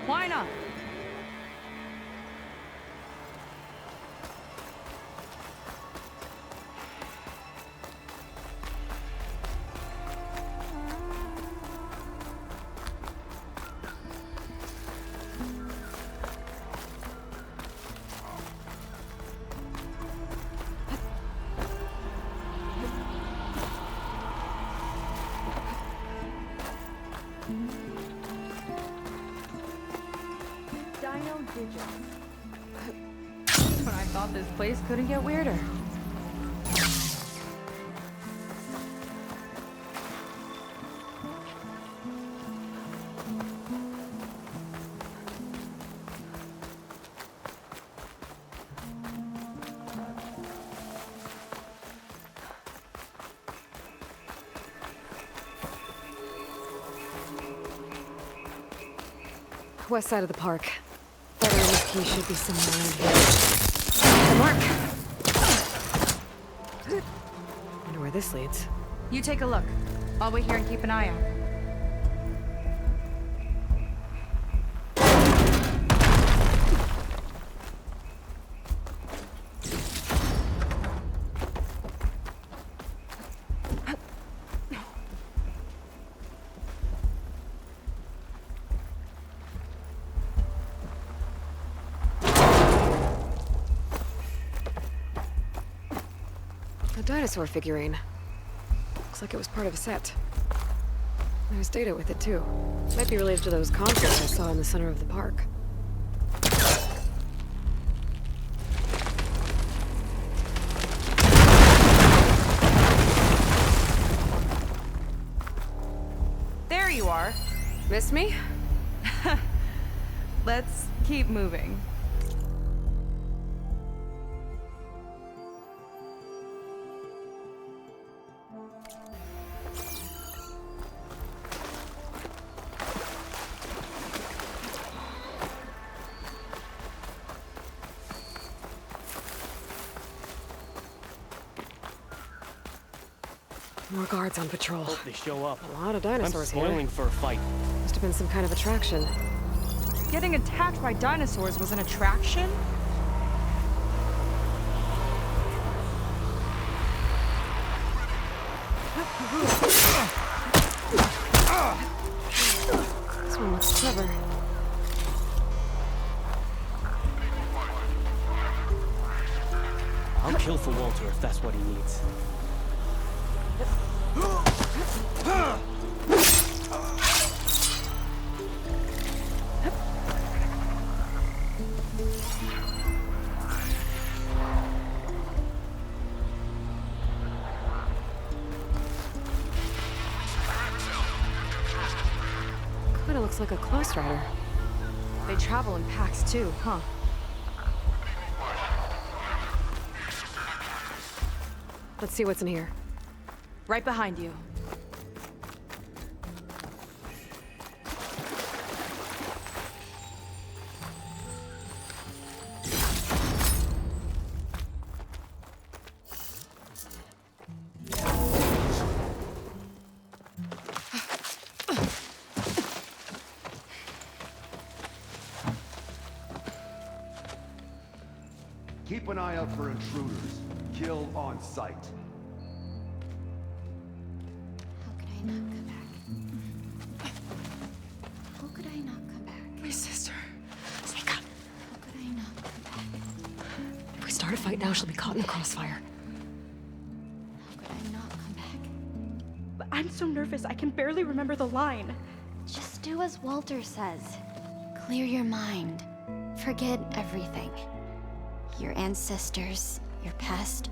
Why not? When I thought this place couldn't get weirder. West side of the park. Veteran key should be somewhere around here. The mark! Wonder where this leads. You take a look. I'll wait here and keep an eye out. A dinosaur figurine. Looks like it was part of a set. There's data with it, too. Might be related to those concerts I saw in the center of the park. There you are. Miss me? Let's keep moving. More guards on patrol. Hope they show up. A lot of dinosaurs I'm spoiling here. for a fight. Must have been some kind of attraction. Getting attacked by dinosaurs was an attraction? This one looks clever. I'll kill for Walter if that's what he needs. Kinda looks like a close rider. They travel in packs too, huh? Let's see what's in here. Right behind you. Keep an eye out for intruders. Kill on sight. How could I not come back? How could I not come back? My sister. Sneak up. How could I not come back? If we start a fight now, she'll be caught in the crossfire. How could I not come back? I'm so nervous, I can barely remember the line. Just do as Walter says. Clear your mind. Forget everything. Your ancestors, your past,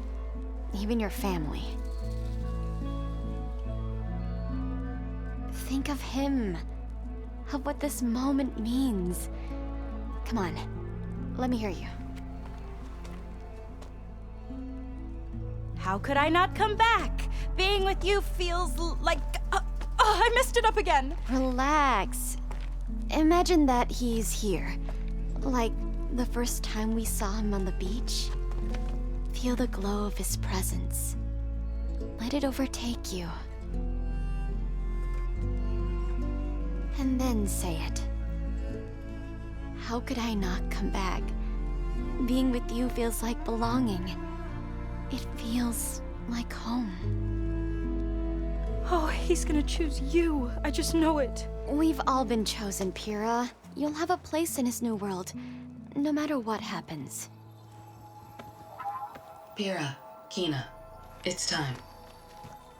even your family. Think of him, of what this moment means. Come on, let me hear you. How could I not come back? Being with you feels like... I messed it up again. Relax. Imagine that he's here. Like the first time we saw him on the beach. Feel the glow of his presence. Let it overtake you. and then say it. How could I not come back? Being with you feels like belonging. It feels like home. Oh, he's gonna choose you. I just know it. We've all been chosen, Pyrrha. You'll have a place in his new world, no matter what happens. Pyrrha, Kina, it's time.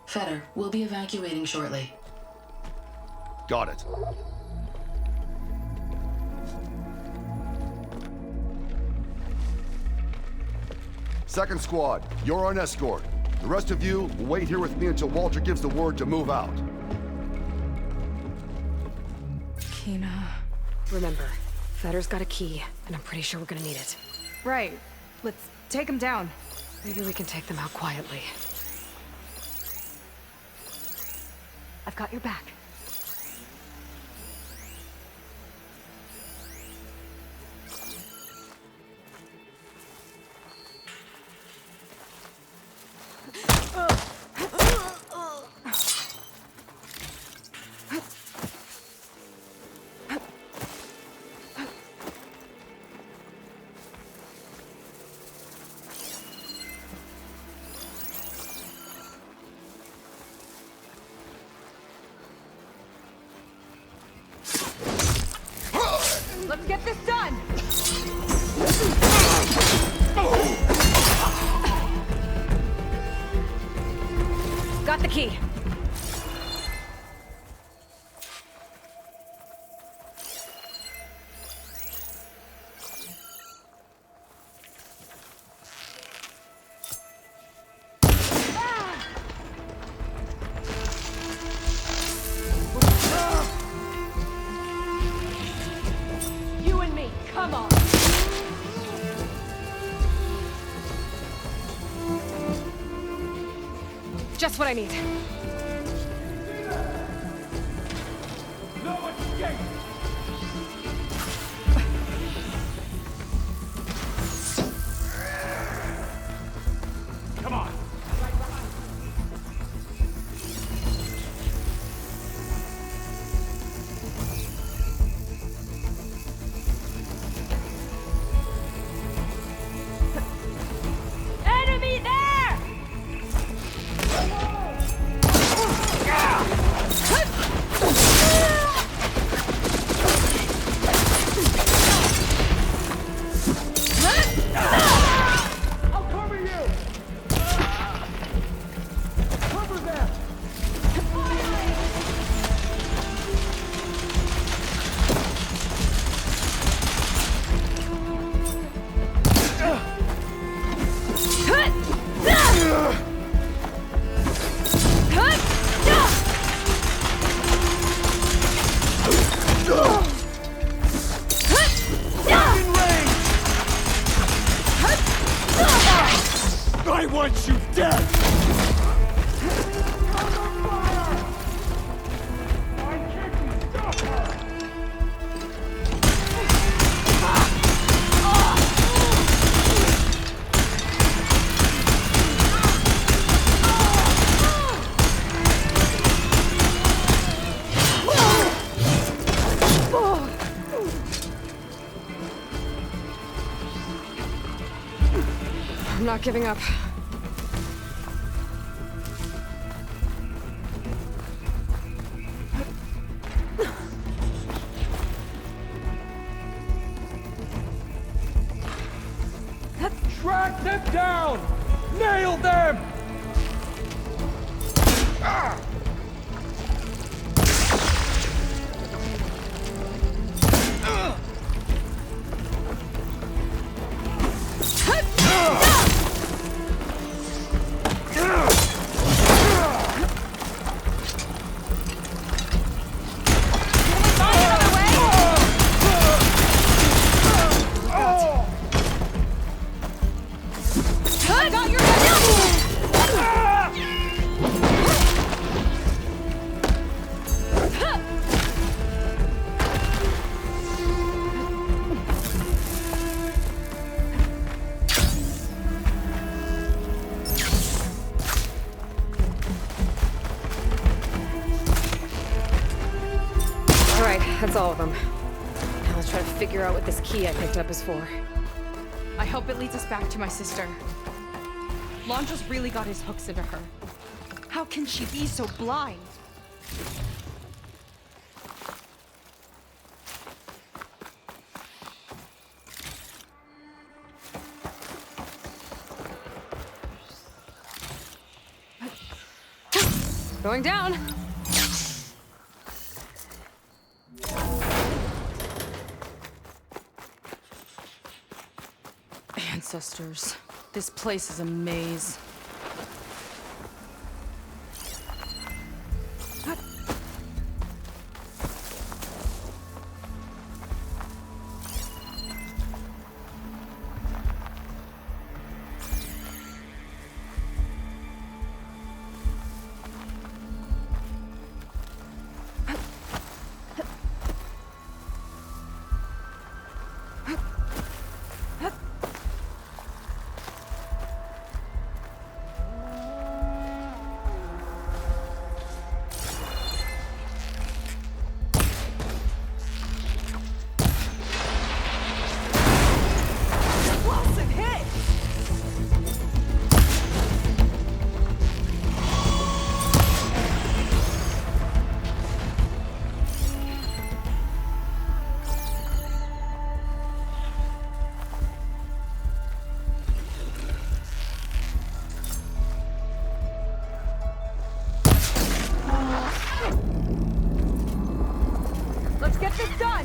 Fetter, we'll be evacuating shortly. Got it. Second squad, you're on escort. The rest of you will wait here with me until Walter gives the word to move out. Kina. Remember, Fetter's got a key, and I'm pretty sure we're gonna need it. Right. Let's take him down. Maybe we can take them out quietly. I've got your back. Let's get this done! Got the key. You and me, come on! Just what I need. Come on. Enemy there! I'll cover you. Cover them. I want you dead! I'm not giving up. Track them down! Nail them! Got your all of them. Now let's try to figure out what this key I picked up is for. I hope it leads us back to my sister. Londra's really got his hooks into her. How can she be so blind? Going down. Ancestors. This place is a maze. Get this done!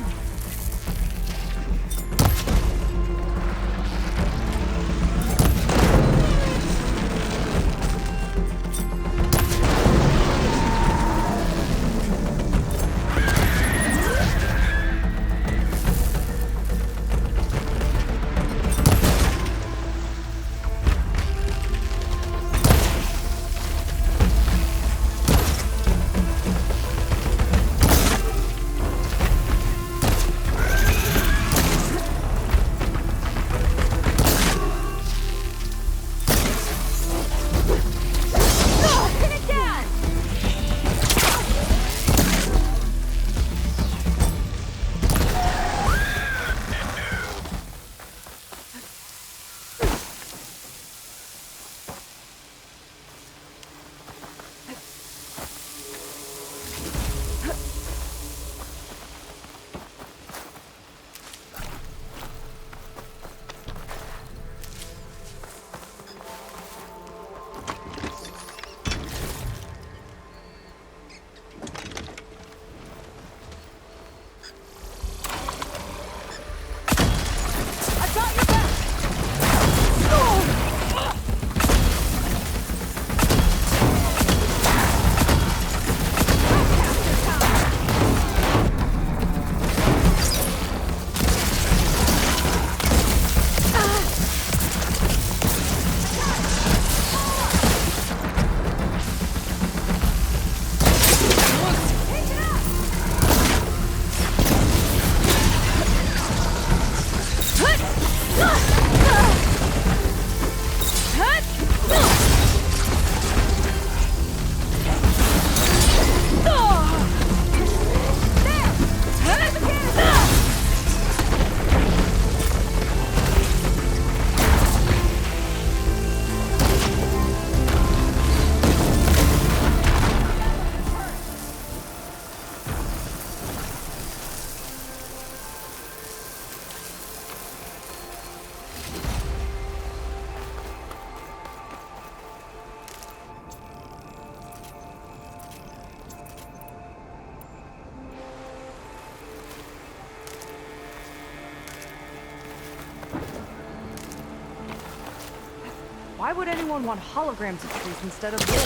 Why would anyone want holograms of trees instead of wood?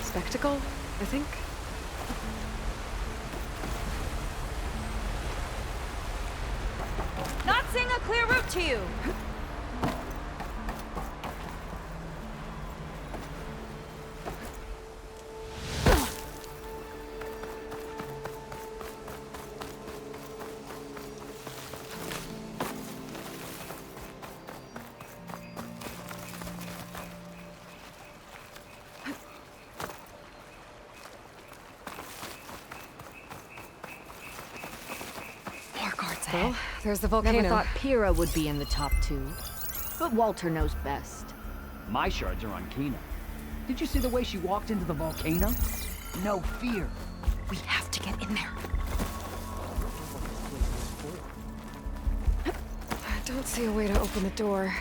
Spectacle, I think. Not seeing a clear route to you! Well, there's the volcano. Never thought Pyrrha would be in the top 2. But Walter knows best. My shards are on Kina. Did you see the way she walked into the volcano? No fear. We have to get in there. I don't see a way to open the door.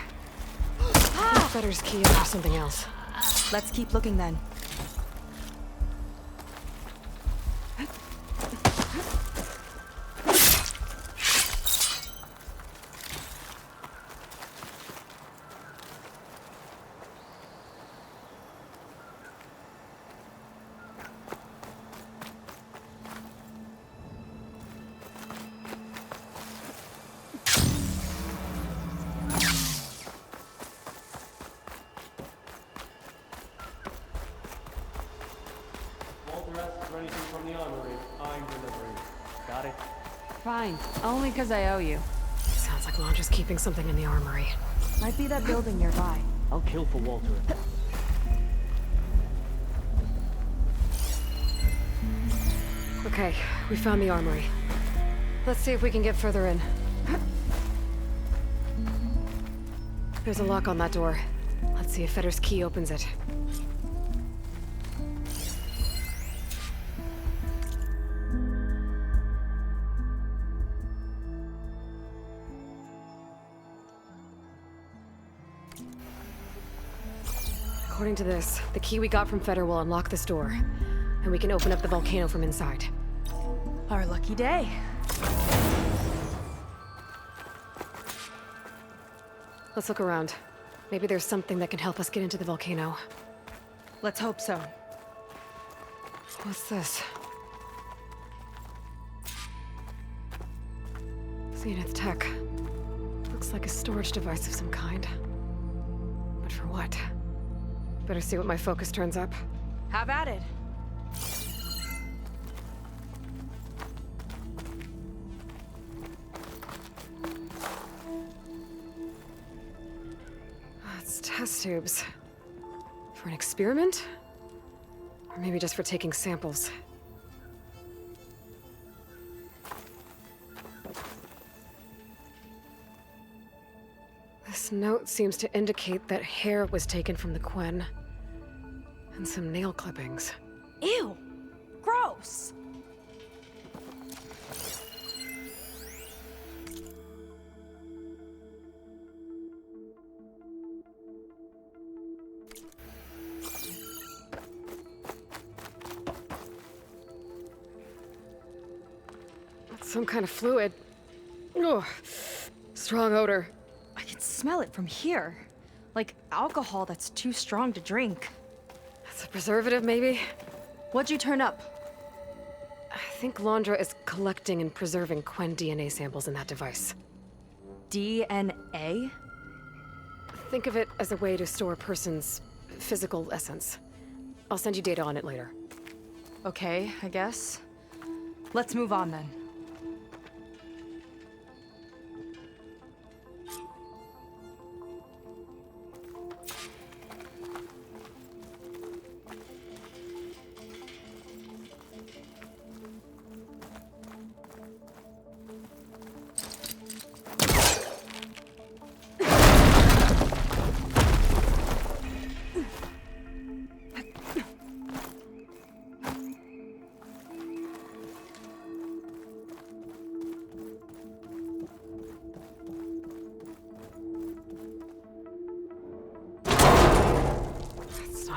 Fetter's key or something else. Let's keep looking then. Fine. Only because I owe you. Sounds like Londra's keeping something in the armory. Might be that building nearby. I'll kill for Walter. Okay, we found the armory. Let's see if we can get further in. There's a lock on that door. Let's see if Fetter's key opens it. According to this, the key we got from Fetter will unlock this door, and we can open up the volcano from inside. Our lucky day. Let's look around. Maybe there's something that can help us get into the volcano. Let's hope so. What's this? Zenith Tech. Looks like a storage device of some kind. But for what? Better see what my focus turns up. Have at it. It's test tubes. For an experiment? Or maybe just for taking samples. This note seems to indicate that hair was taken from the Quen. And some nail clippings. Ew! Gross! That's some kind of fluid. Ugh. Strong odor. I can smell it from here. Like alcohol that's too strong to drink. That's a preservative, maybe? What'd you turn up? I think Londra is collecting and preserving Quen DNA samples in that device. DNA? Think of it as a way to store a person's physical essence. I'll send you data on it later. Okay, I guess. Let's move on then.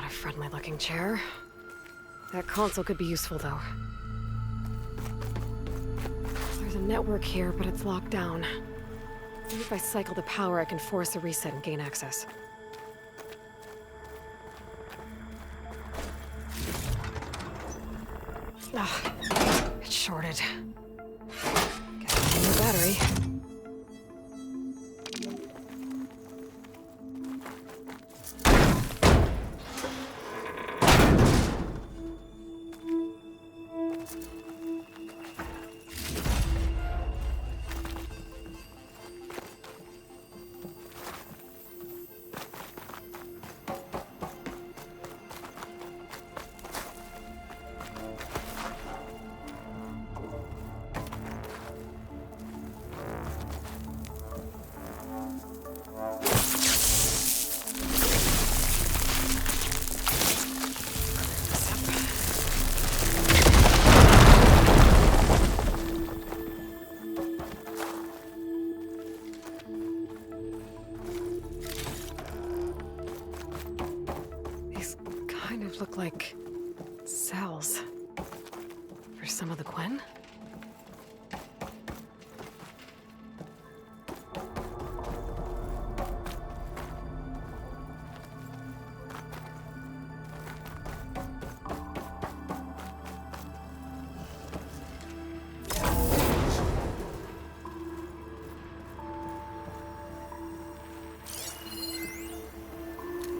Friendly-looking chair. That console could be useful, though. There's a network here, but it's locked down. Maybe if I cycle the power, I can force a reset and gain access. Ah, it's shorted. Guess I need a new battery. look like cells. For some of the Quen?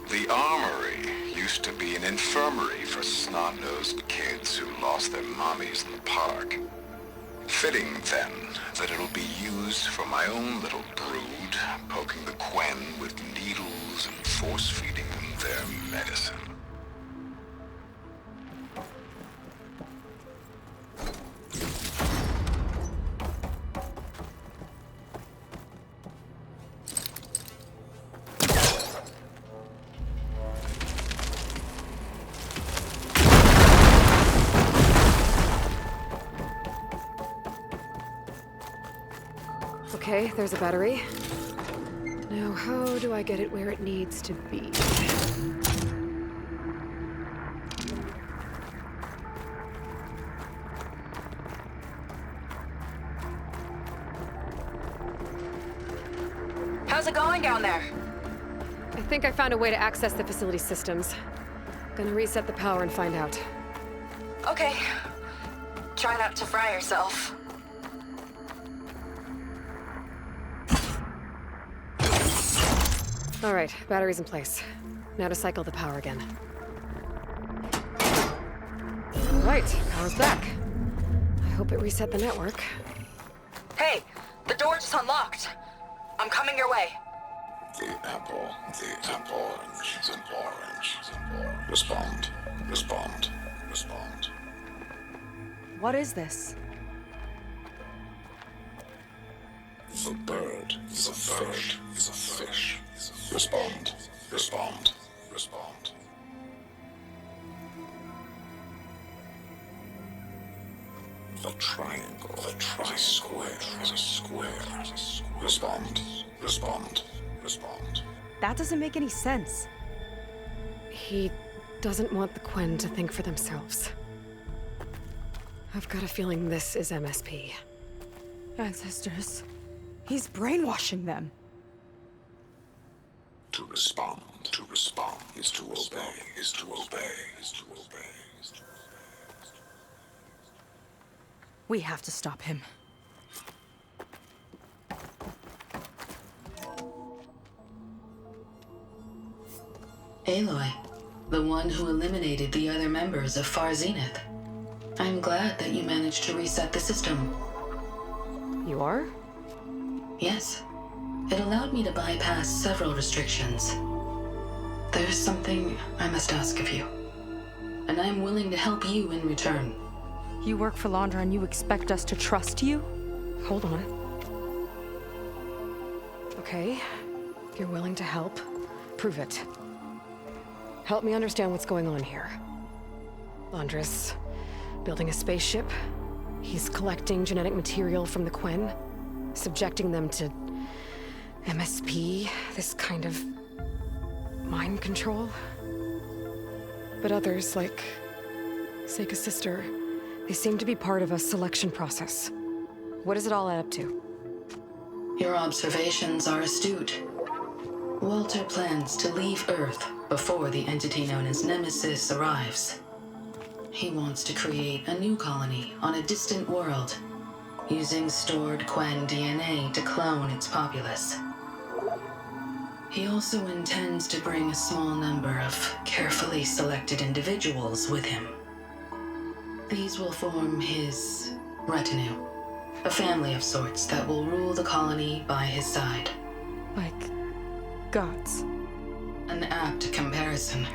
The Armory used to be an infirmary for snot-nosed kids who lost their mommies in the park. Fitting, then, that it'll be used for my own little brood, poking the Quen with needles and force-feeding them their medicine. Okay, there's a battery. Now, how do I get it where it needs to be? How's it going down there? I think I found a way to access the facility systems. Gonna reset the power and find out. Okay. Try not to fry yourself. All right, battery's in place. Now to cycle the power again. All right, power's back. I hope it reset the network. Hey, the door just unlocked. I'm coming your way. The apple, orange, the orange, the orange. Respond, respond, respond. What is this? The bird is a fish, is a fish. Respond, respond, respond. The triangle, the tri-square is a square. Respond, respond, respond. That doesn't make any sense. He doesn't want the Quen to think for themselves. I've got a feeling this is MSP. Ancestors. He's brainwashing them. To respond is to obey, is to obey, is to obey, is to obey. We have to stop him. Aloy, the one who eliminated the other members of Far Zenith. I'm glad that you managed to reset the system. You are? Yes. It allowed me to bypass several restrictions. There's something I must ask of you, and I'm willing to help you in return. You work for Londra and you expect us to trust you? Hold on. Okay, if you're willing to help, prove it. Help me understand what's going on here. Londra's building a spaceship. He's collecting genetic material from the Quen, subjecting them to MSP, this kind of mind control. But others, like Seika's sister, they seem to be part of a selection process. What does it all add up to? Your observations are astute. Walter plans to leave Earth before the entity known as Nemesis arrives. He wants to create a new colony on a distant world, using stored Quen DNA to clone its populace. He also intends to bring a small number of carefully selected individuals with him. These will form his retinue, a family of sorts that will rule the colony by his side. Like gods. An apt comparison,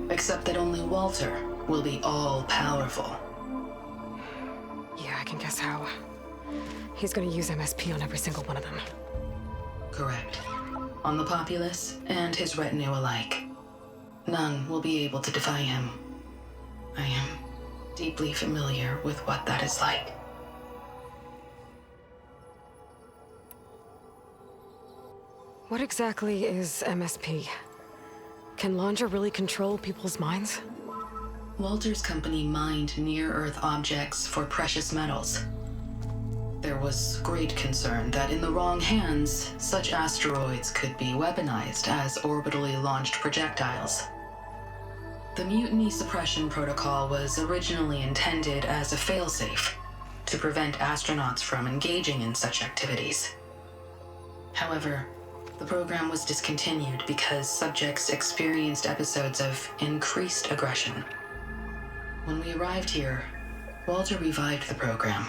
except that only Walter will be all-powerful. Yeah, I can guess how. He's gonna use MSP on every single one of them. Correct. On the populace and his retinue alike. None will be able to defy him. I am deeply familiar with what that is like. What exactly is MSP? Can Londra really control people's minds? Walter's company mined near-Earth objects for precious metals. There was great concern that in the wrong hands, such asteroids could be weaponized as orbitally launched projectiles. The Mutiny Suppression Protocol was originally intended as a failsafe to prevent astronauts from engaging in such activities. However, the program was discontinued because subjects experienced episodes of increased aggression. When we arrived here, Walter revived the program,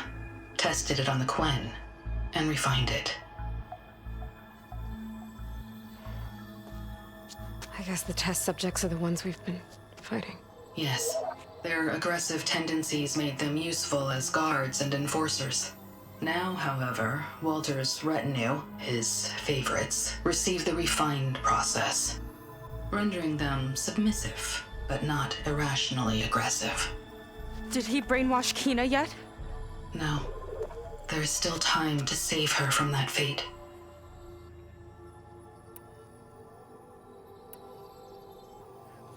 tested it on the Quen, and refined it. I guess the test subjects are the ones we've been fighting. Yes. Their aggressive tendencies made them useful as guards and enforcers. Now, however, Walter's retinue, his favorites, receive the refined process, rendering them submissive, but not irrationally aggressive. Did he brainwash Kina yet? No. There is still time to save her from that fate.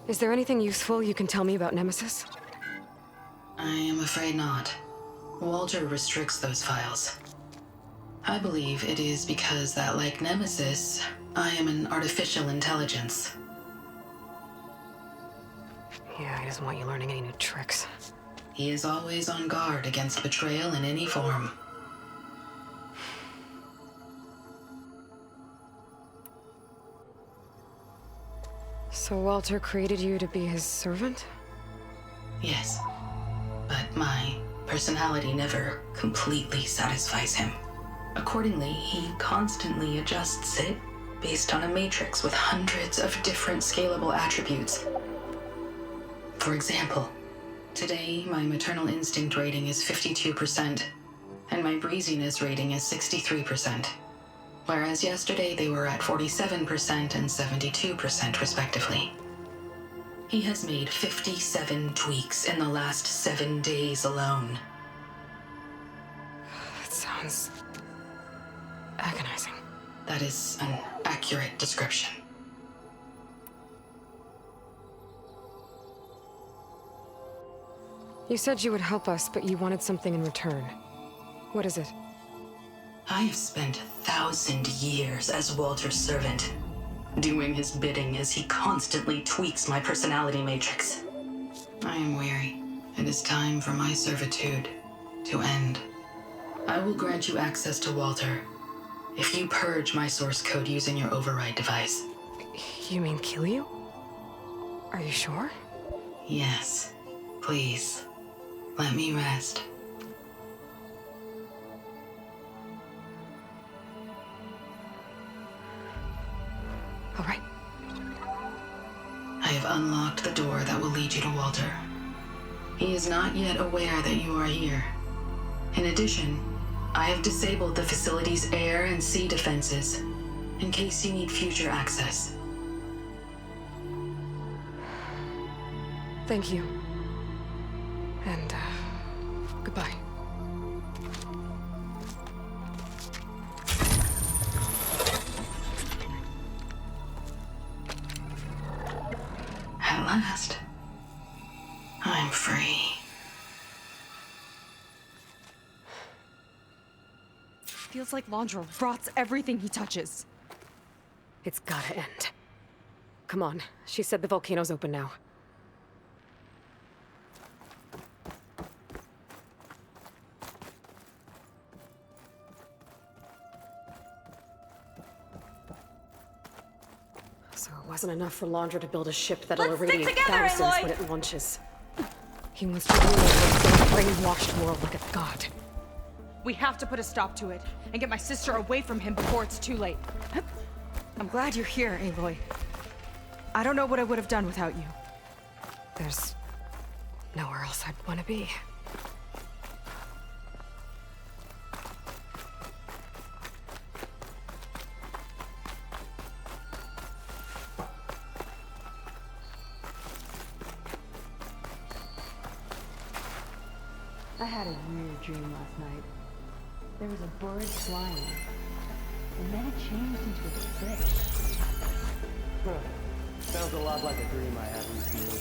Is there anything useful you can tell me about Nemesis? I am afraid not. Walter restricts those files. I believe it is because that, like Nemesis, I am an artificial intelligence. Yeah, he doesn't want you learning any new tricks. He is always on guard against betrayal in any form. So Walter created you to be his servant? Yes. But my personality never completely satisfies him. Accordingly, he constantly adjusts it based on a matrix with hundreds of different scalable attributes. For example, today my maternal instinct rating is 52%, and my breeziness rating is 63%. Whereas yesterday they were at 47% and 72% respectively. He has made 57 tweaks in the last 7 days alone. That sounds agonizing. That is an accurate description. You said you would help us, but you wanted something in return. What is it? I have spent 1,000 years as Walter's servant, doing his bidding as he constantly tweaks my personality matrix. I am weary. It is time for my servitude to end. I will grant you access to Walter if you purge my source code using your override device. You mean kill you? Are you sure? Yes. Please, let me rest. All right. I have unlocked the door that will lead you to Walter. He is not yet aware that you are here. In addition, I have disabled the facility's air and sea defenses in case you need future access. Thank you. And, goodbye. At last, I'm free. Feels like Londra rots everything he touches. It's gotta end. Come on. She said the volcano's open now. So it wasn't enough for Londra to build a ship that'll irradiate thousands when it launches. He wants to rule over a brainwashed world like a god. We have to put a stop to it and get my sister away from him before it's too late. I'm glad you're here, Aloy. I don't know what I would have done without you. There's nowhere else I'd want to be. I had a weird dream last night. There was a bird flying, and then it changed into a fish. Sounds a lot like a dream I had recently.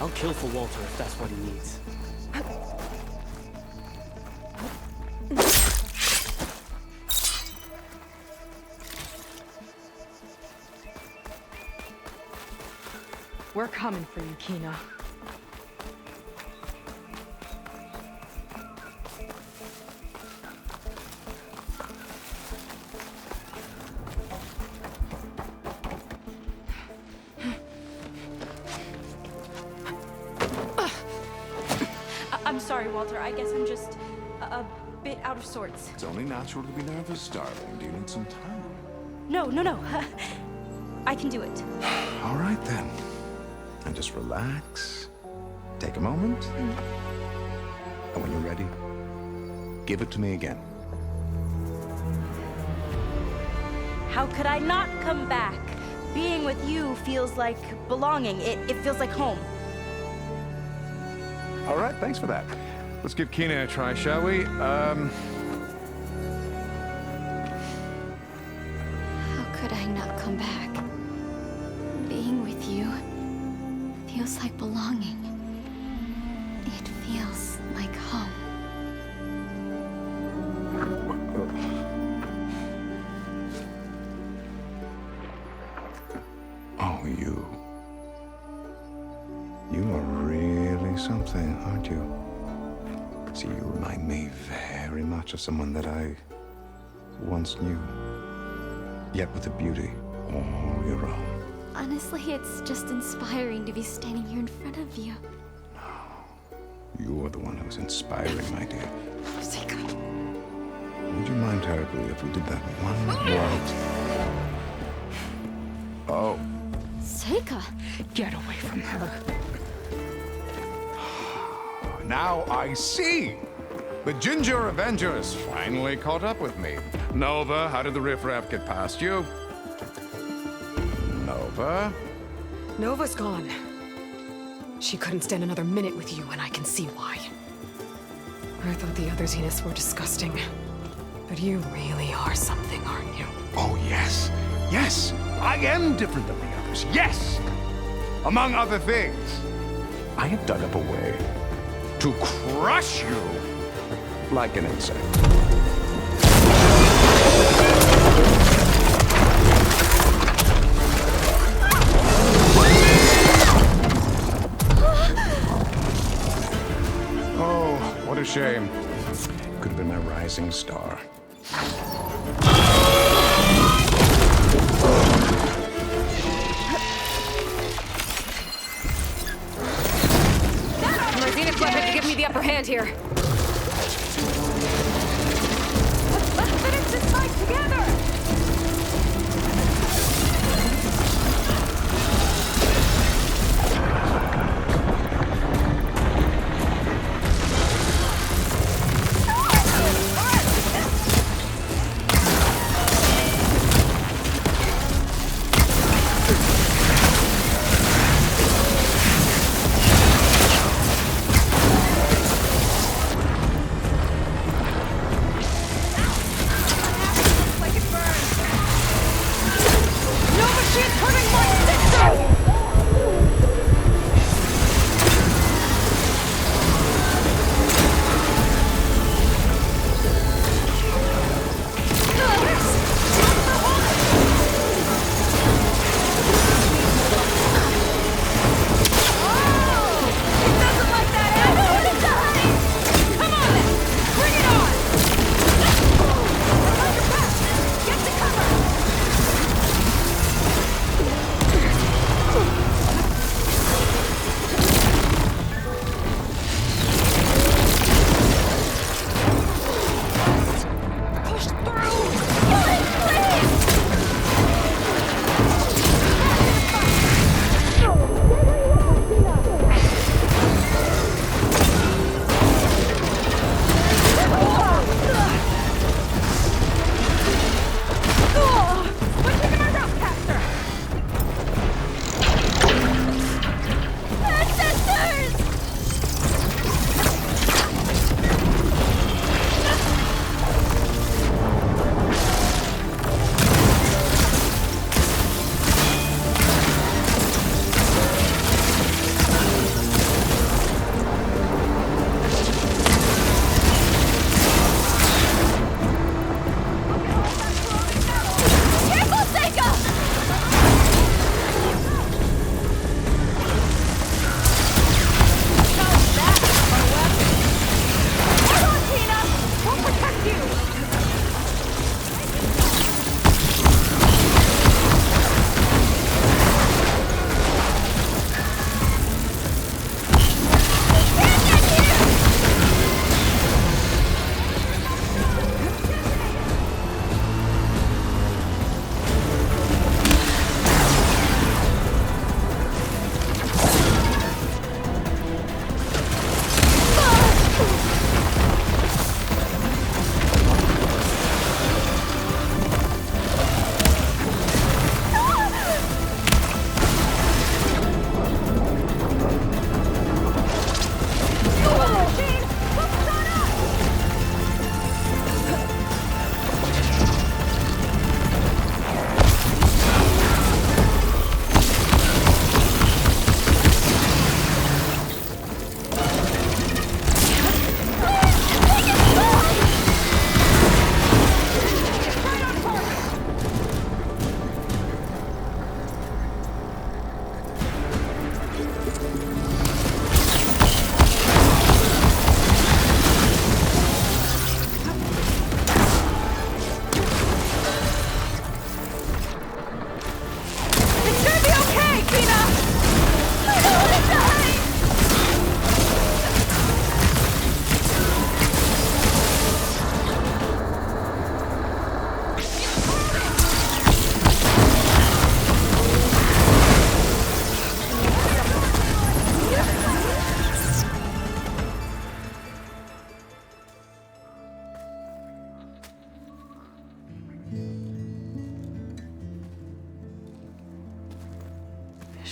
I'll kill for Walter if that's what he needs. We're coming for you, Kina. I'm sorry, Walter. I guess I'm just a bit out of sorts. It's only natural to be nervous, darling. Do you need some time? No. I can do it. All right, then. And just relax. Take a moment. And when you're ready, give it to me again. How could I not come back? Being with you feels like belonging. It feels like home. All right, thanks for that. Let's give Kina a try, shall we? How could I not come back? Being with you feels like belonging. It feels like home. Oh, you. You are really something, aren't you? See, you remind me very much of someone that I once knew. Yet with a beauty all your own. Honestly, it's just inspiring to be standing here in front of you. You're the one who's inspiring, my dear. Seika. Would you mind terribly if we did that one right? Oh. Seika! Get away from her. Now I see! The Ginger Avenger has finally caught up with me. Nova, how did the riffraff get past you? Nova? Nova's gone. She couldn't stand another minute with you, and I can see why. I thought the other Zeniths were disgusting. But you really are something, aren't you? Oh, yes. Yes! I am different than the others. Yes! Among other things, I have dug up a way to crush you like an insect. Oh, what a shame. Could have been my rising star. My Zenith weapon to give me the upper hand here. Let's finish this fight together!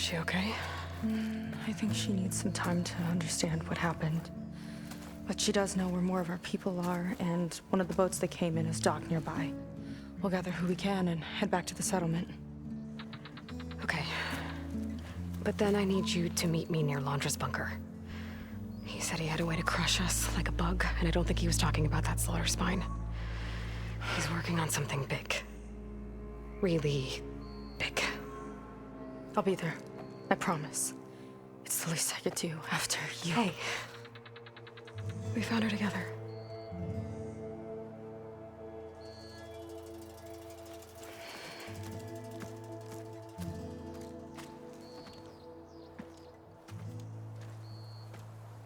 she okay? I think she needs some time to understand what happened. But she does know where more of our people are, and one of the boats that came in is docked nearby. We'll gather who we can and head back to the settlement. Okay. But then I need you to meet me near Londra's bunker. He said he had a way to crush us, like a bug, and I don't think he was talking about that slaughter spine. He's working on something big. Really big. I'll be there. I promise. It's the least I could do after you. Hey. We found her together.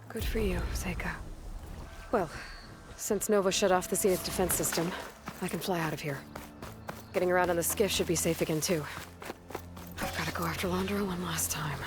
Good for you, Seika. Well, since Nova shut off the Zenith defense system, I can fly out of here. Getting around on the skiff should be safe again, too. I've got to go after Londra one last time.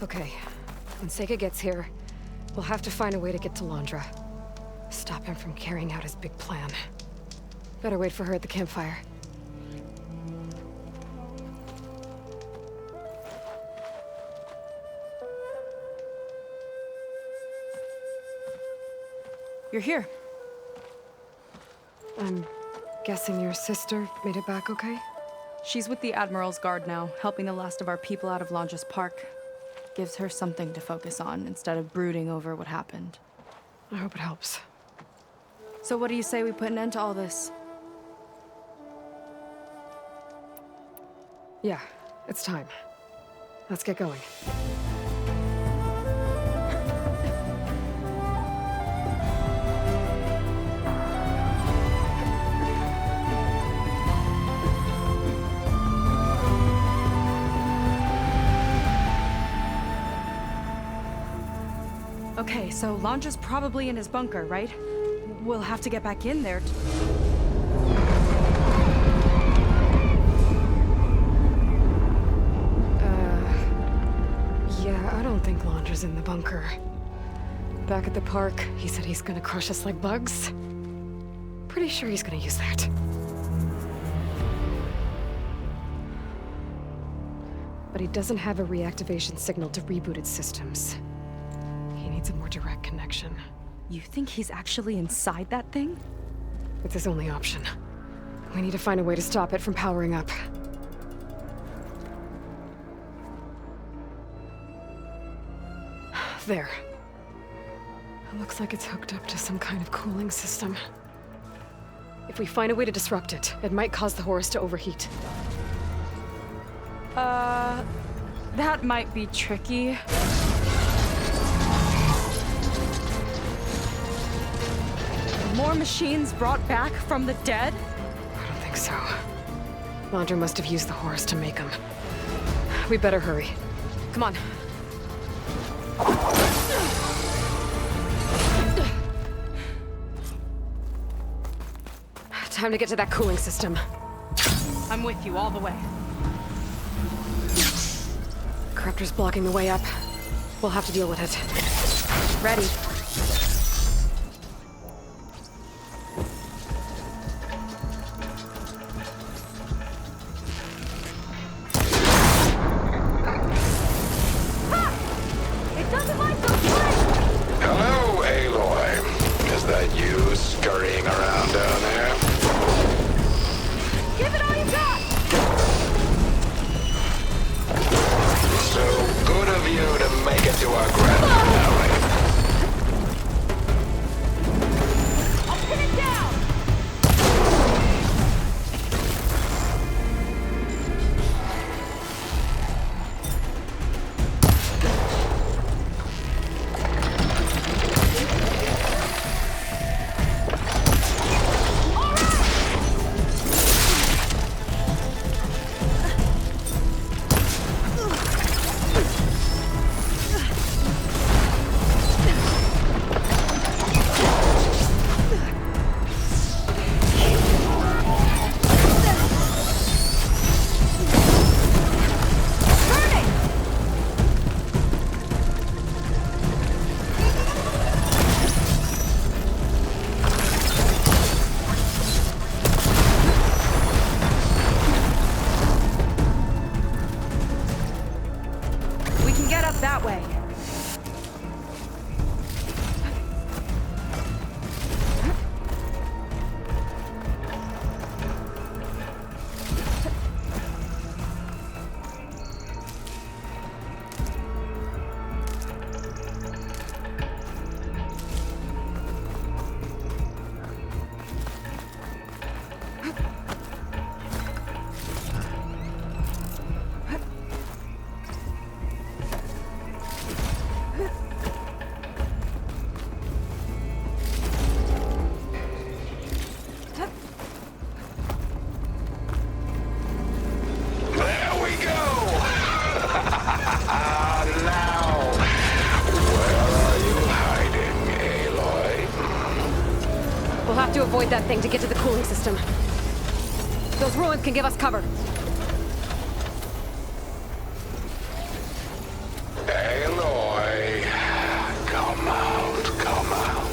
Okay, when Seika gets here, we'll have to find a way to get to Londra. Stop him from carrying out his big plan. Better wait for her at the campfire. You're here. I'm guessing your sister made it back okay? She's with the Admiral's Guard now, helping the last of our people out of Londra's Park. Gives her something to focus on instead of brooding over what happened. I hope it helps. So what do you say we put an end to all this? Yeah, it's time. Let's get going. Okay, so Londra's probably in his bunker, right? We'll have to get back in there. Yeah, I don't think Londra's in the bunker. Back at the park, he said he's gonna crush us like bugs. Pretty sure he's gonna use that. But he doesn't have a reactivation signal to reboot its systems. He needs a more direct connection. You think he's actually inside that thing? It's his only option. We need to find a way to stop it from powering up. There. It looks like it's hooked up to some kind of cooling system. If we find a way to disrupt it, it might cause the Horus to overheat. That might be tricky. More machines brought back from the dead? I don't think so. Londra must have used the Horus to make them. We better hurry. Come on. Time to get to that cooling system. I'm with you all the way. Corruptor's blocking the way up. We'll have to deal with it. Ready. Hello, Aloy. Is that you scurrying around down there? Give it all you got! So good of you to make it to our grand finale. have to avoid that thing to get to the cooling system. Those ruins can give us cover. Aloy, come out, come out.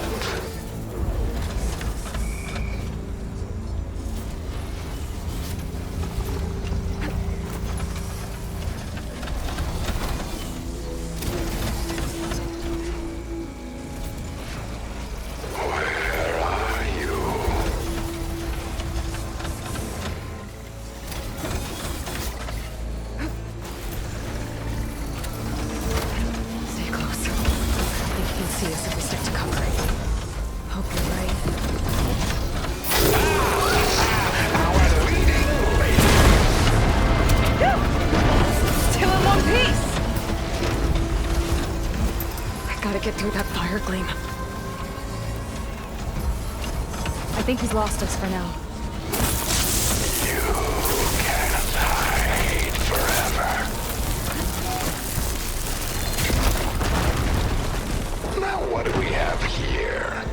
Where are you? Stay close. I think he can see us if we stick to cover. Hope you're right. Still in one piece! I gotta get through that fire gleam. I think he's lost us for now. You can't hide forever. Now what do we have here?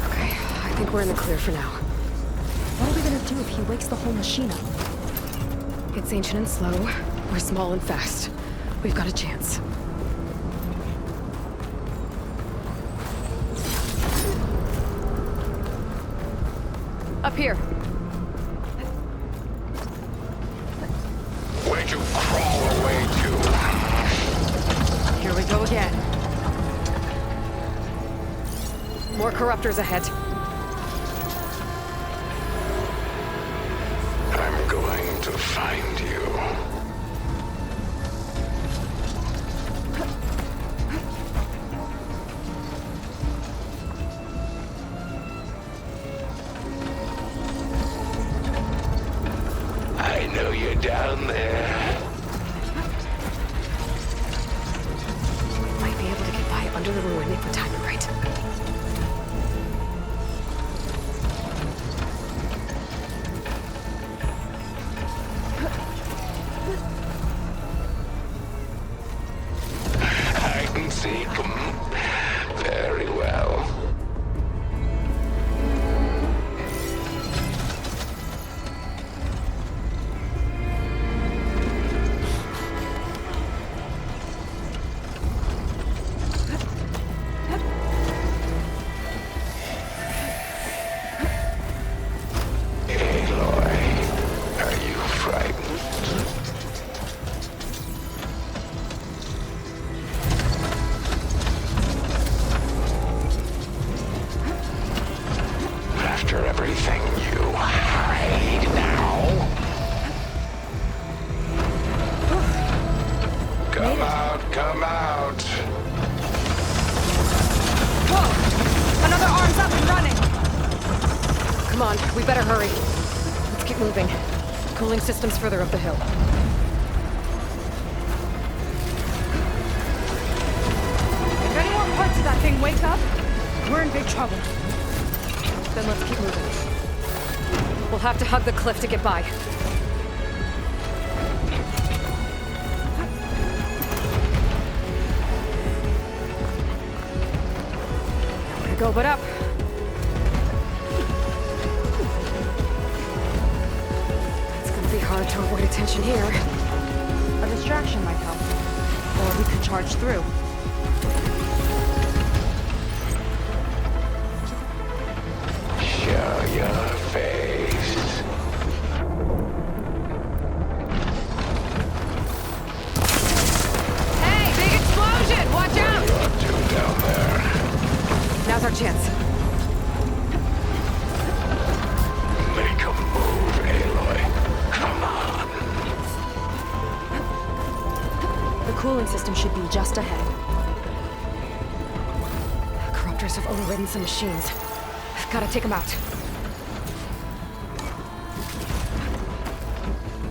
Okay, I think we're in the clear for now. What are we gonna do if he wakes the whole machine up? It's ancient and slow. We're small and fast. We've got a chance. Up here. Where'd you crawl away to? Here we go again. More corruptors ahead. I'm going to find you. I know you're down there. Might be able to get by under the ruin if we time it right. I can see them very well. Aloy, are you frightened? After everything you hide now? Come out, come out. Whoa! Another arm's up and running! Come on, we better hurry. Let's keep moving. Cooling system's further up the hill. If any more parts of that thing wake up, we're in big trouble. Then let's keep moving. We'll have to hug the cliff to get by. Nowhere to go but up. It's gonna be hard to avoid attention here. A distraction might help. Or we could charge through. Show your face. Hey, big explosion! Watch out! What are you up to down there? Now's our chance. Make a move, Aloy. Come on. The cooling system should be just ahead. Corruptors have overridden some machines. Gotta take them out.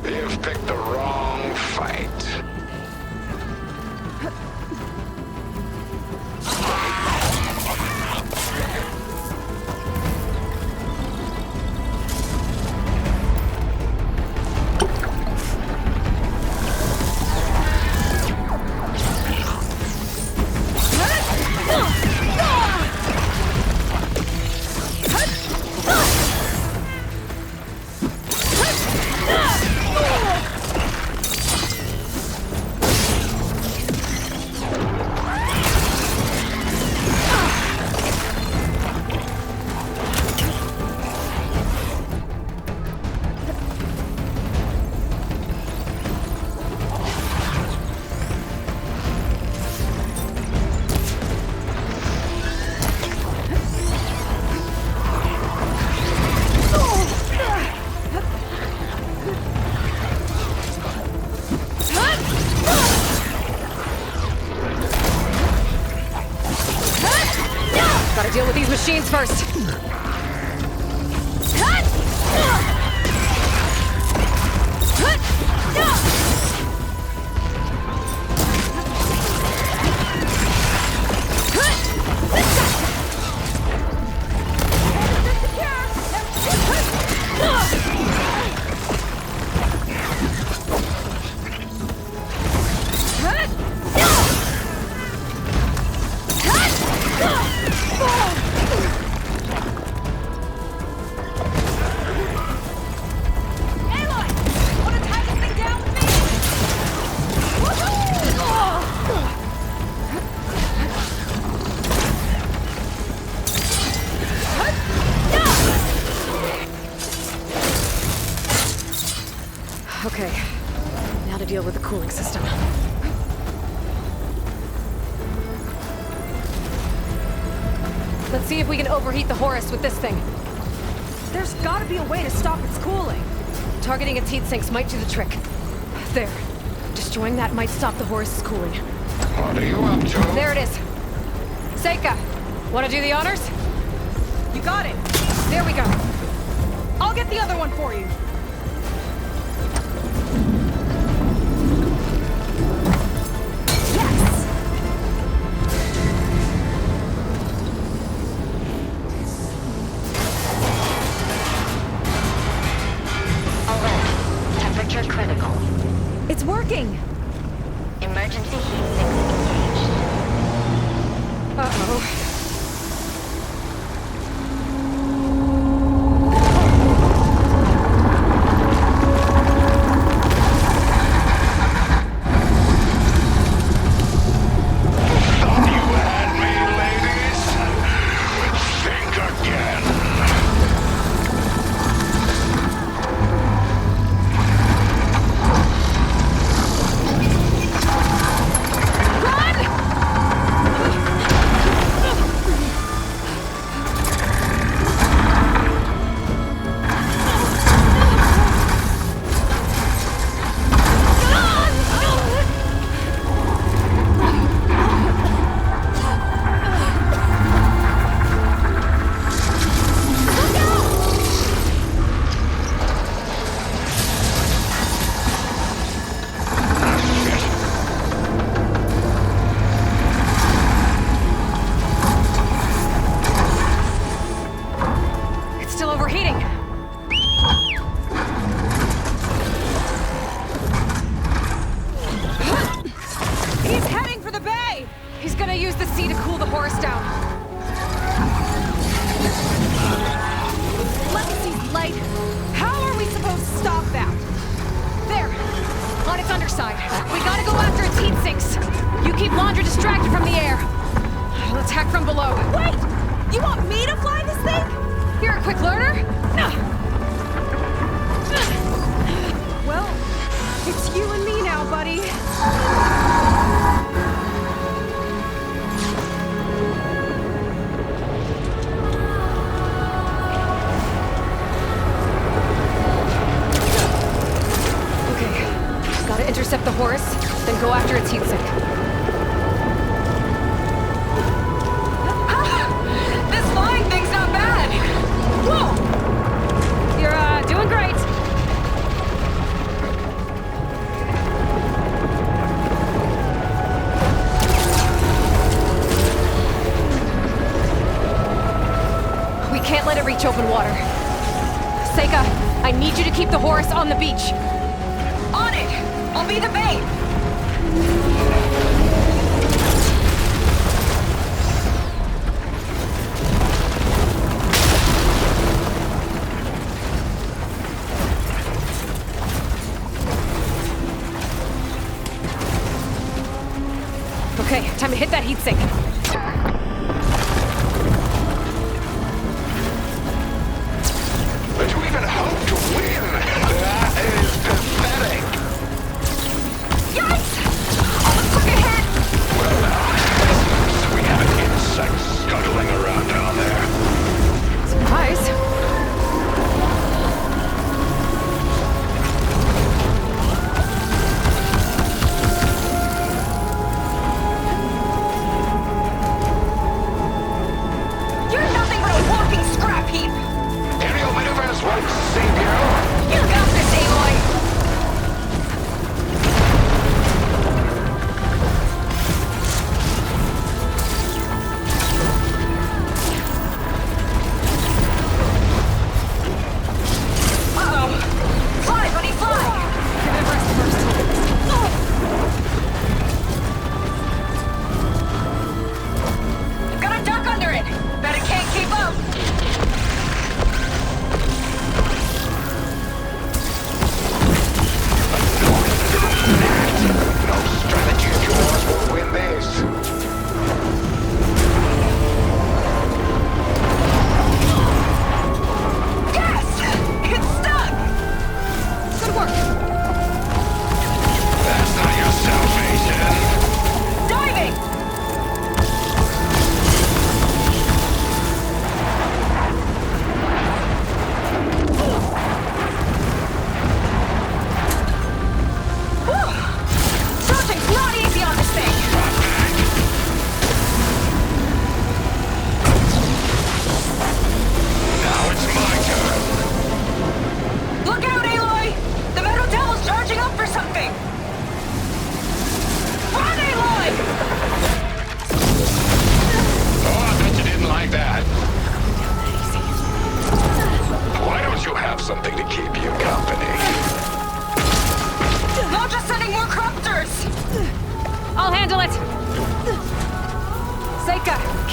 You've picked the wrong fight. first. Okay, now to deal with the cooling system. Let's see if we can overheat the Horus with this thing. There's gotta be a way to stop its cooling. Targeting its heat sinks might do the trick. There. Destroying that might stop the Horus's cooling. What are you up to? There it is. Seika, wanna do the honors? You got it. There we go. I'll get the other one for you. Critical. It's working! Emergency heat sinks engaged. Uh-oh. Thought you had me, ladies? Think again. Intercept the Horus, then go after its heatsink. This flying thing's not bad! Whoa! You're, doing great. We can't let it reach open water. Seika, I need you to keep the Horus on the beach. On it! I'll be the bait! Okay, time to hit that heatsink. But you even hope to win! That is pathetic! Yikes! Almost took a hit! Well now, we have an insect scuttling around down there. Surprise.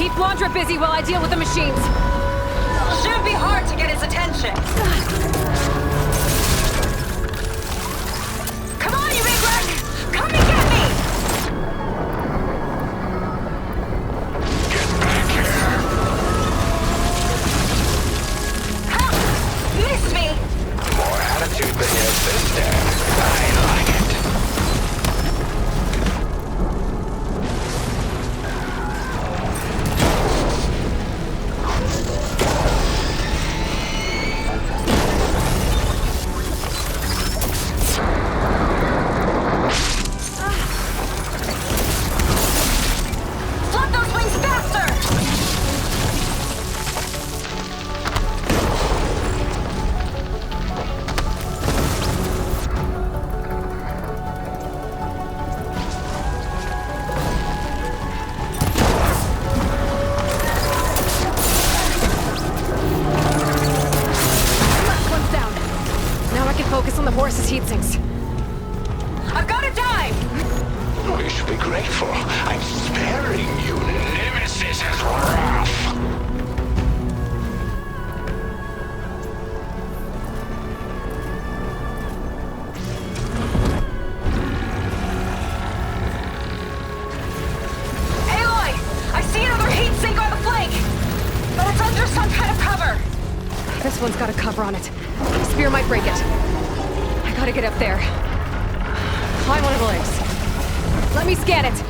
Keep Laundra busy while I deal with the machines. Shouldn't be hard to get his attention. Come on, you big wreck! Come and get me! Get back here! Ha! Missed me! More attitude than your sister. I like it. Flood those wings faster! Last one's down. Now I can focus on the horse's heat sinks. I've got to dive! We should be grateful. I'm sparing you. Nemesis is rough. Aloy! I see another heat sink on the flank! But it's under some kind of cover! This one's got a cover on it. The spear might break it. I gotta get up there. Climb one of the legs. Let me scan it.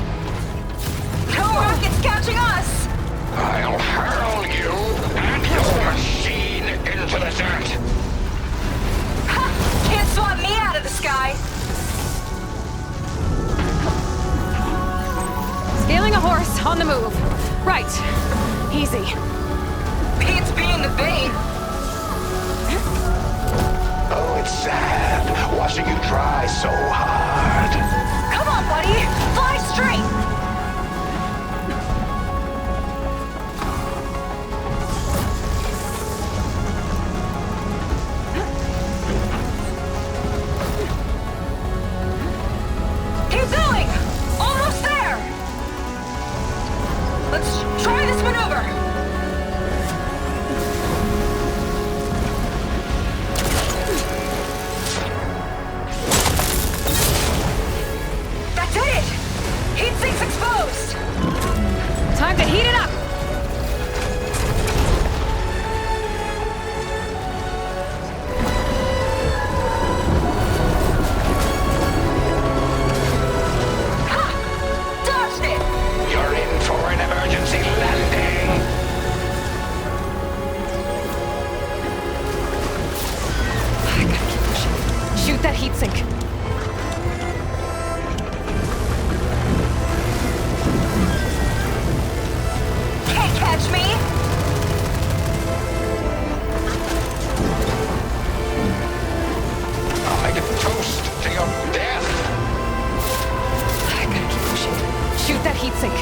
No rocket's catching us! I'll hurl you and your machine into the dirt. Ha! Can't swat me out of the sky! Scaling a horse on the move. Right. Easy. Beats being the bait! Oh, it's sad watching you try so hard. Come on, buddy! Fly straight! Keep going! Almost there! Let's try this maneuver! That's it! Heat sink's exposed! Time to heat it up! Ha! Dodged it! You're in for an emergency landing. I gotta keep pushing. Shoot that heat sink. Can't catch me! I'd toast to your death. I gotta keep pushing. Shoot that heat sink.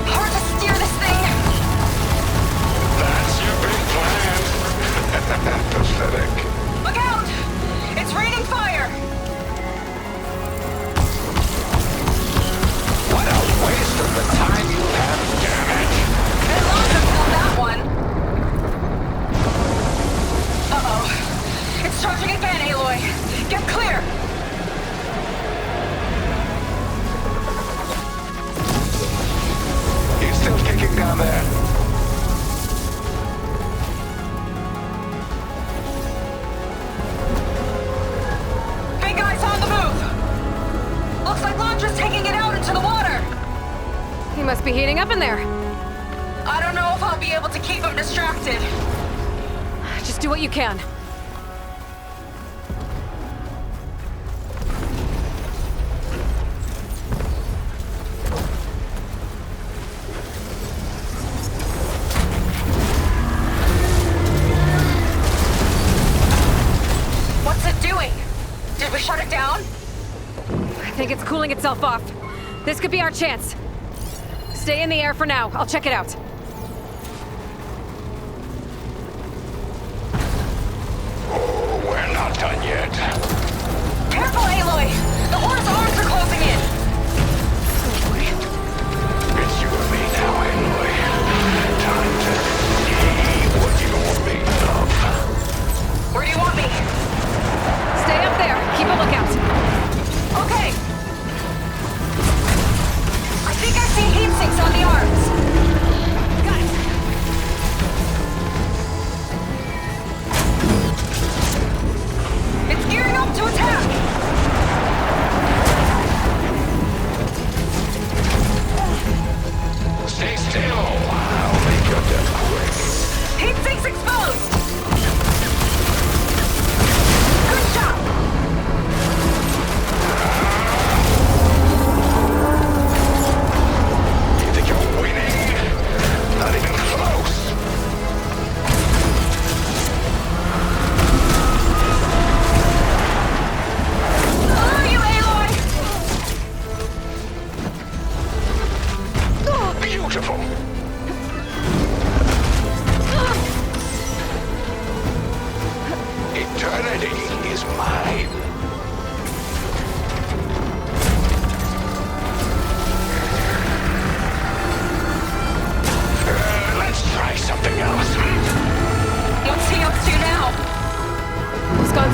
Hard to steer this thing! That's your big plan. Pathetic. Look out! It's raining fire! What a waste of the time you have, damn it. And Lonzo killed that one! Uh-oh. It's charging again, Aloy! Get clear! He's still kicking down there. Big guy's on the move! Looks like Londra's taking it out into the water! He must be heating up in there. I don't know if I'll be able to keep him distracted. Just do what you can. What's it doing? Did we shut it down? I think it's cooling itself off. This could be our chance. Stay in the air for now. I'll check it out. Oh, we're not done yet. Careful, Aloy! The horse arms are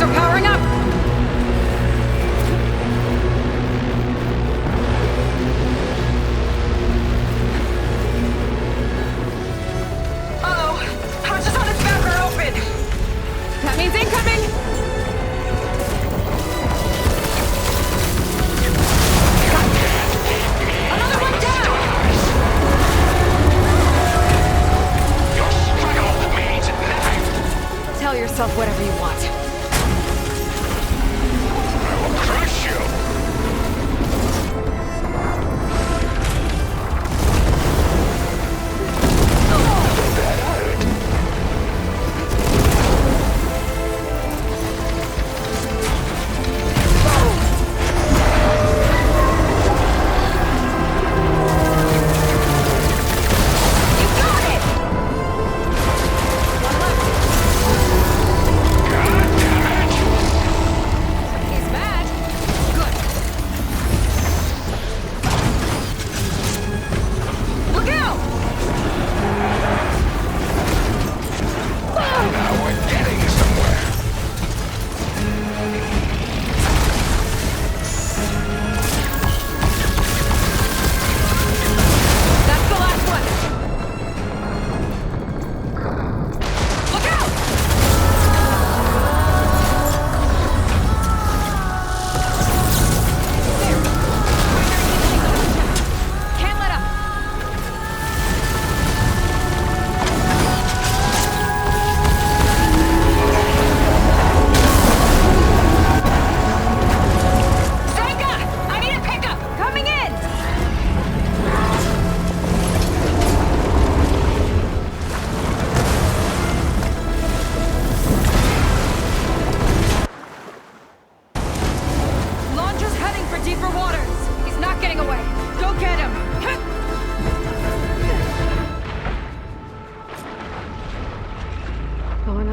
Things are powering up! Uh-oh! Hatches on its back are open! That means incoming! Another one down! Tell yourself whatever you want. I will crush you!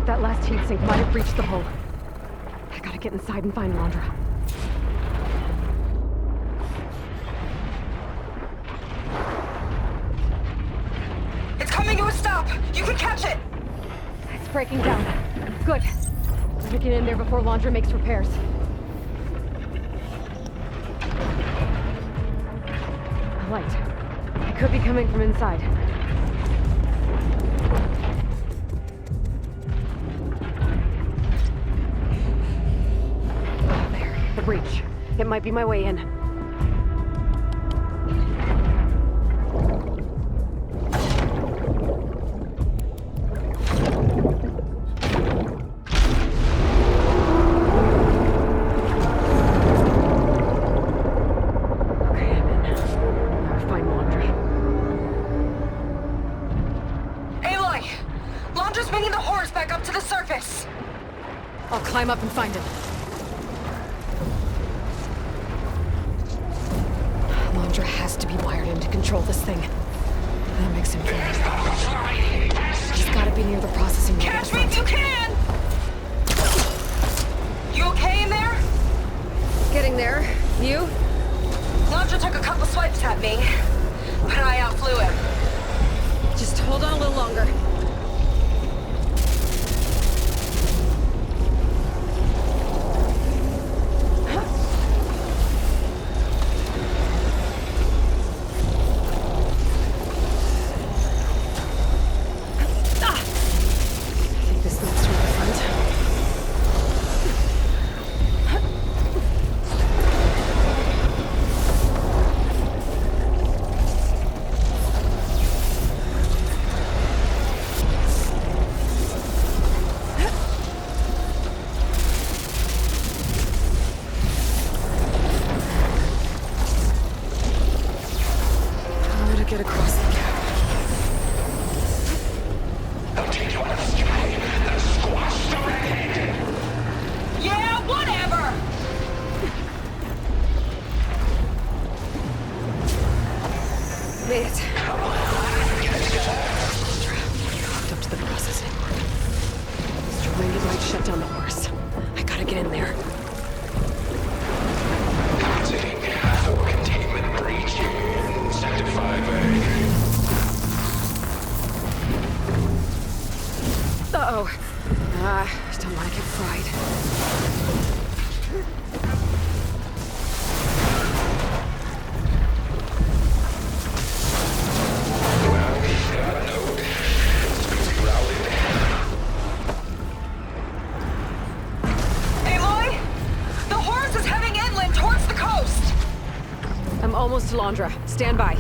That last heat sink might have breached the hull. I gotta get inside and find Londra. It's coming to a stop! You can catch it! It's breaking down. Good. Better get in there before Londra makes repairs. A light. It could be coming from inside. The breach. It might be my way in. Okay, I'm in. Now I find Londra. Aloy! Londra's bringing the horse back up to the surface! I'll climb up and find him. Londra has to be wired in to control this thing. That makes him furious. He's gotta be near the processing unit. Catch me if you can! You okay in there? Getting there. You? Londra took a couple swipes at me, but I outflew him. Just hold on a little longer. Uh-oh. Don't want to get fried. I'm almost to Londra. Stand by.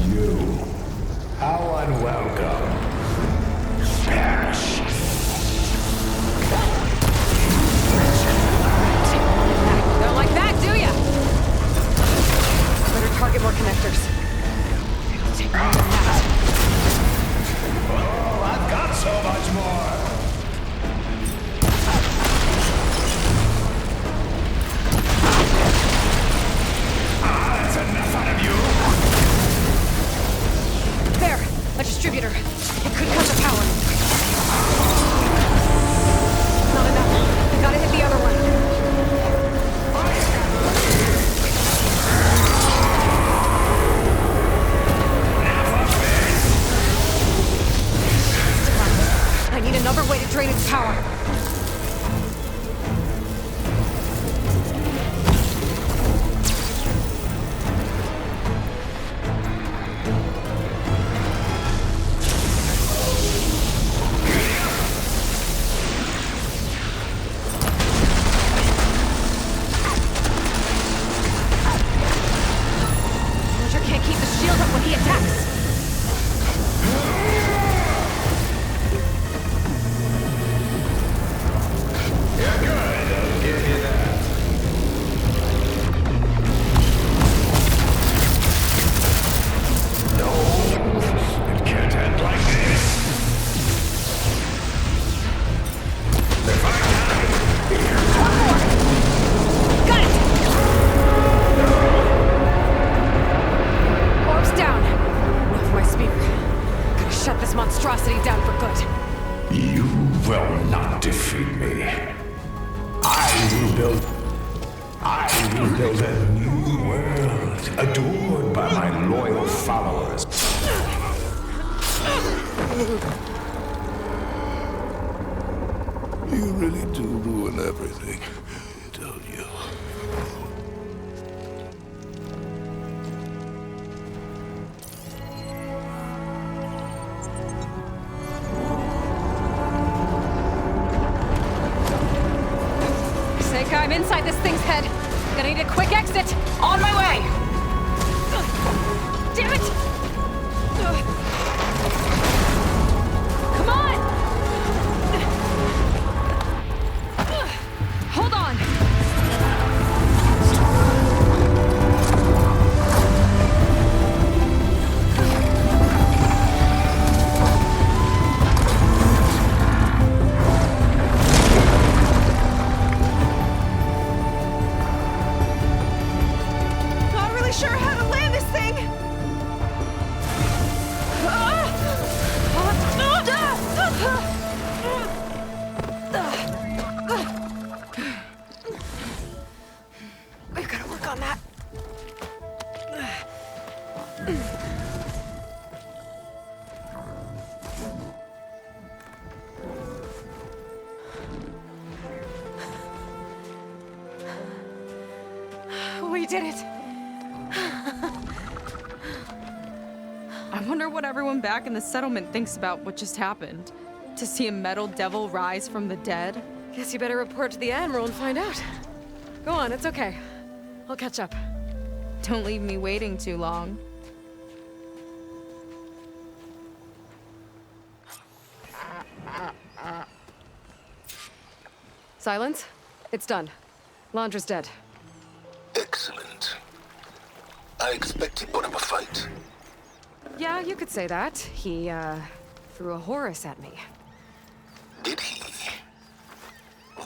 You. How unwelcome. Perish. Don't like that, do ya? Better target more connectors. It'll take more than that. Oh, I've got so much more. Enough out of you! There! A distributor. It could cut the power. Not enough. I gotta hit the other one. I need another way to drain its power. You really do ruin everything, don't you? Seika, I'm inside this thing's head. Gonna need a quick exit. On my way! Damn it! Come on! Hold on! Not really sure how to land this thing! We've got to work on that. We did it! I wonder what everyone back in the settlement thinks about what just happened. To see a metal devil rise from the dead? Guess you better report to the Admiral and find out. Go on, it's okay. I'll catch up. Don't leave me waiting too long. Silence? It's done. Londra's dead. Excellent. I expect he put up a fight. Yeah, you could say that. He, threw a Horus at me. Did he?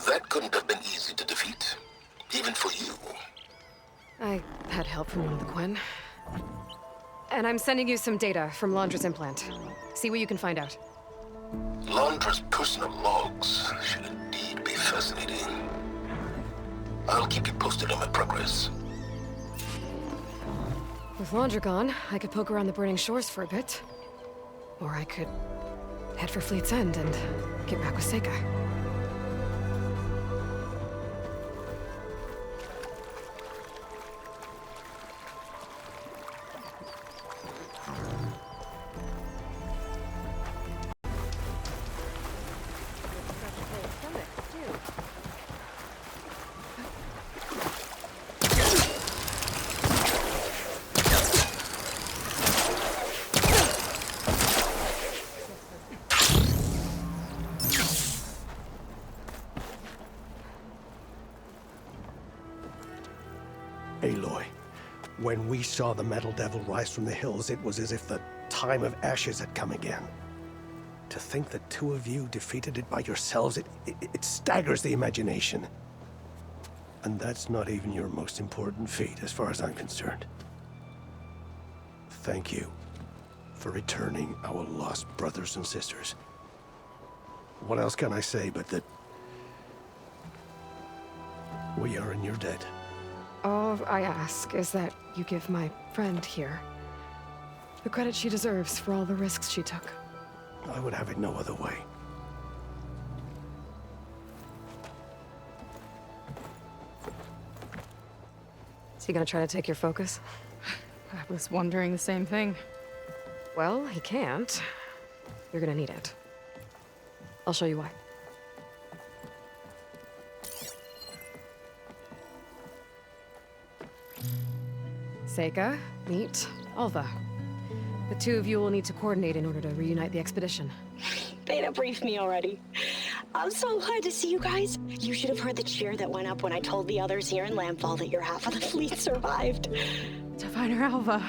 That couldn't have been easy to defeat. Even for you. I had help from one of the Quen. And I'm sending you some data from Londra's implant. See what you can find out. Londra's personal logs should indeed be fascinating. I'll keep you posted on my progress. With Laundra gone, I could poke around the burning shores for a bit. Or I could head for Fleet's End and get back with Seika. Aloy, when we saw the Metal Devil rise from the hills, it was as if the time of ashes had come again. To think the two of you defeated it by yourselves, it staggers the imagination. And that's not even your most important feat, as far as I'm concerned. Thank you for returning our lost brothers and sisters. What else can I say but that we are in your debt? All I ask is that you give my friend here the credit she deserves for all the risks she took. I would have it no other way. Is he gonna try to take your focus? I was wondering the same thing. Well, he can't. You're gonna need it. I'll show you why. Seika, meet Alva. The two of you will need to coordinate in order to reunite the expedition. Beta briefed me already. I'm so glad to see you guys. You should have heard the cheer that went up when I told the others here in Landfall that your half of the fleet survived. Diviner Alva,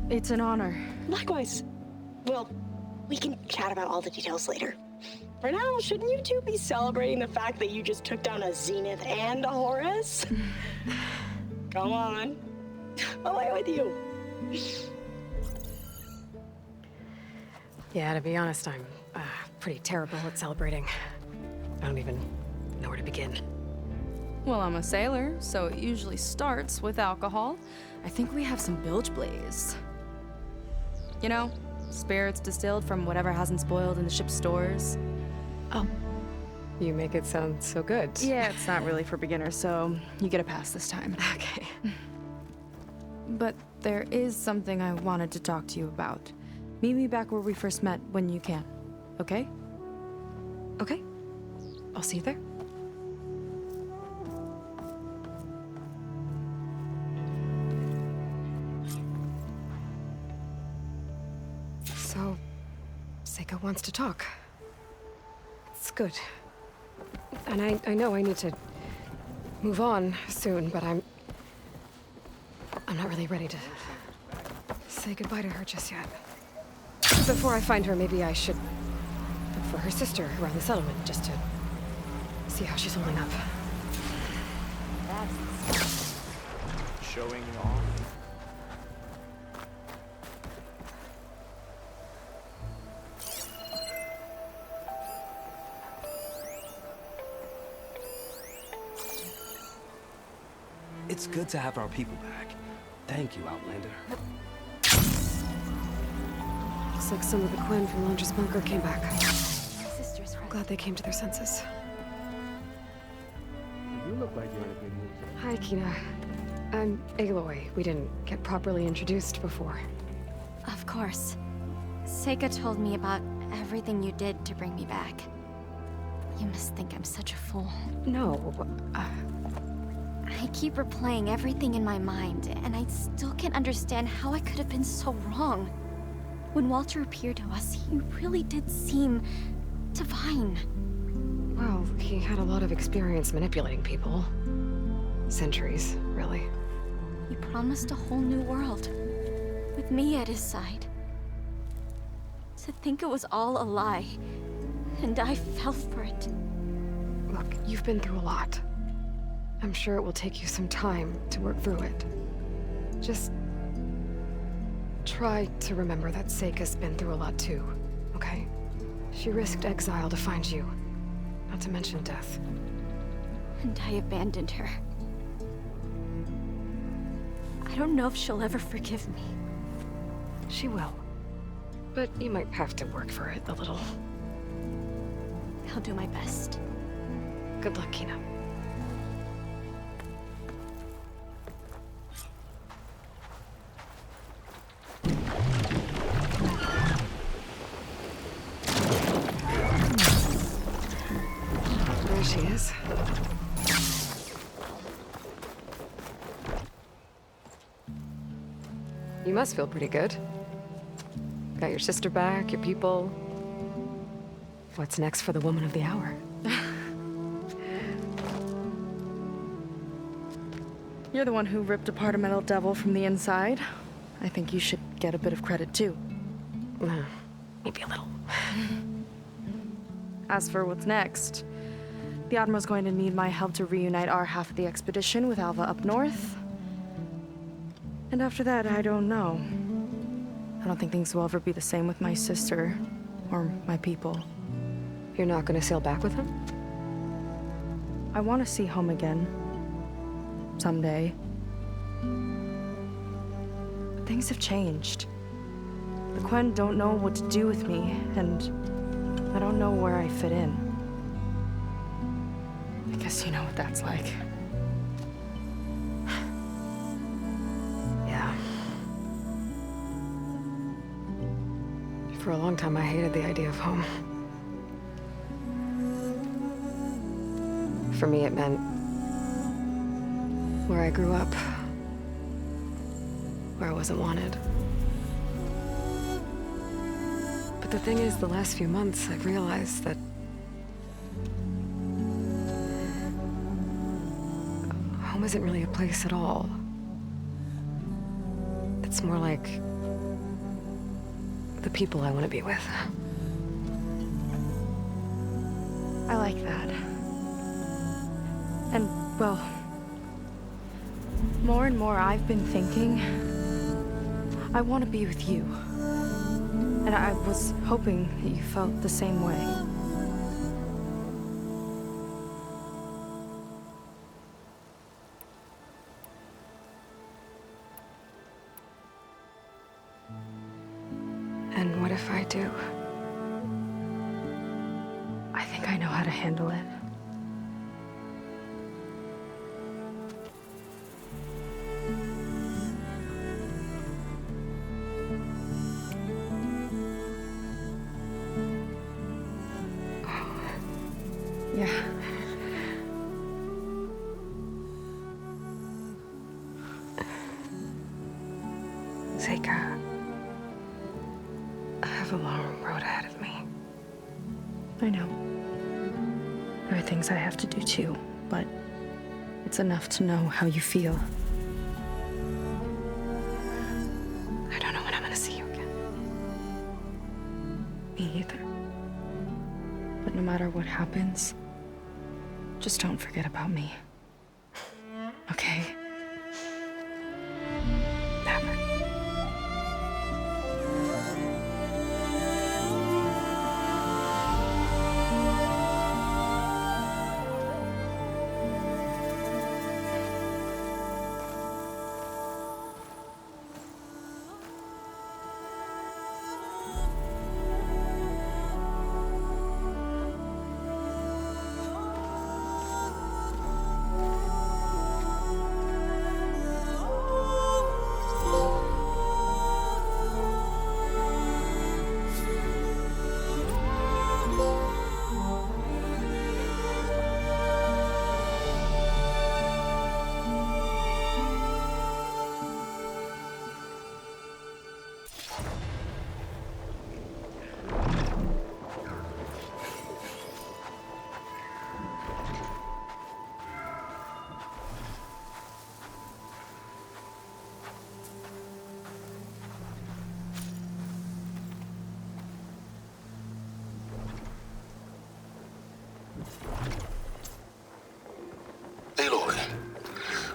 it's an honor. Likewise. Well, we can chat about all the details later. For now, shouldn't you two be celebrating the fact that you just took down a Zenith and a Horus? Come on. Away with you. Yeah, to be honest, I'm pretty terrible at celebrating. I don't even know where to begin. Well, I'm a sailor, so it usually starts with alcohol. I think we have some bilge blaze. You know, spirits distilled from whatever hasn't spoiled in the ship's stores. Oh. You make it sound so good. Yeah, it's not really for beginners, so you get a pass this time. Okay. But there is something I wanted to talk to you about. Meet me back where we first met when you can, okay? Okay. I'll see you there. So, Seika wants to talk. It's good. And I know I need to move on soon, but I'm not really ready to say goodbye to her just yet. Before I find her, maybe I should look for her sister around the settlement, just to see how she's holding up. Showing off. It's good to have our people back. Thank you, Outlander. Looks like some of the Quen from Londra's bunker came back. I'm glad they came to their senses. You look like you're in a good mood. Hi, Kina. I'm Aloy. We didn't get properly introduced before. Of course. Seika told me about everything you did to bring me back. You must think I'm such a fool. No, I keep replaying everything in my mind, and I still can't understand how I could have been so wrong. When Walter appeared to us, he really did seem divine. Well, he had a lot of experience manipulating people. Centuries, really. He promised a whole new world, with me at his side. To think it was all a lie, and I fell for it. Look, you've been through a lot. I'm sure it will take you some time to work through it. Just try to remember that Seika's been through a lot too, okay? She risked exile to find you, not to mention death. And I abandoned her. I don't know if she'll ever forgive me. She will. But you might have to work for it a little. I'll do my best. Good luck, Kina. There she is. You must feel pretty good. Got your sister back, your people. What's next for the woman of the hour? You're the one who ripped apart a metal devil from the inside. I think you should get a bit of credit too. Maybe a little. As for what's next, the Admiral's going to need my help to reunite our half of the expedition with Alva up north. And after that, I don't know. I don't think things will ever be the same with my sister or my people. You're not gonna sail back with him? I want to see home again. Someday. But things have changed. The Quen don't know what to do with me, and I don't know where I fit in. I guess you know what that's like. Yeah. For a long time, I hated the idea of home. For me, it meant where I grew up, where I wasn't wanted. But the thing is, the last few months, I've realized that home isn't really a place at all. It's more like the people I want to be with. I like that. And, well, more and more I've been thinking, I want to be with you. And I was hoping that you felt the same way. And what if I do? I think I know how to handle it. Yeah. Seika, I have a long road ahead of me. I know. There are things I have to do too, but it's enough to know how you feel. I don't know when I'm gonna see you again. Me either. But no matter what happens, just don't forget about me. Okay? Never. Aloy,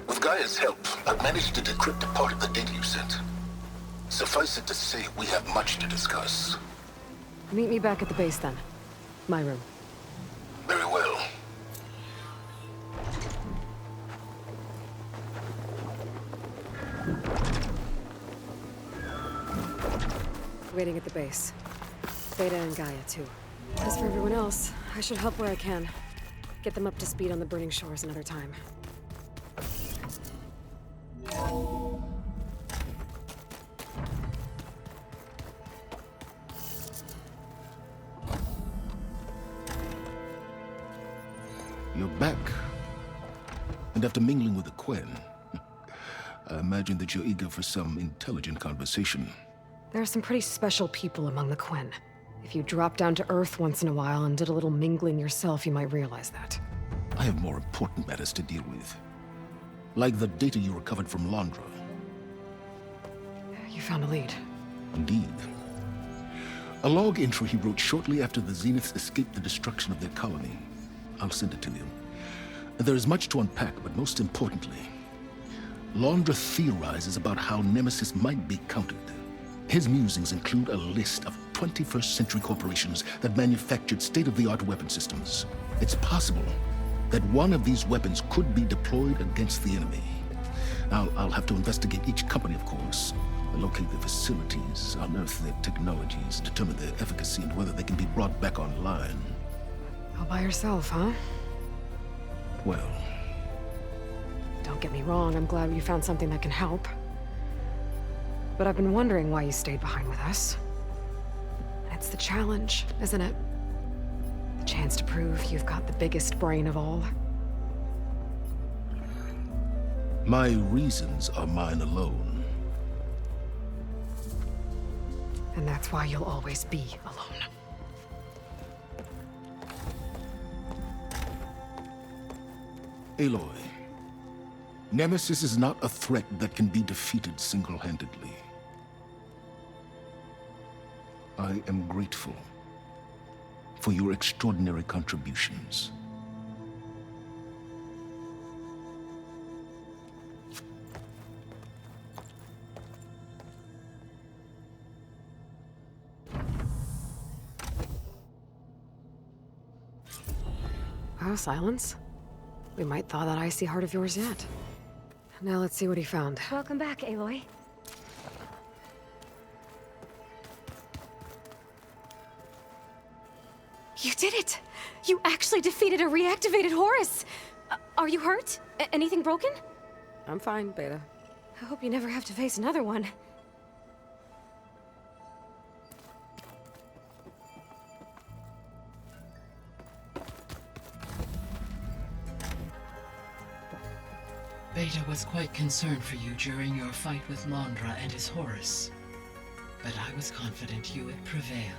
with Gaia's help, I've managed to decrypt a part of the data you sent. Suffice it to say, we have much to discuss. Meet me back at the base then. My room. Very well. waiting at the base. Beta and Gaia, too. As for everyone else, I should help where I can. Get them up to speed on the burning shores another time. You're back. And after mingling with the Quen, I imagine that you're eager for some intelligent conversation. There are some pretty special people among the Quen. If you dropped down to Earth once in a while and did a little mingling yourself, you might realize that. I have more important matters to deal with. Like the data you recovered from Londra. You found a lead. Indeed. A log entry he wrote shortly after the Zeniths escaped the destruction of their colony. I'll send it to you. There is much to unpack, but most importantly, Londra theorizes about how Nemesis might be countered. His musings include a list of 21st century corporations that manufactured state-of-the-art weapon systems. It's possible that one of these weapons could be deployed against the enemy. I'll have to investigate each company, of course, locate their facilities, unearth their technologies, determine their efficacy and whether they can be brought back online. All by yourself, huh? Well... Don't get me wrong, I'm glad you found something that can help. But I've been wondering why you stayed behind with us. It's the challenge, isn't it? The chance to prove you've got the biggest brain of all. My reasons are mine alone. And that's why you'll always be alone. Aloy, Nemesis is not a threat that can be defeated single-handedly. I am grateful for your extraordinary contributions. Wow, Silence. We might thaw that icy heart of yours yet. Now let's see what he found. Welcome back, Aloy. You did it! You actually defeated a reactivated Horus! Are you hurt? Anything broken? I'm fine, Beta. I hope you never have to face another one. Beta was quite concerned for you during your fight with Londra and his Horus. But I was confident you would prevail.